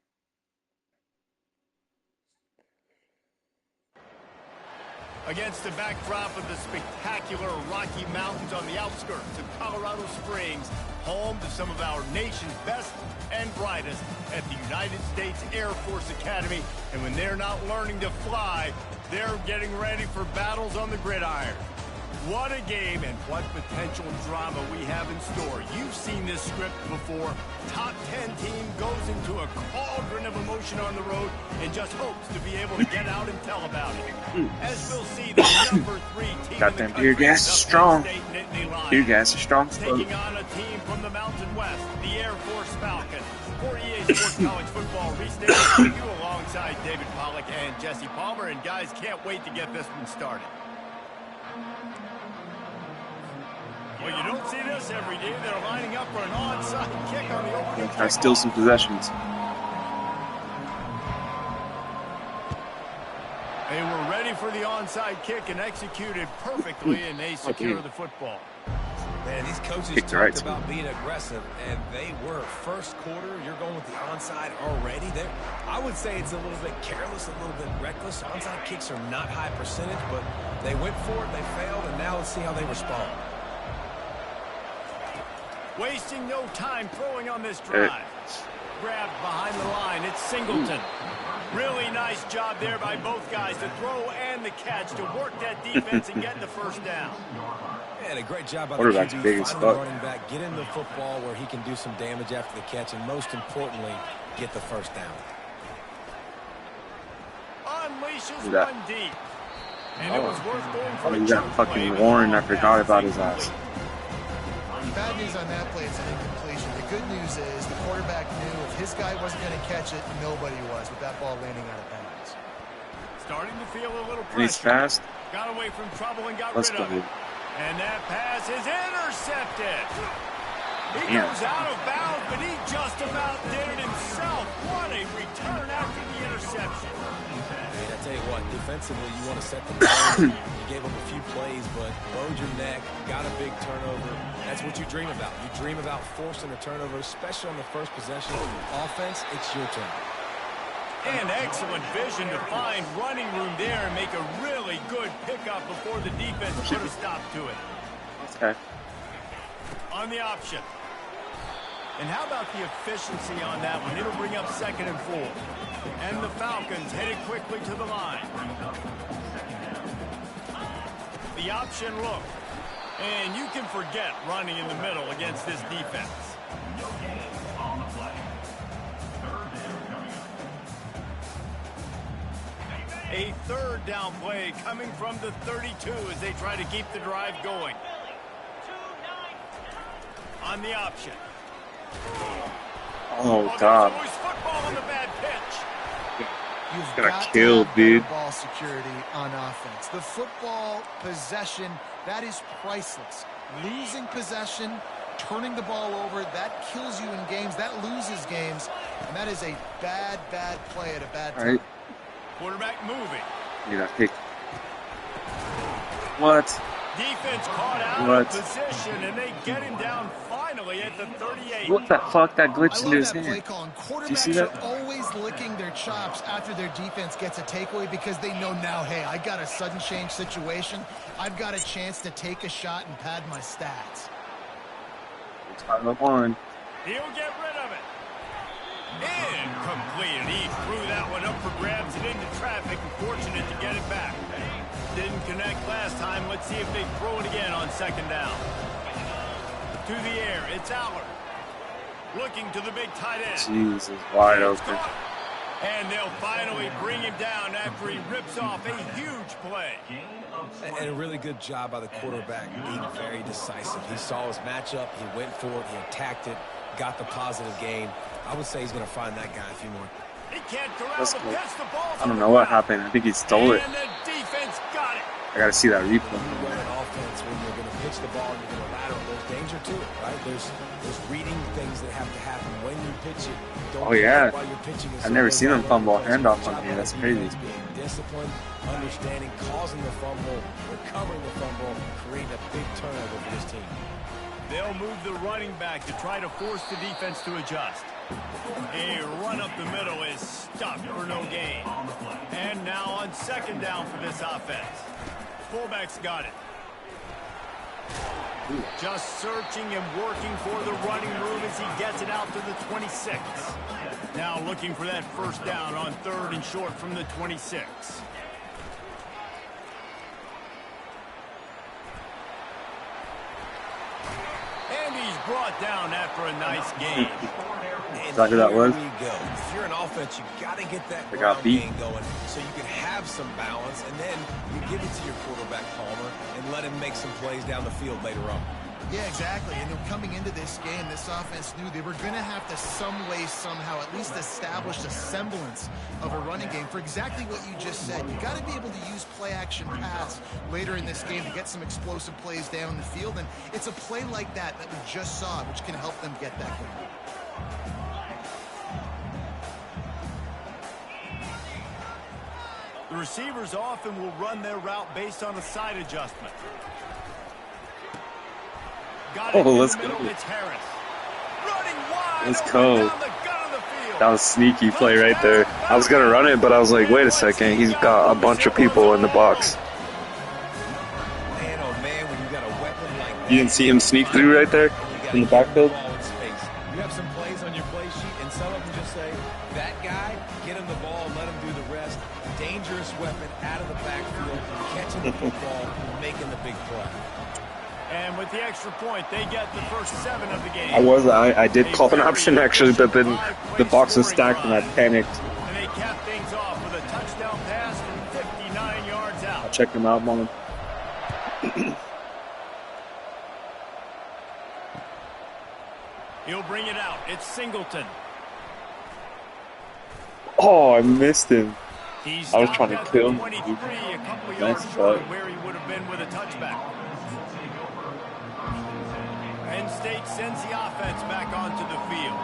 Speaker 2: Against the backdrop of the spectacular Rocky Mountains on the outskirts of Colorado Springs, home to some of our nation's best and brightest at the United States Air Force Academy. And when they're not learning to fly, they're getting ready for battles on the gridiron. What a game and what potential drama we have in store. You've seen this script before. Top 10 team goes into a cauldron of emotion on the road and just hopes to be able to get out and tell about it. As we'll see, the number 3 team
Speaker 1: Got
Speaker 2: in the
Speaker 1: them
Speaker 2: country,
Speaker 1: tear gas
Speaker 2: the
Speaker 1: strong.
Speaker 2: Penn State Nittany Lions,
Speaker 1: Tear gas is strong.
Speaker 2: taking on a team from the Mountain West, the Air Force Falcons. For EA Sports College Football, Reese Davis with you alongside David Pollack and Jesse Palmer. And guys, can't wait to get this one started. Well, you don't see this every day. They're lining up for an onside kick on the opening
Speaker 1: Try to steal some possessions.
Speaker 2: They were ready for the onside kick and executed perfectly, and they secure the football.
Speaker 4: Man, these coaches
Speaker 1: Kicked
Speaker 4: talked
Speaker 1: right.
Speaker 4: about being aggressive, and they were. First quarter, you're going with the onside already. I would say it's a little bit careless, a little bit reckless. Onside kicks are not high percentage, but they went for it, they failed, and now let's see how they respond.
Speaker 2: Wasting no time throwing on this drive. Grabbed behind the line. It's Singleton. Really nice job there by both guys, the throw and the catch, to work that defense and get the first down.
Speaker 4: And a great job by the
Speaker 1: Quarterback's big
Speaker 4: QB,
Speaker 1: as
Speaker 4: finding the
Speaker 1: fuck.
Speaker 4: running back, get in the football where he can do some damage after the catch, and most importantly, get the first down.
Speaker 2: Unleashes one deep. And it was worth going for a
Speaker 1: You
Speaker 2: chunk
Speaker 1: got
Speaker 2: play,
Speaker 1: fucking
Speaker 2: but
Speaker 1: Warren.
Speaker 2: the
Speaker 1: I
Speaker 2: ball
Speaker 1: forgot
Speaker 2: passes
Speaker 1: about his
Speaker 2: incomplete.
Speaker 1: ass.
Speaker 3: Bad news on that play, it's an incompletion. The good news is the quarterback knew if his guy wasn't going to catch it, nobody was with that ball landing out of bounds.
Speaker 2: Starting to feel a little
Speaker 1: And he's
Speaker 2: pressure.
Speaker 1: fast.
Speaker 2: Got away from trouble and got
Speaker 1: Let's
Speaker 2: rid
Speaker 1: go.
Speaker 2: of it. And that pass is intercepted. He
Speaker 1: Damn.
Speaker 2: goes out of bounds, but he just about did it himself. What a return after the interception.
Speaker 4: I tell you what, defensively, you want to set the tone. You gave him a few plays, but bowed your neck, got a big turnover. That's what you dream about. You dream about forcing a turnover, especially on the first possession. Offense, it's your turn.
Speaker 2: And excellent vision to find running room there and make a really good pickup before the defense put a stop to it.
Speaker 1: Okay.
Speaker 2: On the option. And how about the efficiency on that one? It'll bring up 2nd and 4. And the Falcons headed quickly to the line. The option look. And you can forget running in the middle against this defense. A 3rd down play coming from the 32 as they try to keep the drive going. On the option.
Speaker 1: Oh, God.
Speaker 2: There's always football on the bad pitch.
Speaker 3: You've
Speaker 1: Got
Speaker 3: got
Speaker 1: killed,
Speaker 3: to have better
Speaker 1: dude.
Speaker 3: ball security on offense. The football possession, that is priceless. Losing possession, turning the ball over, that kills you in games. That loses games. And that is a bad, bad play at a bad time.
Speaker 1: All right.
Speaker 2: Quarterback moving.
Speaker 1: You got picked. What?
Speaker 2: Defense caught out
Speaker 1: What?
Speaker 2: of position, and they get him down finally at the 38.
Speaker 1: What the fuck? That
Speaker 3: I
Speaker 1: glitched into
Speaker 3: love
Speaker 1: his
Speaker 3: that play
Speaker 1: hand.
Speaker 3: call. And
Speaker 1: Did you see
Speaker 3: quarterbacks
Speaker 1: that?
Speaker 3: are always licking their chops after their defense gets a takeaway because they know now, hey, I got a sudden change situation. I've got a chance to take a shot and pad my stats.
Speaker 1: Time up on.
Speaker 2: He'll get rid of it. Incomplete. And he threw that one up for grabs and into traffic, and fortunate to get it back. Didn't connect last time. Let's see if they throw it again on 2nd down. To the air. It's Allard. Looking to the big tight end.
Speaker 1: Jesus, wide open.
Speaker 2: And they'll finally bring him down after he rips off a huge play.
Speaker 4: And a really good job by the quarterback being very decisive. He saw his matchup, he went for it, he attacked it, got the positive gain. I would say he's going to find that guy a few more.
Speaker 2: He can't corral
Speaker 1: That's
Speaker 2: the
Speaker 1: cool.
Speaker 2: pitch. The ball's
Speaker 1: I don't
Speaker 2: on
Speaker 1: know
Speaker 2: the
Speaker 1: what
Speaker 2: ground.
Speaker 1: happened. I think he stole it.
Speaker 2: And the defense got it.
Speaker 1: I gotta see that replay.
Speaker 4: You run an offense when you're going to pitch the ball and you're going to lateral. There's danger to it, right? There's reading things that have to happen when you pitch it. Don't
Speaker 1: Oh, yeah.
Speaker 4: while you're pitching it.
Speaker 1: I've never seen him fumble a
Speaker 4: It's a
Speaker 1: handoff
Speaker 4: good
Speaker 1: on
Speaker 4: job
Speaker 1: here.
Speaker 4: by
Speaker 1: That's
Speaker 4: the
Speaker 1: crazy.
Speaker 4: defense being disciplined, understanding, causing the fumble, recovering the fumble, creating a big turnover for this team.
Speaker 2: They'll move the running back to try to force the defense to adjust. A run up the middle is stopped for no gain. And now on 2nd down for this offense. Fullback's got it. Just searching and working for the running room as he gets it out to the 26. Now looking for that 1st down on 3rd and short from the 26. And he's brought down after a nice game.
Speaker 4: And
Speaker 1: Is that who that was?
Speaker 4: Here we go. If you're an offense, you got to get that
Speaker 1: They got
Speaker 4: ground
Speaker 1: beat.
Speaker 4: game going so you can have some balance, and then you give it to your quarterback, Palmer, and let him make some plays down the field later on.
Speaker 3: Yeah, exactly. And coming into this game, this offense knew they were going to have to some way, somehow, at least establish a semblance of a running game for exactly what you just said. You got to be able to use play-action pass later in this game to get some explosive plays down the field. And it's a play like that that we just saw, which can help them get that going.
Speaker 2: The receivers often will run their route based on a side adjustment. Got it in
Speaker 1: let's
Speaker 2: the middle.
Speaker 1: go.
Speaker 2: It's Harris. Running wide
Speaker 1: Let's
Speaker 2: open
Speaker 1: go.
Speaker 2: down the gut of the field.
Speaker 1: That was a sneaky play right there. I was gonna run it, but I was like, wait a second. He's got a bunch of people in the box.
Speaker 4: Man, oh man, when you got a weapon like that.
Speaker 1: You didn't see him sneak through right there in the backfield?
Speaker 4: You have some plays on your play sheet, and some of them just say, that guy, get him the ball, let him do coming out of the backfield, catching the football, making the big play.
Speaker 2: And with the extra point, they get the first 7 of the game.
Speaker 1: I did call an option actually, but then the box was stacked and I panicked.
Speaker 2: And they cap things off with a touchdown pass from 59 yards out.
Speaker 1: I'll check him out, Mom.
Speaker 2: He'll bring it out. It's Singleton.
Speaker 1: Oh, I missed him.
Speaker 2: He's
Speaker 1: I was trying to kill him.
Speaker 2: 23, a couple
Speaker 1: Nice
Speaker 2: yards short
Speaker 1: shot.
Speaker 2: of where he would have been with a touchback. Penn State sends the offense back onto the field.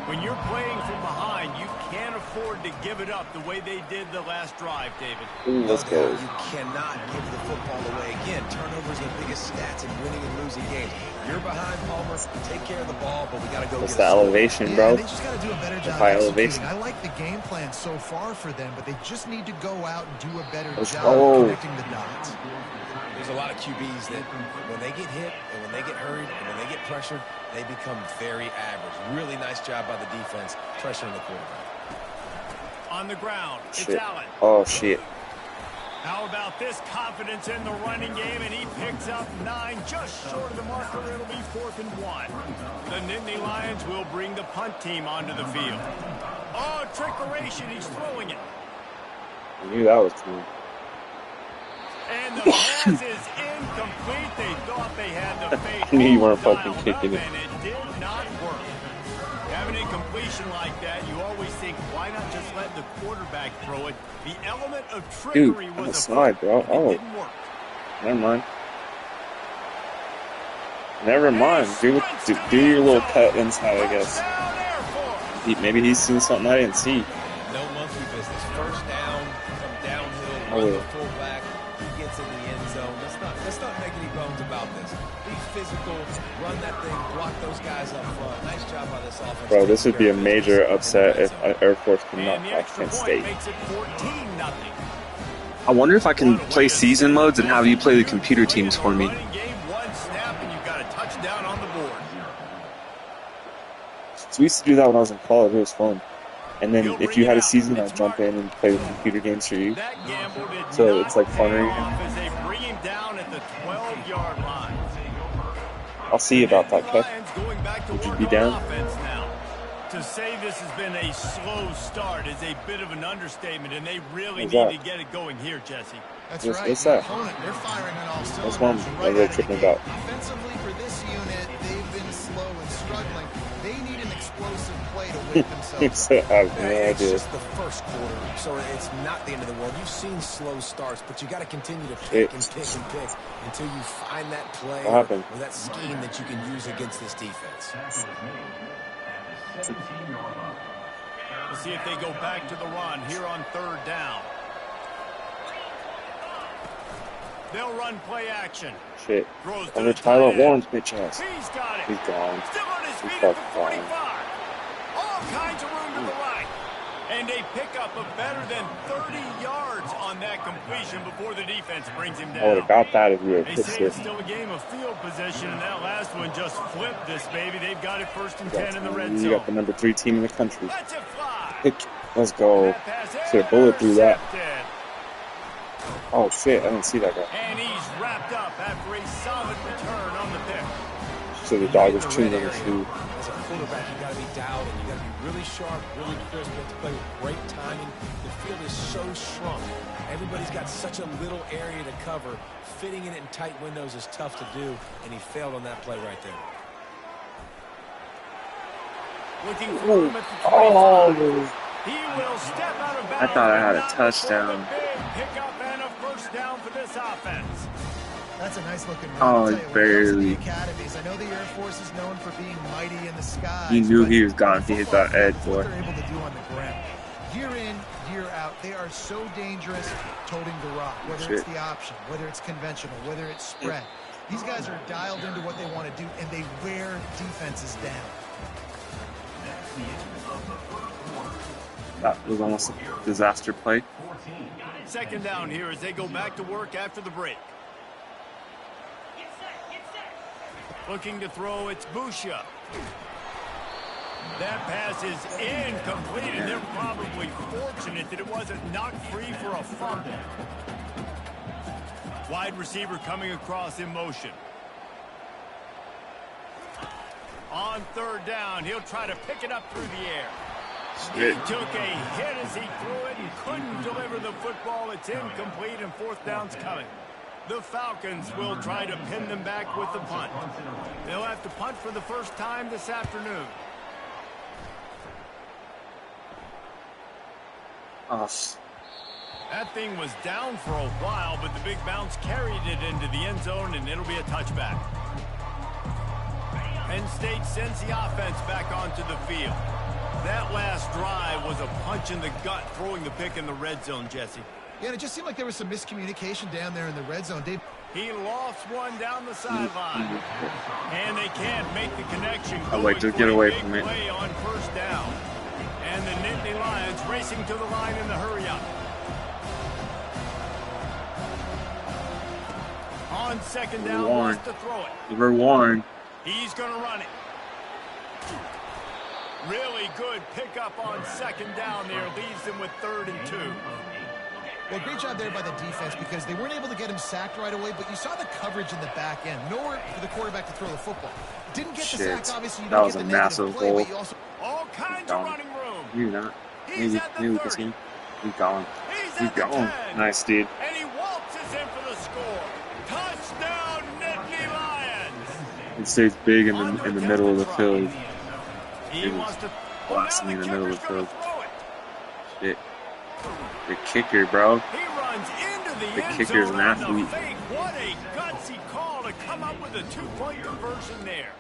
Speaker 2: When you're playing from behind, you can't afford to give it up the way they did the last drive, David.
Speaker 1: Let's go.
Speaker 4: You cannot give the football away. Again, turnovers are the biggest stats in winning and losing games. You're behind, Palmer. Take care of the ball, but we got to go.
Speaker 1: What's the elevation, bro?
Speaker 3: They just got to do a better job
Speaker 1: High
Speaker 3: executing.
Speaker 1: elevation.
Speaker 3: I like the game plan so far for them, but they just need to go out and do a better
Speaker 1: Let's
Speaker 3: job
Speaker 1: go.
Speaker 3: connecting the dots.
Speaker 4: There's a lot of QBs that when they get hit and when they get hurried and when they get pressured, they become very average. Really nice job by the defense pressuring the quarterback.
Speaker 2: On the ground, it's
Speaker 1: Shit.
Speaker 2: Allen.
Speaker 1: Oh, shit.
Speaker 2: How about this confidence in the running game, and he picks up 9, just short of the marker. It'll be 4th and 1. The Nittany Lions will bring the punt team onto the field. Oh, trickeration, he's throwing it.
Speaker 1: I knew that was coming.
Speaker 2: And the pass is incomplete. They thought they had the faith.
Speaker 1: I knew you weren't
Speaker 2: all
Speaker 1: fucking
Speaker 2: dialed
Speaker 1: kicking
Speaker 2: up,
Speaker 1: it.
Speaker 2: and it did not work. Having incompletion like that, you always think, why not just let the quarterback throw it? The element of
Speaker 1: Dude,
Speaker 2: trickery
Speaker 1: on the
Speaker 2: was a
Speaker 1: side, bro.
Speaker 2: It
Speaker 1: Oh,
Speaker 2: didn't work.
Speaker 1: never mind. Never mind. Do your little cut inside, I guess.
Speaker 2: Touchdown, Air Force.
Speaker 1: Maybe he's seen something I didn't see.
Speaker 4: No monkey business. First down from downhill,
Speaker 1: Oh,
Speaker 4: run
Speaker 1: yeah.
Speaker 4: the fullback. He gets in the end zone. Let's not make any bones about this. Be physical, run that thing, block those guys up front. Nice job by this offense.
Speaker 1: Bro, this would be a
Speaker 4: Taking care of
Speaker 1: major
Speaker 4: business in the
Speaker 1: upset
Speaker 4: red
Speaker 1: if
Speaker 4: zone.
Speaker 1: Air Force could not
Speaker 2: And the
Speaker 1: block
Speaker 2: extra
Speaker 1: Penn
Speaker 2: point
Speaker 1: State.
Speaker 2: makes it 14-0.
Speaker 1: I wonder if I can play season modes and have you play the computer teams for me.
Speaker 2: Running game, 1 snap, and you've got a touchdown on the board.
Speaker 1: So we used to do that when I was in college. It was fun. And then if you had a season, I'd jump in and play the computer games for you.
Speaker 2: That gamble did
Speaker 1: So
Speaker 2: not
Speaker 1: it's like
Speaker 2: pay
Speaker 1: funner.
Speaker 2: off as they bring him down at the 12-yard line.
Speaker 1: I'll see about that, Kev.
Speaker 2: Lions going back to
Speaker 1: Would you
Speaker 2: work
Speaker 1: be
Speaker 2: on
Speaker 1: down?
Speaker 2: offense now. To say this has been a slow start is a bit of an understatement, and they really
Speaker 1: What's
Speaker 2: need
Speaker 1: that?
Speaker 2: to get it going here, Jesse.
Speaker 3: That's
Speaker 1: What's-
Speaker 3: right.
Speaker 1: what's
Speaker 3: The
Speaker 1: that?
Speaker 3: opponent, they're firing on all
Speaker 1: That's
Speaker 3: cylinders
Speaker 1: one
Speaker 3: right
Speaker 1: I really
Speaker 3: out of the
Speaker 1: tripping
Speaker 3: gate.
Speaker 1: about.
Speaker 3: Offensively, for this unit, they've been slow and struggling. They need an explosive play to wake themselves up.
Speaker 1: I have no
Speaker 4: It's
Speaker 1: idea.
Speaker 4: just the first quarter, so it's not the end of the world. You've seen slow starts, but you got to continue to
Speaker 1: Shit.
Speaker 4: pick and pick and pick until you find that play
Speaker 1: What happened?
Speaker 4: or that scheme that you can use against this defense.
Speaker 2: We'll see if they go back to the run here on 3rd down. They'll run play action.
Speaker 1: Shit.
Speaker 2: Throws to
Speaker 1: Under
Speaker 2: the
Speaker 1: Tyler
Speaker 2: tight end.
Speaker 1: Warren's bitch ass.
Speaker 2: He's got it.
Speaker 1: He's gone.
Speaker 2: Still on his
Speaker 1: He's
Speaker 2: feet at the
Speaker 1: fucking gone.
Speaker 2: 45. All kinds of room to the right. And they pick up a better than 30 yards on that completion before the defense brings him
Speaker 1: I would
Speaker 2: down.
Speaker 1: have got that if you were a
Speaker 2: They
Speaker 1: kid
Speaker 2: say it's still a game of field position, and that last one just flipped this baby. They've got it 1st and 10 in the red
Speaker 1: You got the
Speaker 2: zone.
Speaker 1: number 3 team in the country.
Speaker 2: Let's it fly.
Speaker 1: Let's go.
Speaker 2: That pass
Speaker 1: Should have bullet through that.
Speaker 2: intercepted.
Speaker 1: Oh shit, I didn't see that guy.
Speaker 2: And he's wrapped up after a solid return on the pick.
Speaker 1: So the dog was
Speaker 4: The
Speaker 1: chewing
Speaker 4: red
Speaker 1: on his
Speaker 4: area.
Speaker 1: shoe.
Speaker 4: As a quarterback, you got to be dialed and you got to be really sharp, really crisp. You have to play with great timing. The field is so shrunk. Everybody's got such a little area to cover. Fitting it in tight windows is tough to do, and he failed on that play right there.
Speaker 2: Looking for him at the 25.
Speaker 1: Oh,
Speaker 2: He will step out of bounds.
Speaker 1: I thought I had a
Speaker 2: but not before
Speaker 1: touchdown.
Speaker 2: the big pickup and a 1st down for this offense.
Speaker 3: That's a nice looking run.
Speaker 1: Oh,
Speaker 3: I'll tell you, when it comes to
Speaker 1: barely.
Speaker 3: the academies, I know the Air Force is known for being mighty in the skies.
Speaker 1: He knew
Speaker 3: but
Speaker 1: he was gone.
Speaker 3: on
Speaker 1: He hit
Speaker 3: football
Speaker 1: that edge,
Speaker 3: field, what
Speaker 1: boy.
Speaker 3: they're able to do on the ground. Year in, year out, they are so dangerous toting the rock, whether it's
Speaker 1: Shit.
Speaker 3: the option, whether it's conventional, whether it's spread. These guys are dialed into what they want to do, and they wear defenses down.
Speaker 1: That was almost a disaster play.
Speaker 2: 2nd down here as they go back to work after the break. Looking to throw, it's Busha. That pass is incomplete, and they're probably fortunate that it wasn't knocked free for a fumble. Wide receiver coming across in motion. On third down, he'll try to pick it up through the air. He took a hit as he threw it and couldn't deliver the football. It's incomplete, and fourth down's coming. The Falcons will try to pin them back with the punt. They'll have to punt for the first time this afternoon. That thing was down for a while, but the big bounce carried it into the end zone, and it'll be a touchback. Penn State sends the offense back onto the field. That last drive was a punch in the gut, throwing the pick in the red zone, Jesse.
Speaker 3: Yeah, it just seemed like there was some miscommunication down there in the red zone, Dave.
Speaker 2: He lost one down the sideline, and they can't make the connection.
Speaker 1: I'd like to get away from it.
Speaker 2: Play on first down, and the Nittany Lions racing to the line in the hurry-up. On second down, wants to throw it.
Speaker 1: Number 1.
Speaker 2: He's going to run it. Really good pickup on second down there. Leaves them with 3rd and 2.
Speaker 3: Well, great job there by the defense because they weren't able to get him sacked right away, but you saw the coverage in the back end. Nowhere for the quarterback to throw the football. Didn't get the sack, obviously. You don't get the negative play, but you also...
Speaker 2: All kinds of running room.
Speaker 1: You're not. Maybe this game. Keep going. Keep going. Nice, dude.
Speaker 2: And he waltzes in for the score. Touchdown, Nittany Lions.
Speaker 1: It stays big in the middle of the field.
Speaker 2: He wants to
Speaker 1: blasting in the middle of the field. Shit. The kicker, bro.
Speaker 2: He runs into the end
Speaker 1: kicker's
Speaker 2: zone
Speaker 1: an athlete.
Speaker 2: What a gutsy call to come up with a 2-point conversion there.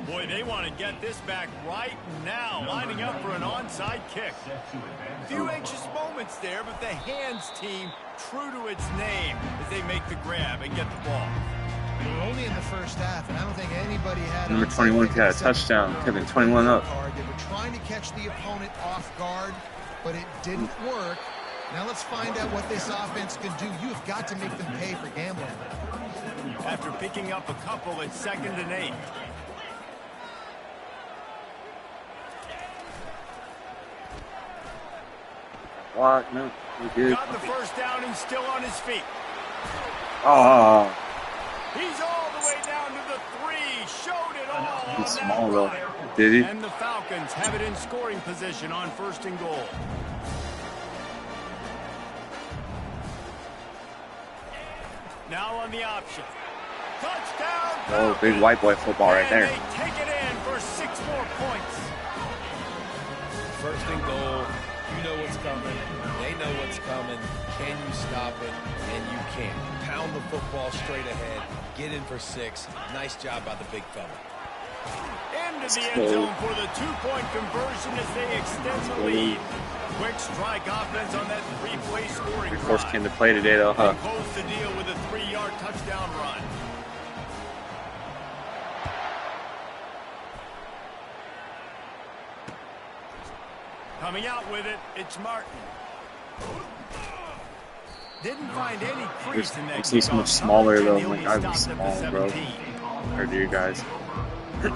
Speaker 2: Boy, they want to get this back right now, lining up for an onside kick. A few anxious moments there, but the hands team true to its name as they make the grab and get the ball.
Speaker 3: We're only in the first half, and I don't think anybody had...
Speaker 1: Number 21 got a touchdown. Kevin, 21 up.
Speaker 3: They were trying to catch the opponent off guard, but it didn't work. Now let's find out what this offense can do. You've got to make them pay for gambling.
Speaker 2: After picking up a couple, it's 2nd and 8.
Speaker 1: What? No, we're good.
Speaker 2: Got the first down and still on his feet.
Speaker 1: Oh.
Speaker 2: He's all the way down to the 3. Showed it all.
Speaker 1: He's small though. Did he?
Speaker 2: And the Falcons have it in scoring position on 1st and goal. Now on the option. Touchdown.
Speaker 1: Oh, big white boy football right there.
Speaker 2: And they take it in for 6 more points.
Speaker 4: 1st and goal. You know what's coming. They know what's coming. Can you stop it? And you can. Pound the football straight ahead. Get in for 6. Nice job by the big fella.
Speaker 2: Into the end zone for the 2-point conversion as they extend the lead. Quick strike offense on that 3-play scoring drive.
Speaker 1: Force came to play today, though, huh?
Speaker 2: They close the deal with a 3-yard touchdown run. Coming out with it, it's Martin. Didn't find any crease in that.
Speaker 1: He's so much smaller, though. I'm like, I'm small, bro. Or do you guys?
Speaker 2: The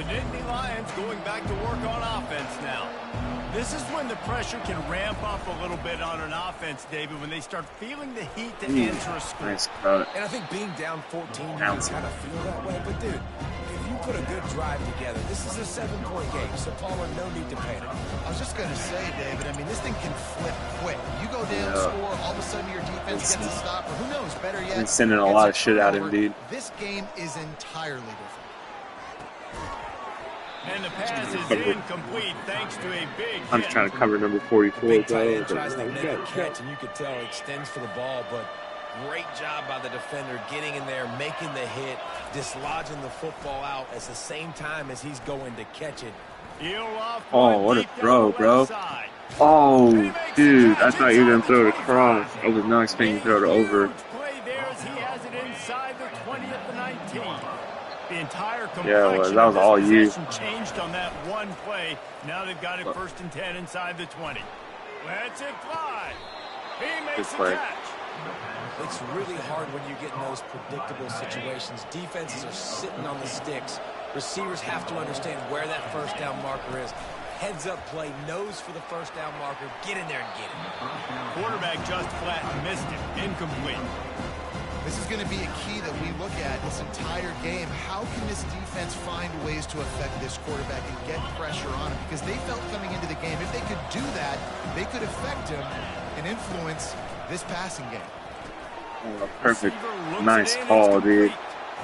Speaker 2: Nittany Lions going back to work on offense now. This is when the pressure can ramp up a little bit on an offense, David, when they start feeling the heat to answer a score.
Speaker 1: Nice.
Speaker 4: And I think being down 14, you kind of feel that way. But, dude, if you put a good drive together, this is a 7-point game, so Palmer, no need to panic.
Speaker 3: I was just going to say, David, I mean, this thing can flip quick. You go down, score, all of a sudden your defense gets a stop, or who knows, better yet,
Speaker 1: he's sending a lot of shit out of him, dude.
Speaker 3: This game is entirely different.
Speaker 2: And the pass is incomplete thanks to a big
Speaker 1: I'm just trying to cover number 44.
Speaker 4: Big tight end tries to make a catch, and you could tell he extends for the ball, but great job by the defender getting in there, making the hit, dislodging the football out at the same time as he's going to catch it.
Speaker 1: Oh, what a throw, bro. Oh, dude, I thought you were going to throw it across. I was not expecting you to throw it over.
Speaker 2: Play there as he has it inside the 20 at the 19. The entire
Speaker 1: well, that was all you.
Speaker 2: Changed on that one play. Now they've got it 1st and 10 inside the 20. Lets it fly. He makes the catch.
Speaker 4: It's really hard when you get in those predictable situations. Defenses are sitting on the sticks, Receivers have to understand where that first down marker is. Heads up play, nose for the first down marker. Get in there and get it.
Speaker 2: Quarterback just flat missed it. Incomplete.
Speaker 3: This is going to be a key that we look at this entire game. How can this defense find ways to affect this quarterback and get pressure on him? Because they felt coming into the game, if they could do that, they could affect him and influence this passing game.
Speaker 1: Oh, perfect. Nice call, dude.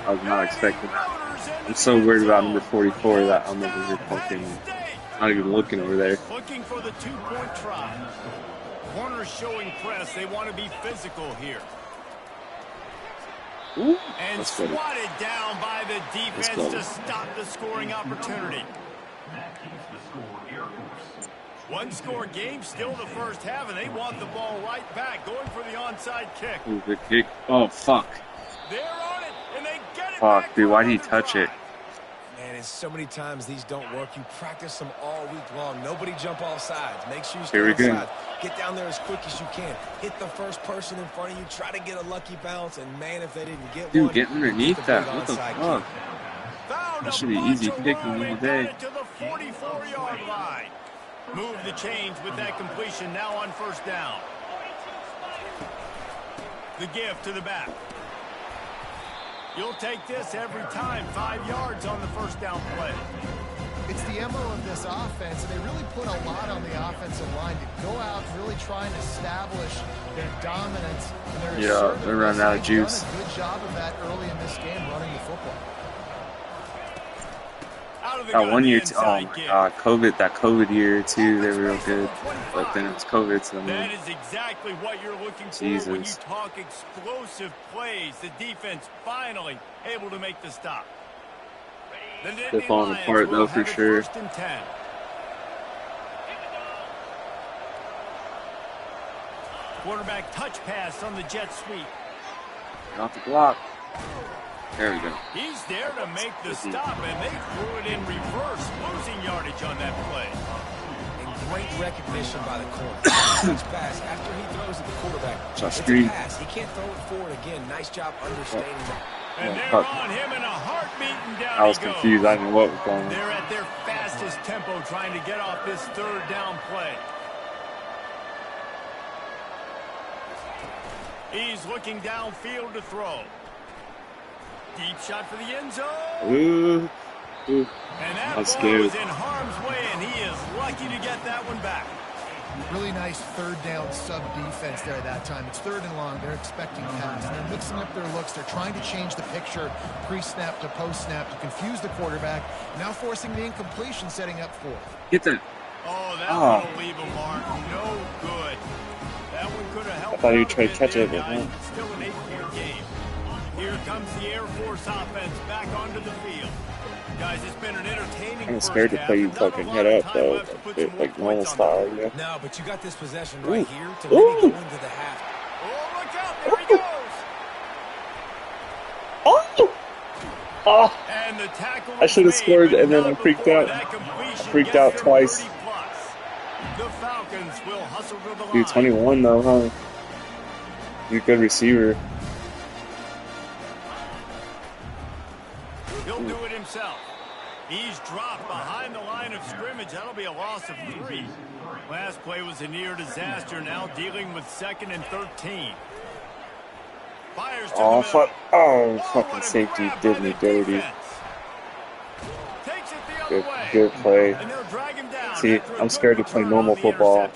Speaker 1: I was not expecting that. I'm so worried about number 44 that I'm over here poking. Not even looking over there.
Speaker 2: Looking for the two-point try. Corners showing press. They want to be physical here.
Speaker 1: Ooh,
Speaker 2: and swatted down by the defense to stop the scoring opportunity. One-score game, still the first half, and they want the ball right back, going for the onside kick.
Speaker 1: Ooh, good kick. Oh, fuck.
Speaker 2: They're on it, and they get it.
Speaker 1: Fuck, dude, why did he touch it?
Speaker 4: Man, and so many times these don't work. You practice them all week long. Nobody jump off sides. Make sure you stay on sides. Get down there as quick as you can. Hit the first person in front of you. Try to get a lucky bounce. And, man, if they didn't get one.
Speaker 1: Dude, get underneath that. What the fuck? That should be easy picking all day.
Speaker 2: To the 44-yard line. Move the chains with that completion now on first down. The give to the back. You'll take this every time. 5 yards on the first down play.
Speaker 3: It's the MO of this offense, and they really put a lot on the offensive line to go out and really try and establish their dominance. And
Speaker 1: they're running out of juice.
Speaker 3: Done a good job of that early in this game, running the football.
Speaker 1: That 1 year, oh my god, that COVID year too, they were real good. But then it was COVID, so
Speaker 2: that is exactly what you're looking for when you talk explosive plays. The defense finally able to make the stop.
Speaker 1: They're falling apart though for sure.
Speaker 2: Quarterback touch pass on the jet sweep.
Speaker 1: Off the block. There we go.
Speaker 2: He's there to make the stop, and they threw it in reverse, losing yardage on that play.
Speaker 4: And great recognition by the corner. Touch pass after he throws at the quarterback. It's a pass. He can't throw it forward again. Nice job understanding that.
Speaker 2: And they're on him in a heartbeat, and down
Speaker 1: I was confused. I didn't know what was going on.
Speaker 2: They're at their fastest tempo trying to get off this third down play. He's looking downfield to throw. Deep shot for the end zone.
Speaker 1: Ooh. And
Speaker 2: that ball is in harm's way, and he is lucky to get that one back.
Speaker 3: Really nice third down sub defense there that time. It's third and long. They're expecting pass. They're mixing up their looks. They're trying to change the picture pre-snap to post-snap to confuse the quarterback. Now forcing the incompletion, setting up fourth.
Speaker 1: Get that.
Speaker 2: Oh, that one will leave a mark. No good. That one could have helped.
Speaker 1: I thought he would try to catch it, but no.
Speaker 2: Still an 8-point game. Here comes the Air Force offense back onto the field. Guys, it's been an entertaining.
Speaker 1: I'm scared to play you fucking head up though, like normal style, yeah.
Speaker 4: No, but you got this possession right here to maybe go into the half.
Speaker 2: Oh, look out! There he goes.
Speaker 1: Oh!
Speaker 2: And the tackle
Speaker 1: I should have scored, and then I freaked out. Freaked out twice.
Speaker 2: The Falcons will hustle to the line.
Speaker 1: Dude, 21 though, huh? He's a good receiver.
Speaker 2: He'll do it himself. He's dropped behind the line of scrimmage. That'll be a loss of 3. Last play was a near disaster. Now dealing with 2nd and 13. Fires to the middle.
Speaker 1: Oh, fucking safety did me dirty.
Speaker 2: Takes it the other way.
Speaker 1: Good play.
Speaker 2: And they'll drag him down.
Speaker 1: See, I'm scared to play normal football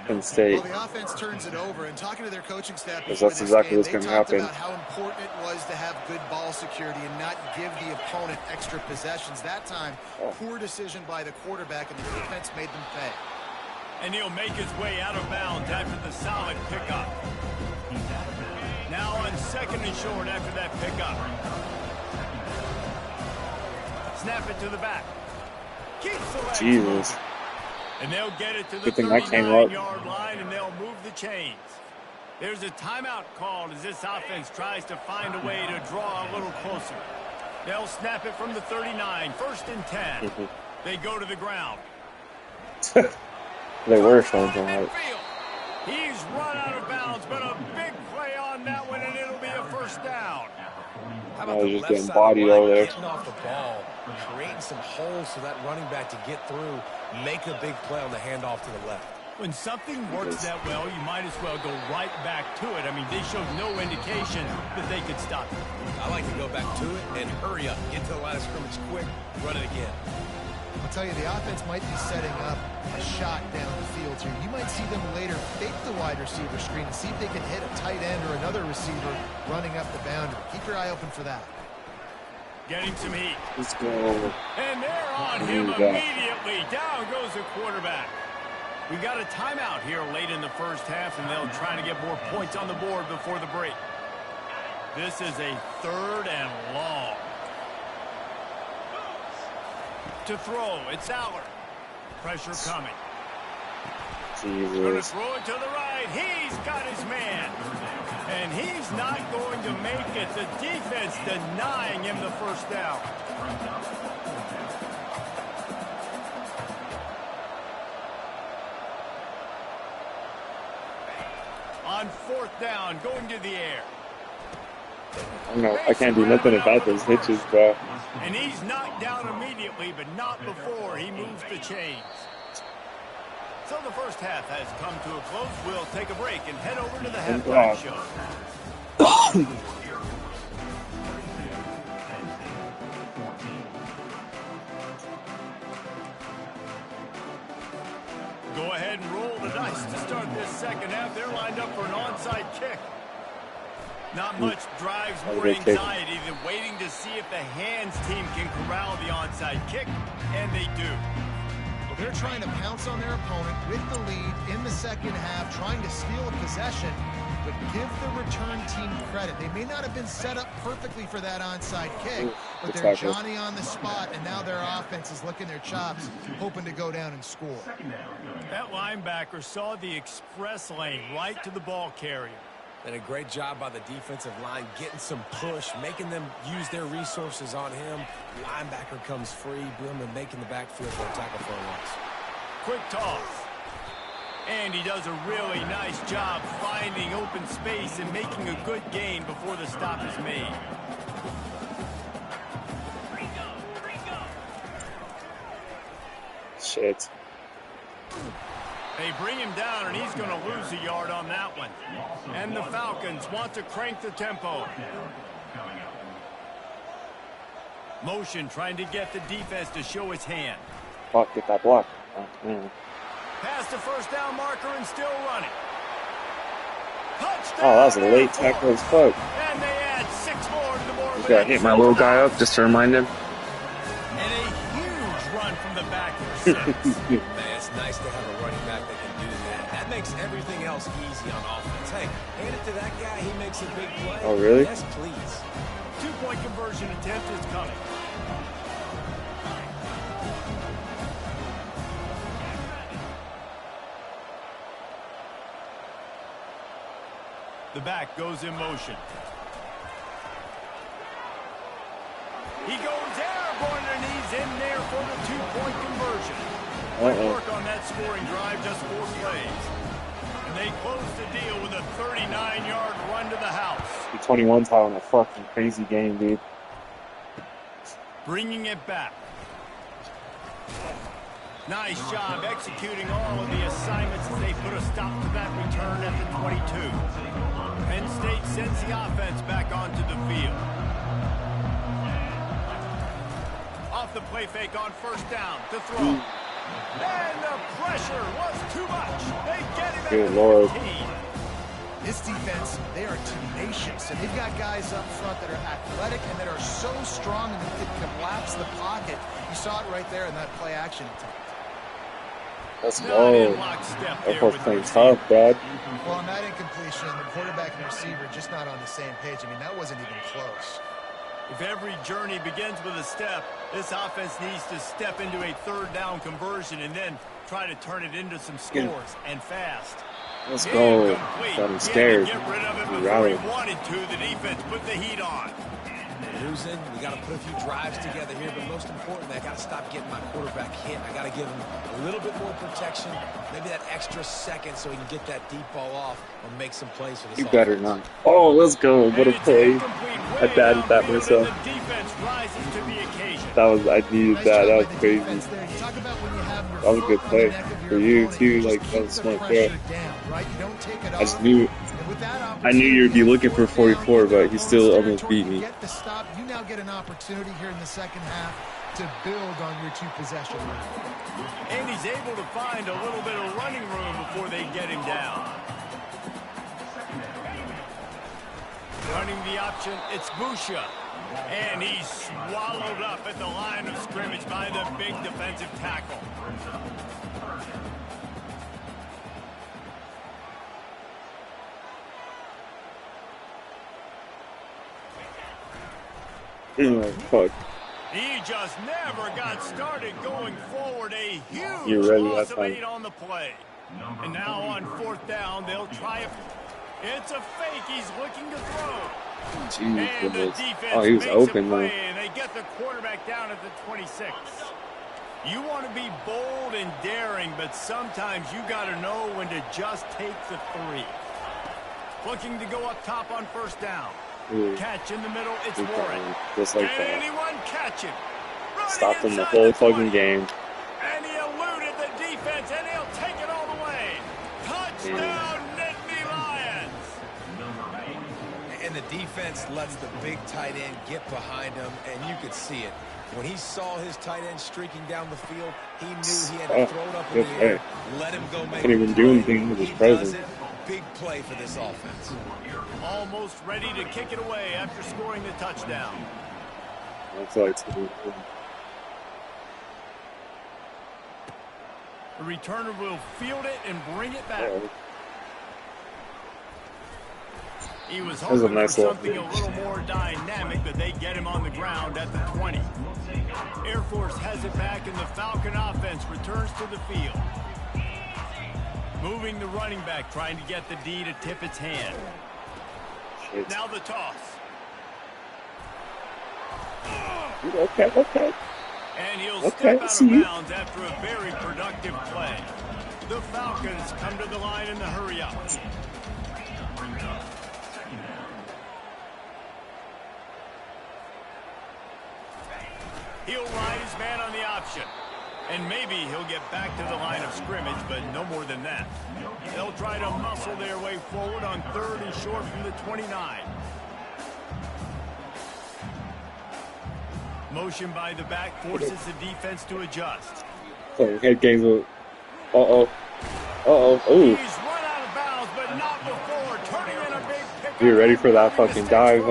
Speaker 1: in state.
Speaker 3: Well, the offense turns it over, and talking to their coaching staff,
Speaker 1: because that's exactly what's going to happen.
Speaker 3: About how important it was to have good ball security and not give the opponent extra possessions. That time, poor decision by the quarterback, and the defense made them pay.
Speaker 2: And he'll make his way out of bounds after the solid pickup. Now on 2nd and short after that pickup. Snap it to the back.
Speaker 1: Jesus.
Speaker 2: And they'll get it to the 39-yard line, and they'll move the chains. There's a timeout called as this offense tries to find a way to draw a little closer. They'll snap it from the 39, 1st and 10. They go to the ground.
Speaker 1: They were something like.
Speaker 2: He's run out of bounds, but a big play on that one, and it'll be a first down.
Speaker 4: How about the
Speaker 1: just
Speaker 4: left
Speaker 1: getting
Speaker 4: side
Speaker 1: bodied
Speaker 4: of the line,
Speaker 1: over there.
Speaker 4: getting off the ball, creating some holes for that running back to get through, make a big play on the handoff to the left.
Speaker 2: When something works that well, you might as well go right back to it. I mean, they showed no indication that they could stop it.
Speaker 4: I like to go back to it and hurry up, get to the line of scrimmage quick, run it again.
Speaker 3: I'll tell you, the offense might be setting up a shot down the field here. You might see them later fake the wide receiver screen and see if they can hit a tight end or another receiver running up the boundary. Keep your eye open for that.
Speaker 2: Getting some heat.
Speaker 1: Let's go.
Speaker 2: And they're on him immediately. Down goes the quarterback. We got a timeout here late in the first half, and they'll try to get more points on the board before the break. This is a 3rd and long. To throw, it's Aller. Pressure coming. Going to throw it to the right. He's got his man. And he's not going to make it. The defense denying him the first down. On 4th down, going to the air.
Speaker 1: I can't do nothing about those hitches, bro.
Speaker 2: And he's knocked down immediately, but not before he moves the chains. So the first half has come to a close. We'll take a break and head over to the halftime show. Go ahead and roll the dice to start this second half. They're lined up for an onside kick. Not much drives more anxiety than waiting to see if the hands team can corral the onside kick, and they do.
Speaker 3: They're trying to pounce on their opponent with the lead in the second half, trying to steal a possession, but give the return team credit. They may not have been set up perfectly for that onside kick, but they're Johnny on the spot, and now their offense is licking their chops, hoping to go down and score.
Speaker 2: That linebacker saw the express lane right to the ball carrier.
Speaker 4: And a great job by the defensive line getting some push, making them use their resources on him. Linebacker comes free, boom, and making the backfield for a tackle for a loss.
Speaker 2: Quick toss. And he does a really nice job finding open space and making a good gain before the stop is made.
Speaker 1: Shit.
Speaker 2: They bring him down, and he's going to lose a yard on that one. And the Falcons want to crank the tempo. Motion trying to get the defense to show his hand.
Speaker 1: Fuck, get that block.
Speaker 2: Past the first down marker and still running. Touchdown!
Speaker 1: Oh, that was a late tackle as fuck.
Speaker 2: And they add 6 more to the board.
Speaker 1: Just gotta hit my little guy up just to remind him.
Speaker 2: And a huge run from the back for 6.
Speaker 4: Man, it's nice to have a running back that can do that. That makes everything else easy on offense. Hey, hand it to that guy, he makes a big play.
Speaker 1: Oh, really?
Speaker 4: Yes, please.
Speaker 2: 2-point conversion attempt is coming. The back goes in motion. He goes airborne, and he's in there for the 2-point conversion. Good work on that scoring drive, just 4 plays. And they close the deal with a 39-yard run to the house.
Speaker 1: The 21's having a fucking crazy game, dude.
Speaker 2: Bringing it back. Nice job executing all of the assignments as they put a stop to that return at the 22. Penn State sends the offense back onto the field. Off the play fake on first down to throw. And the pressure was too much. They get him at the 15.
Speaker 3: This defense, they are tenacious, and they've got guys up front that are athletic and that are so strong and that can collapse the pocket. You saw it right there in that play action attempt.
Speaker 1: Let's go. Air Force playing tough, Dad.
Speaker 3: Well, on that incompletion, the quarterback and receiver just not on the same page. I mean, that wasn't even close.
Speaker 2: If every journey begins with a step, this offense needs to step into a 3rd down conversion and then try to turn it into some scores, and fast.
Speaker 1: Let's go. Got him scared.
Speaker 2: Get rid of it before he wanted to. The defense put the heat on.
Speaker 4: Losing, we got to put a few drives together here, but most importantly, I got to stop getting my quarterback hit. I got to give him a little bit more protection, maybe that extra second so he can get that deep ball off and make some plays for this
Speaker 1: You better not. Oh, let's go. What a play. I batted that myself. I needed that. That was crazy. That was a good play for you, too. Like, that was a smart throw. I knew you'd be looking for 44, but he still almost beat me.
Speaker 3: Get the stop. You now get an opportunity here in the second half to build on your two-possession run.
Speaker 2: And he's able to find a little bit of running room before they get him down. Running the option, it's Busha. And he's swallowed up at the line of scrimmage by the big defensive tackle.
Speaker 1: Oh, fuck.
Speaker 2: He just never got started going forward. A huge
Speaker 1: loss
Speaker 2: of 8 on the play. And now on 4th down, they'll try it. It's a fake. He's looking to throw.
Speaker 1: Jeez,
Speaker 2: and the defense
Speaker 1: he was
Speaker 2: makes
Speaker 1: open,
Speaker 2: a play,
Speaker 1: though.
Speaker 2: and they get the quarterback down at the 26. You want to be bold and daring, but sometimes you got to know when to just take the 3. Looking to go up top on 1st down.
Speaker 1: Ooh.
Speaker 2: Catch in the middle, it's Warren.
Speaker 1: Just like
Speaker 2: Can
Speaker 1: that.
Speaker 2: anyone catch him?
Speaker 1: Stopped him the whole fucking game.
Speaker 2: And he eluded the defense, and he'll take it all the way. Touchdown, Nittany Lions.
Speaker 4: And the defense lets the big tight end get behind him, and you could see it. When he saw his tight end streaking down the field, he knew he had to throw it up in the air, let him go make
Speaker 1: Can't even do anything with his presence.
Speaker 4: Big play for this offense.
Speaker 2: Almost ready to kick it away after scoring the touchdown.
Speaker 1: That's all it's doing.
Speaker 2: The returner will field it and bring it back. He was hoping for something a little more dynamic, but they get him on the ground at the 20. Air Force has it back, and the Falcon offense returns to the field. Moving the running back, trying to get the D to tip its hand.
Speaker 1: Shit.
Speaker 2: Now the toss.
Speaker 1: Okay.
Speaker 2: And he'll step out of bounds after a very productive play. The Falcons come to the line in the hurry-up. He'll ride his man on the option. And maybe he'll get back to the line of scrimmage, but no more than that. They'll try to muscle their way forward on 3rd and short from the 29. Motion by the back forces the defense to adjust.
Speaker 1: Head games up. Ooh.
Speaker 2: He's run out of bounds, but not before turning in a big pickup.
Speaker 1: You're ready for that fucking dive.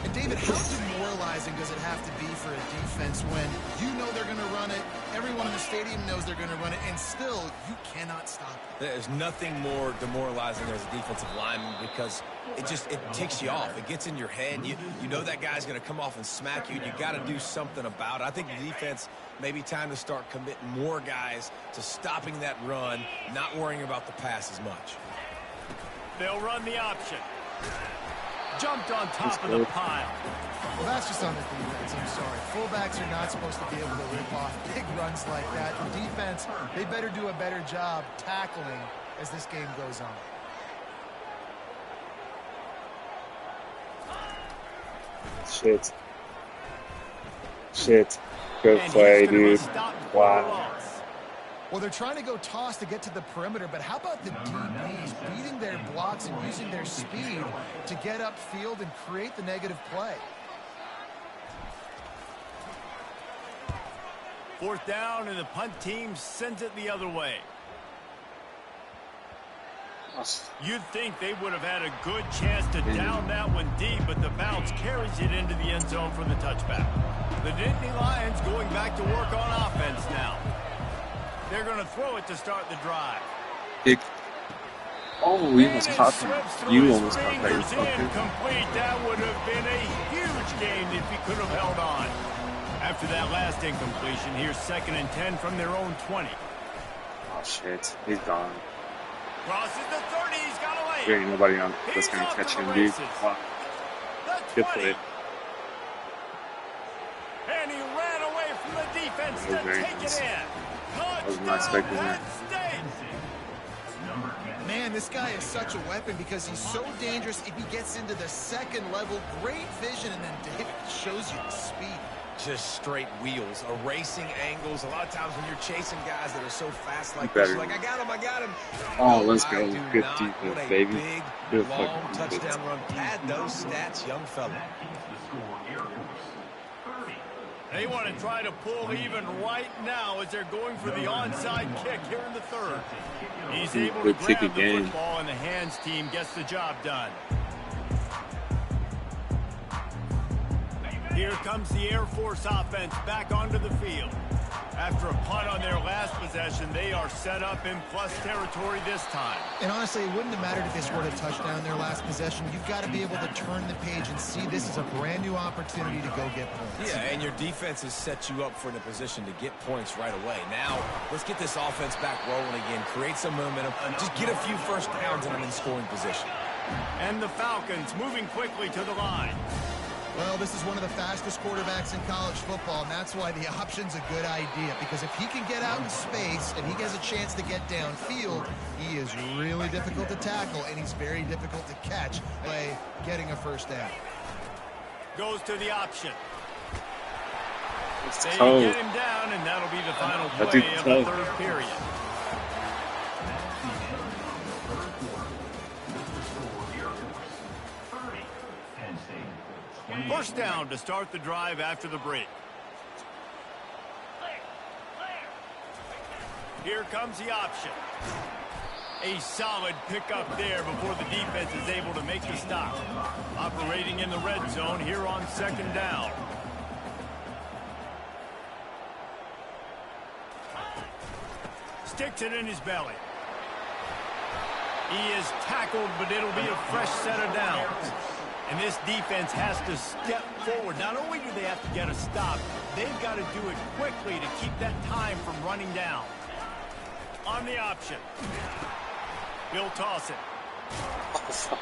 Speaker 3: And David, how demoralizing does it have to be for a defense when you know they're going to run it, everyone in the stadium knows they're going to run it, and still you cannot stop it?
Speaker 4: There's nothing more demoralizing as a defensive lineman because it ticks you off. It gets in your head. You know that guy's going to come off and smack you, and you got to do something about it. I think the defense maybe time to start committing more guys to stopping that run, not worrying about the pass as much.
Speaker 2: They'll run the option. Jumped on top of the pile.
Speaker 3: Well, that's just on the defense. I'm sorry. Fullbacks are not supposed to be able to rip off big runs like that. The defense, they better do a better job tackling as this game goes on.
Speaker 1: Shit. Good play, dude. Wow.
Speaker 3: Well, they're trying to go toss to get to the perimeter, but how about the DBs beating their blocks and using their speed to get upfield and create the negative play?
Speaker 2: 4th down, and the punt team sends it the other way. You'd think they would have had a good chance to down that one deep, but the bounce carries it into the end zone for the touchback. The Nittany Lions going back to work on offense now. They're going to throw it to start the drive.
Speaker 1: Oh, we almost caught him. You almost caught that.
Speaker 2: Incomplete. That would have been a huge game if he could have held on. After that last incompletion, here's 2nd and 10 from their own 20.
Speaker 1: Oh, shit. He's gone.
Speaker 2: Crosses the 30. He's got away.
Speaker 1: There ain't nobody on that's going to catch him, dude. Wow.
Speaker 2: The
Speaker 1: Good play.
Speaker 2: And he ran away from the defense to take it in.
Speaker 1: I was not expecting that.
Speaker 3: Man, this guy is such a weapon because he's so dangerous if he gets into the second level. Great vision, and then David shows you the speed.
Speaker 4: Just straight wheels, erasing angles. A lot of times when you're chasing guys that are so fast like this, you're like, I got him, I got him.
Speaker 1: Oh, let's go. Good
Speaker 4: Not.
Speaker 1: defense,
Speaker 4: What a
Speaker 1: baby.
Speaker 4: big,
Speaker 1: Good
Speaker 4: long
Speaker 1: fucking
Speaker 4: touchdown
Speaker 1: defense.
Speaker 4: run. Pad those stats, young fella.
Speaker 2: They want to try to pull even right now as they're going for the onside kick here in the third. He's able to grab the football, and the hands team gets the job done. Here comes the Air Force offense back onto the field. After a punt on their last possession, they are set up in plus territory this time.
Speaker 3: And honestly, it wouldn't have mattered if they scored a touchdown in their last possession. You've got to be able to turn the page and see this is a brand new opportunity to go get points.
Speaker 4: Yeah, and your defense has set you up for the position to get points right away. Now, let's get this offense back rolling again, create some momentum, just get a few first downs and I'm in scoring position.
Speaker 2: And the Falcons moving quickly to the line.
Speaker 3: Well, this is one of the fastest quarterbacks in college football, and that's why the option's a good idea. Because if he can get out in space and he has a chance to get downfield, he is really difficult to tackle, and he's very difficult to catch by getting a first down.
Speaker 2: Goes to the option.
Speaker 1: It's
Speaker 2: They
Speaker 1: cold.
Speaker 2: get him down, and that'll be the final play of the third period. First down to start the drive after the break. Here comes the option. A solid pickup there before the defense is able to make the stop. Operating in the red zone here on second down. Sticks it in his belly. He is tackled, but it'll be a fresh set of downs. And this defense has to step forward. Not only do they have to get a stop, they've got to do it quickly to keep that time from running down. On the option. He'll toss it.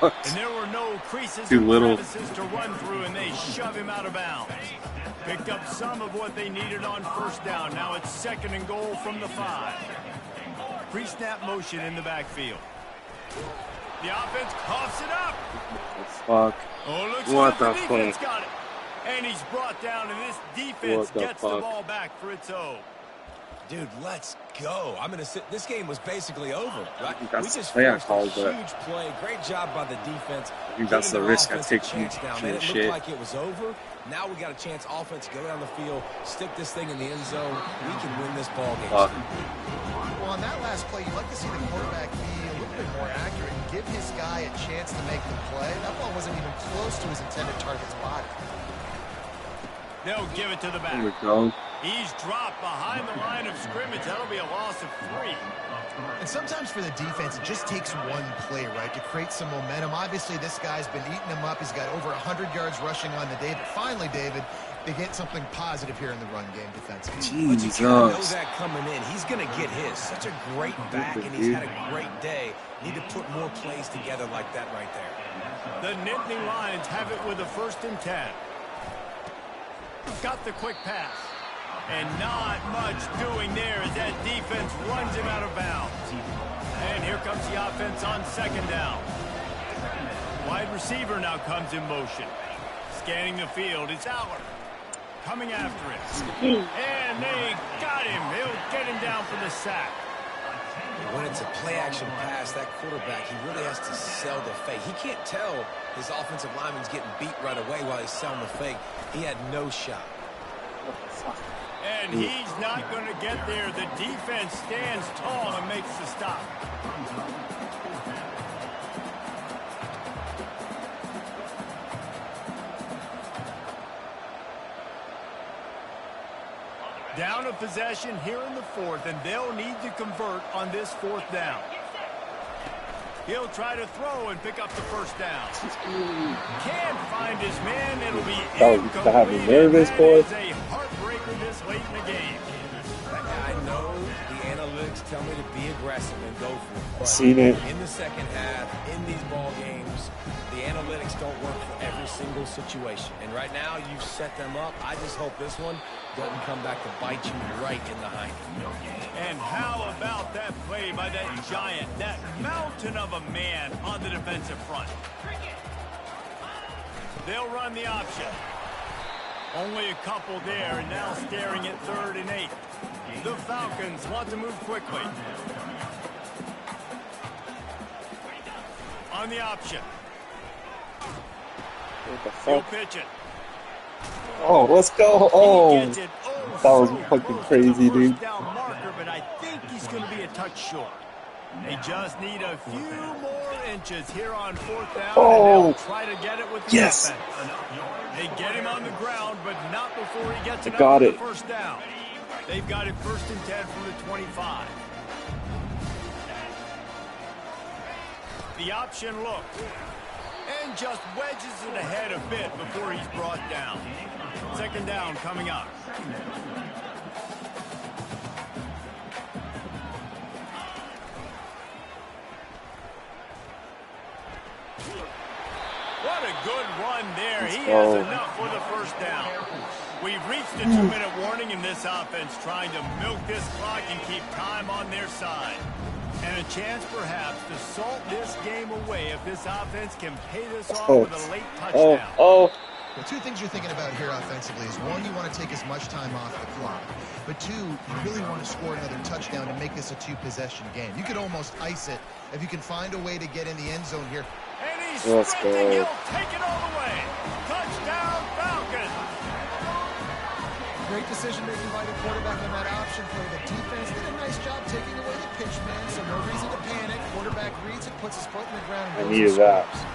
Speaker 2: And there were no creases or crevices to run through, and they shove him out of bounds. Picked up some of what they needed on first down. Now it's second and goal from the 5. Pre-snap motion in the backfield. The offense coughs it up.
Speaker 1: Fuck.
Speaker 2: Oh, looks
Speaker 1: What
Speaker 2: like
Speaker 1: the
Speaker 2: defense
Speaker 1: fuck?
Speaker 2: got it. And he's brought down, and this defense gets the ball back for its own.
Speaker 4: Dude, let's go. I'm gonna sit. This game was basically over. Right?
Speaker 1: I think that's
Speaker 4: We just
Speaker 1: the play I
Speaker 4: forced
Speaker 1: called,
Speaker 4: a
Speaker 1: but
Speaker 4: huge play. Great job by the defense.
Speaker 1: I think that's the
Speaker 4: Giving their
Speaker 1: risk I
Speaker 4: offense a
Speaker 1: take
Speaker 4: chance
Speaker 1: from
Speaker 4: now,
Speaker 1: shooting
Speaker 4: man. It
Speaker 1: shit.
Speaker 4: looked like it was over. Now we got a chance. Offense, go down the field, stick this thing in the end zone. We can win this ball game.
Speaker 3: Well, on that last play, you'd like to see the quarterback be a little bit more accurate and give his guy a chance to make the play. That ball wasn't even close to his intended target's body.
Speaker 2: They'll give it to the back.
Speaker 1: There we go.
Speaker 2: He's dropped behind the line of scrimmage. That'll be a loss of 3.
Speaker 3: And sometimes for the defense, it just takes one play, right, to create some momentum. Obviously, this guy's been eating them up. He's got over 100 yards rushing on the day. But finally, David, they get something positive here in the run game defensively.
Speaker 4: But you kind of know
Speaker 1: Jesus.
Speaker 4: that coming in. He's going to get his. Such a great back, and he's had a great day. Need to put more plays together like that right there.
Speaker 2: The Nittany Lions have it with a 1st and 10. Got the quick pass. And not much doing there as that defense runs him out of bounds. And here comes the offense on second down. Wide receiver now comes in motion. Scanning the field, it's Aller. Coming after it. And they got him. He'll get him down for the sack.
Speaker 4: When it's a play-action pass, that quarterback, he really has to sell the fake. He can't tell his offensive lineman's getting beat right away while he's selling the fake. He had no shot.
Speaker 2: And he's not going to get there. The defense stands tall and makes the stop. Down a possession here in the 4th, and they'll need to convert on this 4th down. He'll try to throw and pick up the first down. Can't find his man. It'll be
Speaker 1: To have me nervous, boy.
Speaker 2: That is a heartbreaker this late in the game.
Speaker 4: I know the analytics tell me to be aggressive and go for it. But
Speaker 1: Seen it.
Speaker 4: in the second half, in these ball games, The analytics don't work for every single situation. And right now, you've set them up. I just hope this one doesn't come back to bite you right in the hind.
Speaker 2: And how about that play by that giant, that mountain of a man on the defensive front? They'll run the option. Only a couple there, and now staring at 3rd and 8. The Falcons want to move quickly. On the option.
Speaker 1: What the
Speaker 2: He'll
Speaker 1: fuck?
Speaker 2: pitch it.
Speaker 1: Oh, let's go. Oh,
Speaker 2: He gets it. Oh,
Speaker 1: that was
Speaker 2: so
Speaker 1: fucking
Speaker 2: close
Speaker 1: crazy,
Speaker 2: to the
Speaker 1: dude.
Speaker 2: first down marker, but I think he's going to be a touch short. They just need a few more inches here on 4th down,
Speaker 1: Oh.
Speaker 2: and they'll try to get it with the
Speaker 1: Yes.
Speaker 2: offense. They get him on the ground, but not before he gets it
Speaker 1: got
Speaker 2: up to
Speaker 1: it.
Speaker 2: the 1st down. They've got it 1st and 10 from the 25. The option look. And just wedges it ahead a bit before he's brought down. 2nd down coming up. What a good run there. He has enough for the 1st down. We've reached a 2-minute warning in this offense, trying to milk this clock and keep time on their side. And a chance perhaps to salt this game away if this offense can pay this off with a late touchdown.
Speaker 1: Oh.
Speaker 3: Well, 2 things you're thinking about here offensively is, 1, you want to take as much time off the clock. But 2, you really want to score another touchdown to make this a 2-possession game. You could almost ice it if you can find a way to get in the end zone here.
Speaker 2: And he's
Speaker 1: Let's
Speaker 2: sprinting.
Speaker 1: go.
Speaker 2: He'll take it all the way. Touchdown, Falcons.
Speaker 3: Great decision-making by the quarterback on that option play. The defense did a nice job taking away the pitch man, so no reason to panic. Quarterback reads it, puts his foot in the ground, and
Speaker 1: I
Speaker 3: goes
Speaker 1: needed
Speaker 3: and
Speaker 1: that.
Speaker 3: scores.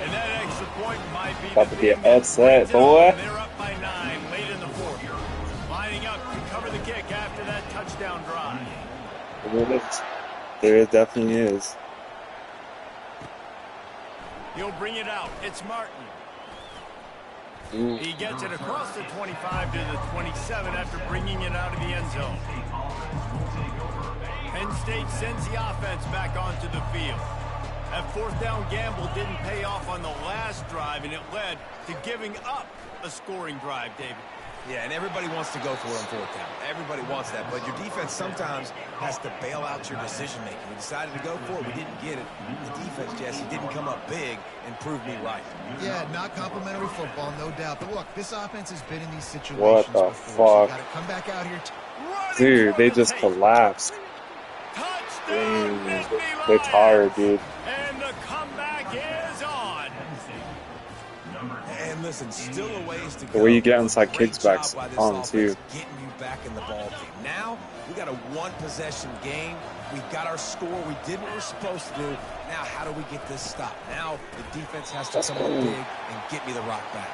Speaker 2: And that extra point might be
Speaker 1: About
Speaker 2: the
Speaker 1: to be an
Speaker 2: big
Speaker 1: upset,
Speaker 2: breakdown.
Speaker 1: boy.
Speaker 2: They're up by 9 late in the 4th. Lining up to cover the kick after that touchdown drive.
Speaker 1: There it definitely is.
Speaker 2: He'll bring it out. It's Martin.
Speaker 1: Ooh.
Speaker 2: He gets it across the 25 to the 27 after bringing it out of the end zone. Penn State sends the offense back onto the field. That 4th down gamble didn't pay off on the last drive, and it led to giving up a scoring drive, David.
Speaker 4: Yeah, and everybody wants to go for it on 4th down. Everybody wants that, but your defense sometimes has to bail out your decision-making. We decided to go for it. We didn't get it. The defense, Jesse, didn't come up big and prove me right.
Speaker 3: Yeah, not complimentary football, no doubt. But look, this offense has been in these situations
Speaker 1: What the
Speaker 3: before. So you
Speaker 1: fuck?
Speaker 3: got to come back out here.
Speaker 1: Dude, they just collapsed.
Speaker 2: Touchdown,
Speaker 1: They're
Speaker 2: Lions.
Speaker 1: tired, dude.
Speaker 2: And the comeback is on.
Speaker 4: And listen, still a ways to go.
Speaker 1: The way you get inside
Speaker 4: Great
Speaker 1: kickbacks
Speaker 4: job by this
Speaker 1: on,
Speaker 4: offense
Speaker 1: too.
Speaker 4: Getting you back in the ball game. Now, we got a 1-possession game. We've got our score. We did what we're supposed to do. Now, how do we get this stopped? Now, the defense has to come up big and get me the rock back.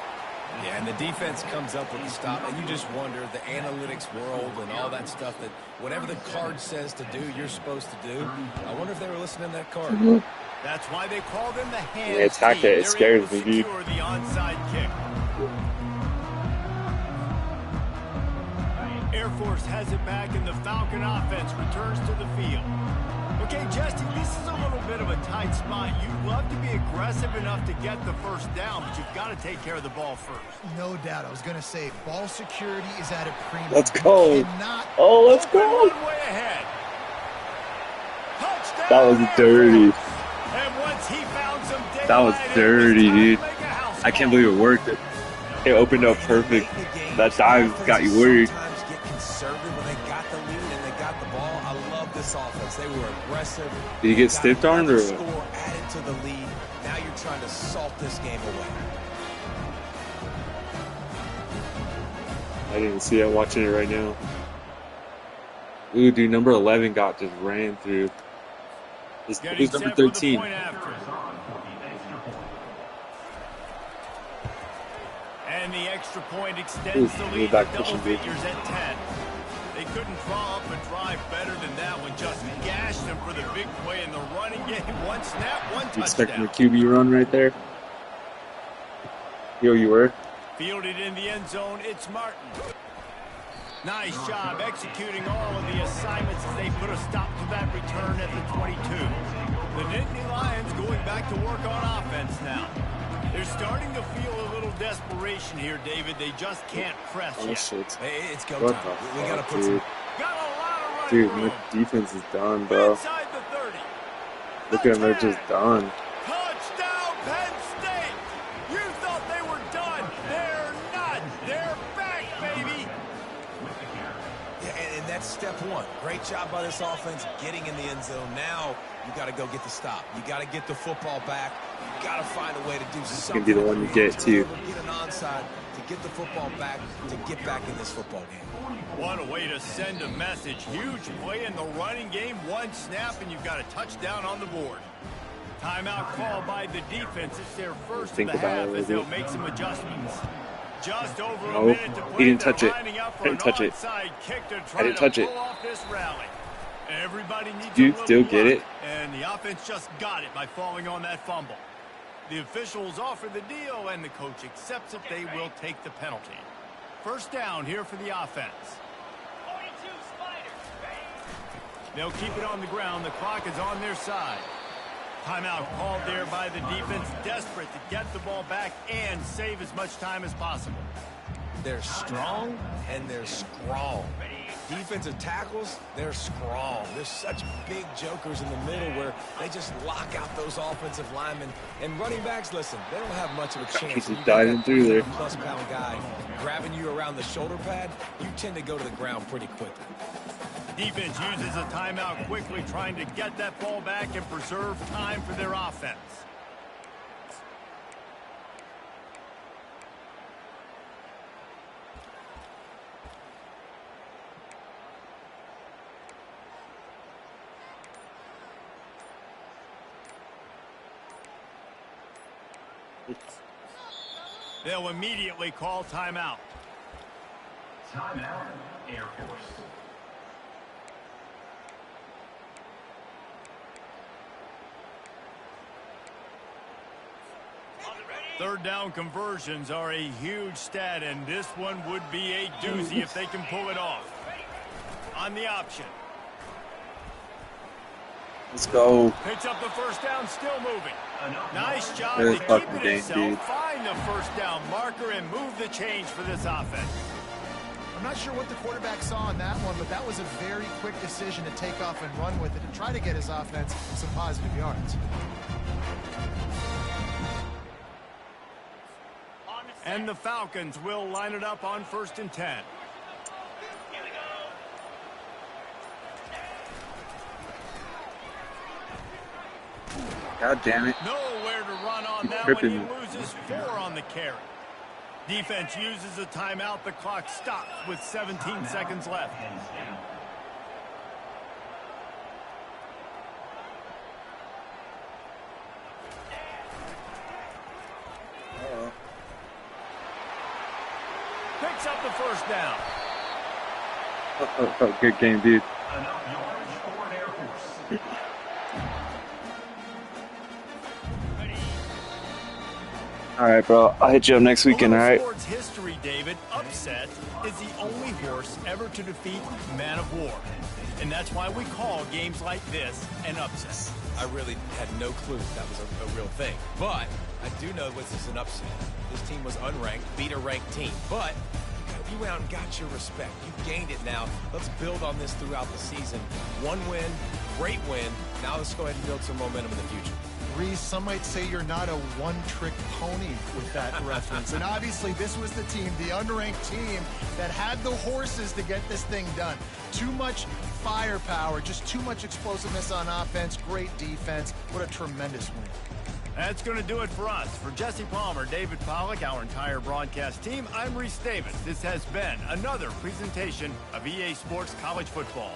Speaker 4: Yeah, and the defense comes up with the stop, and you just wonder, the analytics world and all that stuff, that whatever the card says to do, you're supposed to do. I wonder if they were listening to that card.
Speaker 2: That's why they call them the hands
Speaker 1: They attacked
Speaker 2: team.
Speaker 1: it. It
Speaker 2: They're
Speaker 1: scares
Speaker 2: able to
Speaker 1: me, dude.
Speaker 2: secure the onside kick. Air Force has it back, and the Falcon offense returns to the field. Okay, Jesse, this is a little bit of a tight spot. You'd love to be aggressive enough to get the 1st down, but you've got to take care of the ball first.
Speaker 3: No doubt. I was going to say, ball security is at a premium.
Speaker 1: Let's go.
Speaker 3: You cannot
Speaker 1: Oh, let's
Speaker 2: Open
Speaker 1: go.
Speaker 2: one way ahead. Touchdown,
Speaker 1: That was
Speaker 2: Air
Speaker 1: dirty.
Speaker 2: Force. And once he found some daylight,
Speaker 1: That was dirty,
Speaker 2: it was time to
Speaker 1: dude.
Speaker 2: make a house
Speaker 1: I can't
Speaker 2: call.
Speaker 1: believe it worked. It opened up perfect. That dive got you worried.
Speaker 4: Sometimes get conservative when they got the lead and they got the ball. I love this offense. They were aggressive.
Speaker 1: Did you get
Speaker 4: Got
Speaker 1: stiff-armed
Speaker 4: another
Speaker 1: or what?
Speaker 4: score added to the lead. Now you're trying to salt this game away.
Speaker 1: I didn't see it. I'm watching it right now. Ooh, dude, number 11 got just ran through.
Speaker 2: Getting
Speaker 1: Who's number
Speaker 2: set for the
Speaker 1: 13?
Speaker 2: point after. And the extra point extends the
Speaker 1: Ooh,
Speaker 2: lead
Speaker 1: back
Speaker 2: to double
Speaker 1: pushing, dude.
Speaker 2: figures at 10. They couldn't draw up a drive better than that one. Just gashed them for the big play in the running game. One snap, one
Speaker 1: Expecting a
Speaker 2: touchdown.
Speaker 1: QB run right there. Yo, you were?
Speaker 2: Fielded in the end zone, it's Martin. Nice job executing all of the assignments as they put a stop to that return at the 22. The Nittany Lions going back to work on offense now. desperation here, David. They just can't press
Speaker 5: Oh,
Speaker 2: yet.
Speaker 5: shit.
Speaker 4: Hey, it's go
Speaker 5: What
Speaker 4: time.
Speaker 5: the
Speaker 4: We got to
Speaker 5: fuck,
Speaker 4: put some...
Speaker 5: dude?
Speaker 2: Got a lot of running
Speaker 5: Dude,
Speaker 2: room.
Speaker 5: my defense is done, bro.
Speaker 2: Inside the 30.
Speaker 5: Look at them, they're just done.
Speaker 2: Touchdown, Penn State! You thought they were done. They're not. They're back, baby.
Speaker 4: Yeah, and that's step one. Great job by this offense getting in the end zone. Now you got to go get the stop. You got to get the football back. You got to find a way to do something.
Speaker 5: Gonna be the one you get too.
Speaker 4: Get an onside to get the football back, to get back in this football game.
Speaker 2: What a way to send a message. Huge play in the running game. One snap, and you've got a touchdown on the board. Timeout call by the defense. It's their first of the half as they'll make some adjustments. Just over a minute to play.
Speaker 5: He didn't touch it.
Speaker 2: I
Speaker 5: didn't touch it.
Speaker 2: I
Speaker 5: didn't touch it.
Speaker 2: Pull off this rally. Everybody needs
Speaker 5: Do you
Speaker 2: a little
Speaker 5: still get
Speaker 2: luck,
Speaker 5: it?
Speaker 2: and the offense just got it by falling on that fumble. The officials offer the deal, and the coach accepts it. They will take the penalty. First down here for the offense. They'll keep it on the ground. The clock is on their side. Timeout called there by the defense, desperate to get the ball back and save as much time as possible.
Speaker 4: They're strong and they're strong. Defensive tackles, they're strong. There's such big jokers in the middle where they just lock out those offensive linemen. And running backs, listen, they don't have much of a chance.
Speaker 5: He just diving through there.
Speaker 4: +pound guy grabbing you around the shoulder pad, you tend to go to the ground pretty quickly.
Speaker 2: Defense uses a timeout quickly, trying to get that ball back and preserve time for their offense. They'll immediately call timeout.
Speaker 6: Timeout, Air Force.
Speaker 2: Third down conversions are a huge stat, and this one would be a doozy if they can pull it off. On the option.
Speaker 5: Let's go.
Speaker 2: Picks up the first down, still moving. Nice job
Speaker 5: Good
Speaker 2: to keep
Speaker 5: fucking
Speaker 2: it
Speaker 5: game,
Speaker 2: himself,
Speaker 5: dude.
Speaker 2: find the first down marker, and move the change for this offense.
Speaker 3: I'm not sure what the quarterback saw in that one, but that was a very quick decision to take off and run with it and try to get his offense some positive yards.
Speaker 2: And the Falcons will line it up on 1st and 10.
Speaker 5: God damn it.
Speaker 2: Nowhere to run on
Speaker 5: Keep
Speaker 2: that
Speaker 5: tripping.
Speaker 2: one. He loses 4 on the carry. Defense uses a timeout. The clock stops with 17 seconds left. Picks up the first down.
Speaker 5: Oh, good game, dude.
Speaker 6: Enough yards for an Air Force.
Speaker 5: All right, bro. I'll hit you up next weekend, all right?
Speaker 2: Sports history, David, upset is the only horse ever to defeat Man of War. And that's why we call games like this an upset.
Speaker 4: I really had no clue that was a real thing. But I do know this is an upset. This team was unranked, beat a ranked team. But you went out and got your respect. You gained it now. Let's build on this throughout the season. One win, great win. Now let's go ahead and build some momentum in the future.
Speaker 3: Reese, some might say you're not a one-trick pony with that reference. And obviously, this was the team, the unranked team, that had the horses to get this thing done. Too much firepower, just too much explosiveness on offense, great defense. What a tremendous win.
Speaker 2: That's going to do it for us. For Jesse Palmer, David Pollack, our entire broadcast team, I'm Reese Davis. This has been another presentation of EA Sports College Football.